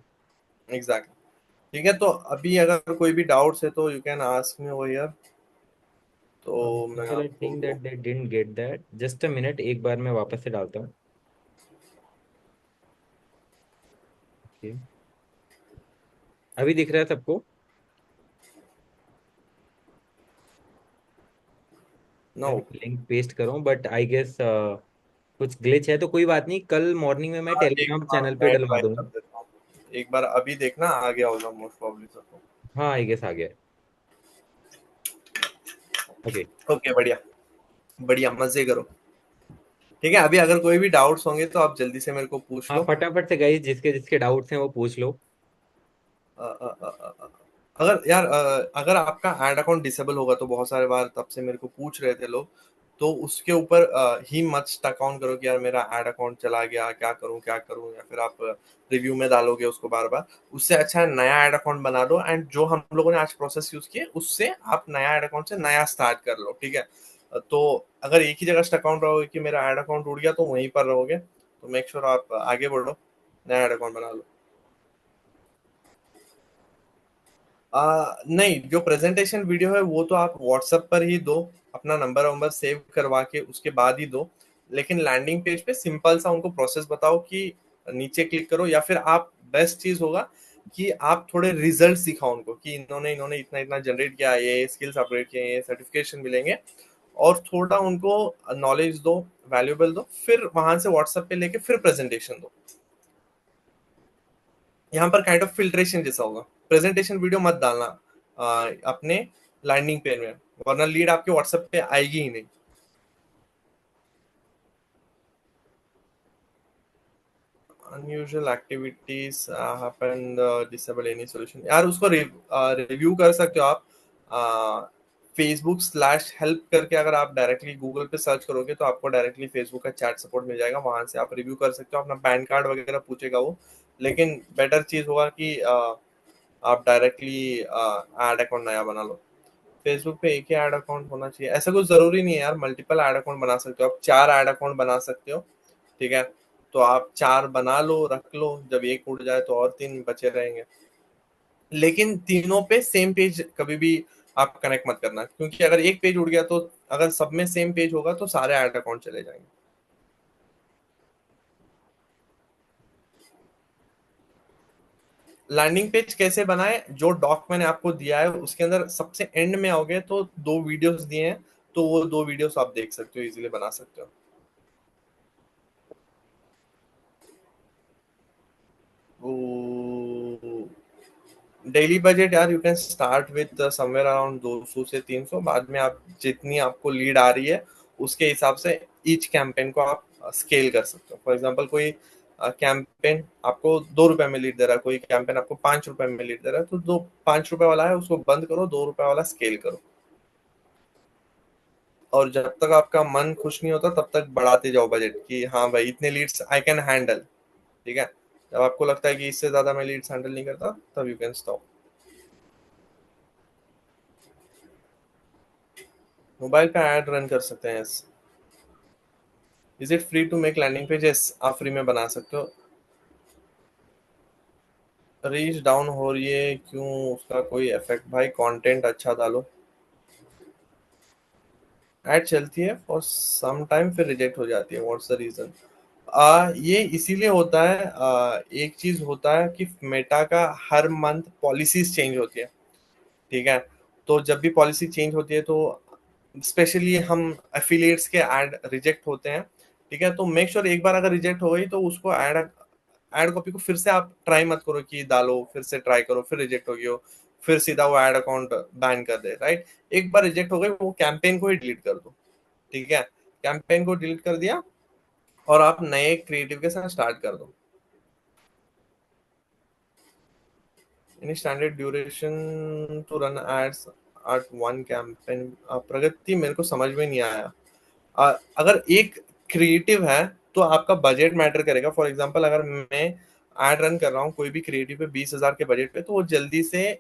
एग्जैक्ट। ठीक है, तो अभी अगर कोई भी डाउट्स है तो you can ask me over here, तो मैं पीपल आर सेइंग दैट आपको। They didn't get that, just a minute, एक बार मैं वापस से डालता हूँ। Okay. अभी दिख रहा है सबको? नो, मैं लिंक पेस्ट करूँ बट आई गेस कुछ ग्लिच है, तो कोई बात नहीं, कल मॉर्निंग में मैं हाँ एक, टेलीग्राम हाँ चैनल पे मैं डलवा ट्राई कर दूंगा। देता हूँ। एक बार अभी देखना आ गया होगा मोस्ट प्रॉब्ली सबको। हाँ आई गेस आ गया। ओके। ओके, बढ़िया बढ़िया, मजे करो। ठीक है, अभी अगर कोई भी डाउट्स होंगे तो आप जल्दी से मेरे को पूछ हाँ लो। फटाफट से गाइस, जिसके जिसके डाउट्स हैं वो पूछ लो। अ, अ, अ, अ, अ, अगर यार अगर आपका ऐड अकाउंट डिसेबल होगा तो बहुत सारे बार तब से मेरे को पूछ रहे थे लोग, तो उसके ऊपर ही मत स्टक ऑन करो कि यार मेरा ऐड अकाउंट चला गया, क्या करूं, या फिर आप रिव्यू में डालोगे उसको बार बार। उससे अच्छा है नया ऐड अकाउंट बना लो, एंड जो हम लोगों ने आज प्रोसेस यूज किए उससे आप नया ऐड अकाउंट से नया स्टार्ट कर लो। ठीक है, तो अगर एक ही जगह स्टक ऑन रहोगे कि मेरा ऐड अकाउंट उड़ गया तो वहीं पर रहोगे। तो मेक श्योर आप आगे बढ़ो, नया ऐड अकाउंट बना लो। नहीं, जो प्रेजेंटेशन वीडियो है वो तो आप व्हाट्सएप पर ही दो, अपना नंबर वंबर सेव करवा के उसके बाद ही दो। लेकिन लैंडिंग पेज पे सिंपल सा उनको प्रोसेस बताओ कि नीचे क्लिक करो, या फिर आप बेस्ट चीज होगा कि आप थोड़े रिजल्ट दिखाओ उनको कि इन्होंने इन्होंने इतना इतना जनरेट किया, ये स्किल्स अपग्रेड किए, ये सर्टिफिकेशन मिलेंगे। और थोड़ा उनको नॉलेज दो, वैल्यूएबल दो, फिर वहां से व्हाट्सएप पे लेके फिर प्रेजेंटेशन दो। यहाँ पर काइंड ऑफ फिल्ट्रेशन जैसा होगा। प्रेजेंटेशन वीडियो मत डालना अपने लैंडिंग पेज में, वरना लीड आपके व्हाट्सएप पे आएगी ही नहीं। Unusual activities happen, disable any solution, यार उसको रिव्यू कर सकते हो आप। फेसबुक स्लैश हेल्प करके अगर आप डायरेक्टली गूगल पे सर्च करोगे तो आपको डायरेक्टली फेसबुक का चैट सपोर्ट मिल जाएगा, वहां से आप रिव्यू कर सकते हो, अपना पैन कार्ड वगैरह पूछेगा वो। लेकिन बेटर चीज होगा कि आप डायरेक्टली एड अकाउंट नया बना लो। फेसबुक पे एक ही ऐड अकाउंट होना चाहिए, ऐसा कुछ जरूरी नहीं है यार, मल्टीपल ऐड अकाउंट बना सकते हो आप, 4 ऐड अकाउंट बना सकते हो। ठीक है, तो आप 4 बना लो, रख लो, जब एक उड़ जाए तो और 3 बचे रहेंगे। लेकिन तीनों पे सेम पेज कभी भी आप कनेक्ट मत करना, क्योंकि अगर एक पेज उड़ गया तो अगर सब में सेम पेज होगा तो सारे ऐड अकाउंट चले जाएंगे। लैंडिंग पेज कैसे बनाए, जो डॉक मैंने आपको दिया है उसके अंदर सबसे एंड में आओगे तो 2 वीडियोस दिए हैं, तो वो 2 वीडियोस आप देख सकते हो, इजीली बना सकते हो। डेली बजट यार, you can start with somewhere around 200 से 300, बाद में आप जितनी आपको लीड आ रही है उसके हिसाब से ईच कैंपेन को आप स्केल कर सकते हो। फॉर एग्जांपल कोई कैंपेन आपको 2 रुपए में लीड दे रहा है, कोई कैंपेन आपको 5 रुपए में लीड दे रहा है, तो दो 5 रुपए वाला है उसको बंद करो, 2 रुपए वाला स्केल करो। और जब तक आपका मन खुश नहीं होता तब तक बढ़ाते जाओ बजट, कि हाँ भाई इतने लीड्स आई कैन हैंडल। ठीक है, जब आपको लगता है कि इससे ज्यादा मैं लीड्स हैंडल नहीं करता, तब यू कैन स्टॉप। मोबाइल पे ऐड रन कर सकते हैं। Is it free to make landing pages, आप फ्री में बना सकते हो। रीच डाउन हो रही है क्यों, उसका कोई इफेक्ट भाई, कंटेंट अच्छा डालो। ऐड चलती है फॉर सम टाइम फिर रिजेक्ट हो जाती है, व्हाट्स द रीजन। ये इसीलिए होता है, एक चीज होता है कि मेटा का हर मंथ पॉलिसीज चेंज होती है। ठीक है, तो जब भी पॉलिसी चेंज होती है तो स्पेशली हम एफिलिएट्स के ऐड रिजेक्ट होते हैं। ठीक है, तो मेक श्योर एक बार अगर रिजेक्ट हो गई तो उसको ऐड ऐड कॉपी को फिर से आप ट्राई मत करो कि डालो, फिर से ट्राई करो, फिर रिजेक्ट हो गई हो, फिर सीधा वो ऐड अकाउंट बैन कर दे, राइट। एक बार रिजेक्ट हो गई, वो कैंपेन को ही डिलीट कर दो। ठीक है, कैंपेन को डिलीट कर दिया और आप नए क्रिएटिव के साथ स्टार्ट कर दो। Any standard duration to run ads at one campaign, Pragati मेरे को समझ में नहीं आया। अगर एक क्रिएटिव है तो आपका बजट मैटर करेगा। फॉर एग्जांपल अगर मैं एड रन कर रहा हूँ कोई भी क्रिएटिव पे 20,000 के बजट पे, तो वो जल्दी से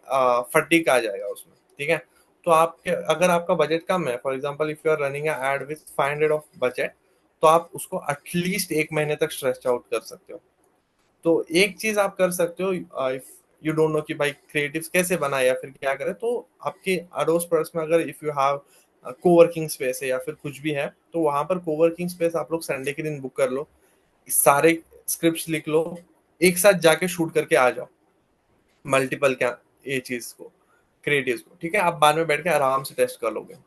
फटीक आ जाएगा उसमें। ठीक है, तो आपके अगर आपका बजट कम है, for example if you are running ad with 500 of budget, तो आप उसको एटलीस्ट 1 महीने तक स्ट्रेच आउट कर सकते हो। तो एक चीज आप कर सकते हो, इफ यू डोंट नो कि भाई क्रिएटिव्स कैसे बनाए या फिर क्या करें, तो आपके अड़ोस पड़ोस में अगर if you have coworking space है या फिर कुछ भी है, तो वहां पर कोवर्किंग स्पेस आप लोग संडे के दिन बुक कर लो, सारे स्क्रिप्ट्स लिख लो, एक साथ जाके शूट करके आ जाओ, मल्टीपल क्या ये चीज को, क्रिएटिव्स को। ठीक है, आप बाद में बैठ के आराम से टेस्ट कर लोगे।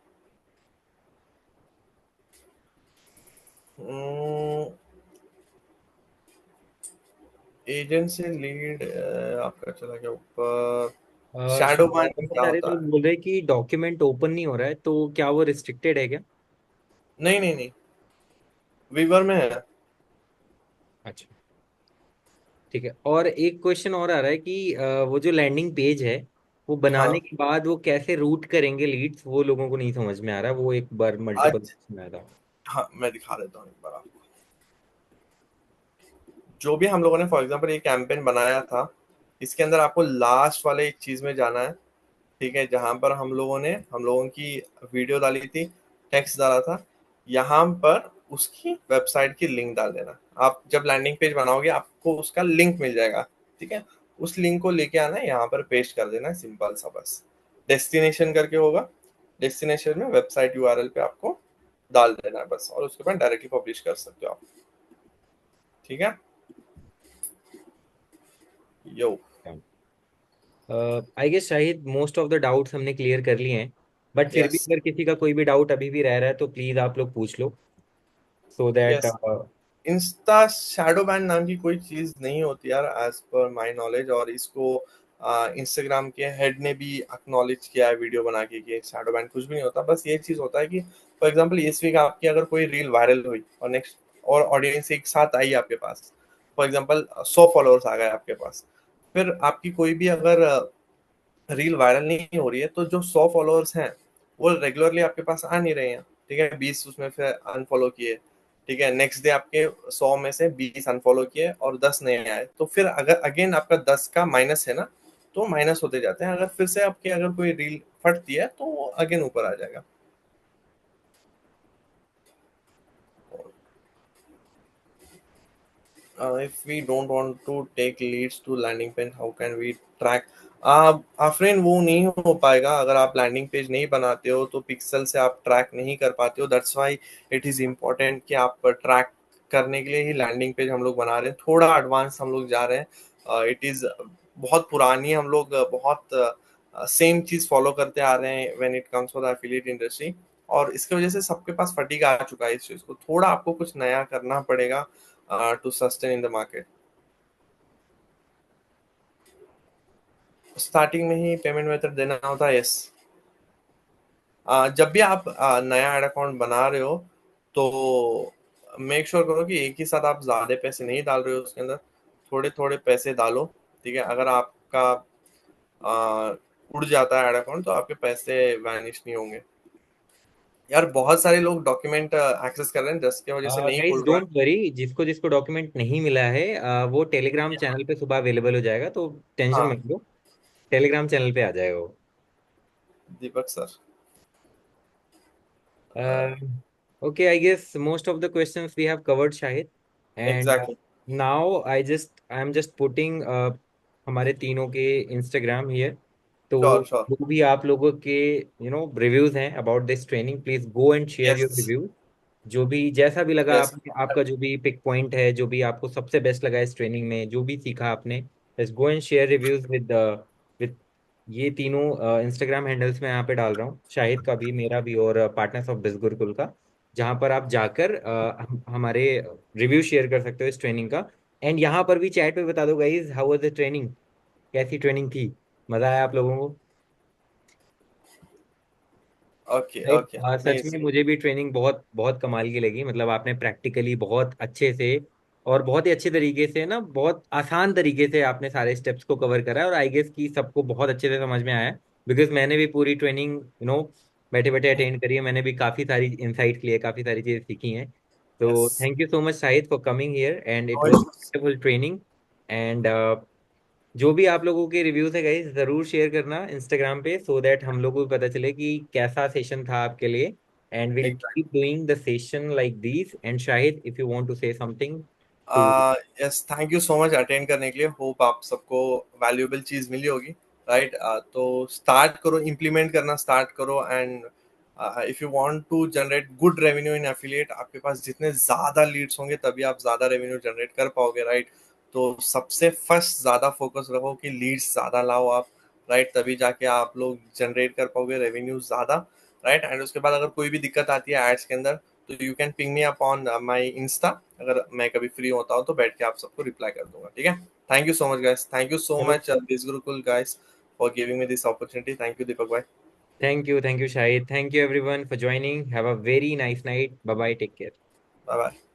एजेंट से लीड आपका चला गया ऊपर। शैडो बाइंडिंग बहुत क्या सारे होता लोग है? बोल रहे हैं कि डॉक्यूमेंट ओपन नहीं हो रहा है, तो क्या वो रिस्ट्रिक्टेड है क्या? नहीं नहीं नहीं, वीवर में है। अच्छा, ठीक है। और एक क्वेश्चन और आ रहा है कि वो जो लैंडिंग पेज है, वो बनाने हाँ, के बाद वो कैसे रूट करेंगे लीड्स, वो लोगों को नहीं समझ में आ रहा। वो एक बार मल्टीपल आज, में आया था। हाँ मैं दिखा देता हूँ एक बार आपको। जो भी हम लोगों ने फॉर एग्जांपल ये कैंपेन बनाया था, इसके अंदर आपको लास्ट वाले एक चीज में जाना है। ठीक है, जहां पर हम लोगों की वीडियो डाली थी, टेक्स्ट डाला था, यहाँ पर उसकी वेबसाइट की लिंक डाल देना। आप जब लैंडिंग पेज बनाओगे आपको उसका लिंक मिल जाएगा, ठीक है। उस लिंक को लेके आना है, यहाँ पर पेस्ट कर देना है, सिंपल सा बस। डेस्टिनेशन करके होगा, डेस्टिनेशन में वेबसाइट यूआरएल पे आपको डाल देना है बस, और उसके बाद डायरेक्टली पब्लिश कर सकते हो आप, ठीक है। Yo. I guess Shahid most of the doubts हमने क्लियर कर लिए हैं, बट फिर भी यस। अगर किसी का कोई भी डाउट अभी भी रह रहा है तो प्लीज आप लोग पूछ लो, so that. Yes. Insta shadow ban नाम की कोई चीज नहीं होती यार, एज पर माय नॉलेज। और इसको इंस्टाग्राम के हेड ने भी एक्नॉलेज किया है वीडियो बना के कि शैडो बैन कुछ भी नहीं होता। बस ये चीज होता है कि फॉर एग्जांपल इस वीक आपकी अगर कोई रील वायरल हुई और नेक्स्ट और ऑडियंस एक साथ आई आपके पास, फॉर एग्जांपल 100 फॉलोअर्स आ गए आपके पास, फिर आपकी कोई भी अगर रील वायरल नहीं हो रही है, तो जो 100 फॉलोअर्स हैं वो रेगुलरली आपके पास आ नहीं रहे हैं, ठीक है। 20 उसमें फिर अनफॉलो किए, ठीक है। नेक्स्ट डे आपके 100 में से 20 अनफॉलो किए और 10 नए आए, तो फिर अगर अगेन आपका 10 का माइनस है ना, तो माइनस होते जाते हैं। अगर फिर से आपके अगर कोई रील फटती है तो वो अगेन ऊपर आ जाएगा। If we don't want to take leads to landing page, how can we track? Friend वो नहीं हो पाएगा अगर आप लैंडिंग पेज नहीं बनाते हो, तो पिक्सल से आप ट्रैक नहीं कर पाते हो। That's why it is important कि आप ट्रैक करने के लिए ही लैंडिंग पेज हम लोग बना रहे हैं। थोड़ा एडवांस हम लोग जा रहे हैं, इट इज बहुत पुरानी, हम लोग बहुत सेम चीज फॉलो करते आ रहे हैं when it comes for the affiliate industry. और इसकी वजह से सबके पास फटीग आ चुका है इस चीज को, थोड़ा आपको कुछ नया करना पड़ेगा to sustain in the market। Starting में ही पेमेंट मेथड देना होता है, यस। जब भी आप नया एड अकाउंट बना रहे हो, तो मेक श्योर करो कि एक ही साथ आप ज्यादा पैसे नहीं डाल रहे हो उसके अंदर, थोड़े थोड़े पैसे डालो, ठीक है। अगर आपका आ, उड़ जाता है एड अकाउंट, तो आपके पैसे वैनिश नहीं होंगे। यार बहुत सारे लोग डॉक्यूमेंट एक्सेस कर रहे हैं, जिसकी वजह से नहीं गाइज खुल रहा डोंट वरी, जिसको जिसको डॉक्यूमेंट नहीं मिला है वो टेलीग्राम है। चैनल पे सुबह अवेलेबल हो जाएगा, तो टेंशन हाँ, मत लो, टेलीग्राम चैनल पे आ जाएगा वो। दीपक sir. Uh, okay, I guess most of the questions we have covered, Shahid. And exactly. now I'm just putting हमारे तीनों के Instagram here. तो श्योर श्योर। जो भी आप लोगों के रिव्यूज हैं about this training, please go and share your yes. Review. जो भी जैसा भी लगा यस। आप, आपका जो भी पिक पॉइंट है, जो भी आपको सबसे बेस्ट लगा इस ट्रेनिंग में, जो भी सीखा आपने, बस go and share reviews with ये तीनों इंस्टाग्राम हैंडल्स में यहाँ पे डाल रहा हूँ, शाहिद का भी, मेरा भी, और पार्टनर्स ऑफ बिज गुरुकुल का, जहाँ पर आप जाकर हमारे रिव्यू शेयर कर सकते हो इस ट्रेनिंग का। एंड यहाँ पर भी चैट पे बता दो guys, how was the training, कैसी ट्रेनिंग थी, मजा आया आप लोगों को? Okay right. Okay such please. में मुझे भी ट्रेनिंग बहुत बहुत कमाल की लगी, मतलब आपने प्रैक्टिकली बहुत अच्छे से और बहुत ही अच्छे तरीके से ना, बहुत आसान तरीके से आपने सारे स्टेप्स को कवर करा है, और आई गेस कि सबको बहुत अच्छे से समझ में आया है, बिकॉज मैंने भी पूरी ट्रेनिंग बैठे बैठे अटेंड करी है, मैंने भी काफी सारी इंसाइट लिए, काफी सारी चीजें सीखी हैं। तो yes. Thank you so much Shahid for coming here, and it no was issues. Beautiful training. And जो भी आप लोगों के रिव्यूज है गाइस, जरूर शेयर करना इंस्टाग्राम पे, सो दैट हम लोगों को पता चले कि कैसा सेशन था आपके लिए। And will keep doing the session like this. And Shahid, if you want to say something too. Yes, thank you so much attend करने के लिए। होप आप सबको वैल्यूएबल चीज मिली होगी, राइट। तो स्टार्ट करो, इम्प्लीमेंट करना स्टार्ट करो। And if you want to generate good revenue in affiliate, आपके पास जितने ज्यादा लीड्स होंगे तभी आप ज्यादा रेवेन्यू जनरेट कर पाओगे, राइट। तो सबसे फर्स्ट ज्यादा फोकस रखो कि लीड्स ज्यादा लाओ आप, राइट। तभी जाके आप लोग जनरेट कर पाओगे रेवेन्यू ज्यादा, राइट। एंड उसके बाद अगर कोई भी दिक्कत आती है एड्स के अंदर, तो you can ping me up on my Insta. अगर मैं कभी फ्री होता हूँ तो बैठ के आप सबको रिप्लाई कर दूंगा, ठीक है। Thank you so much guys, thank you so much this Gurukul guys for giving me this opportunity. Thank you Deepak भाई। Thank you Shahid, thank you everyone for joining, have a very nice night, bye bye, take care. Bye bye.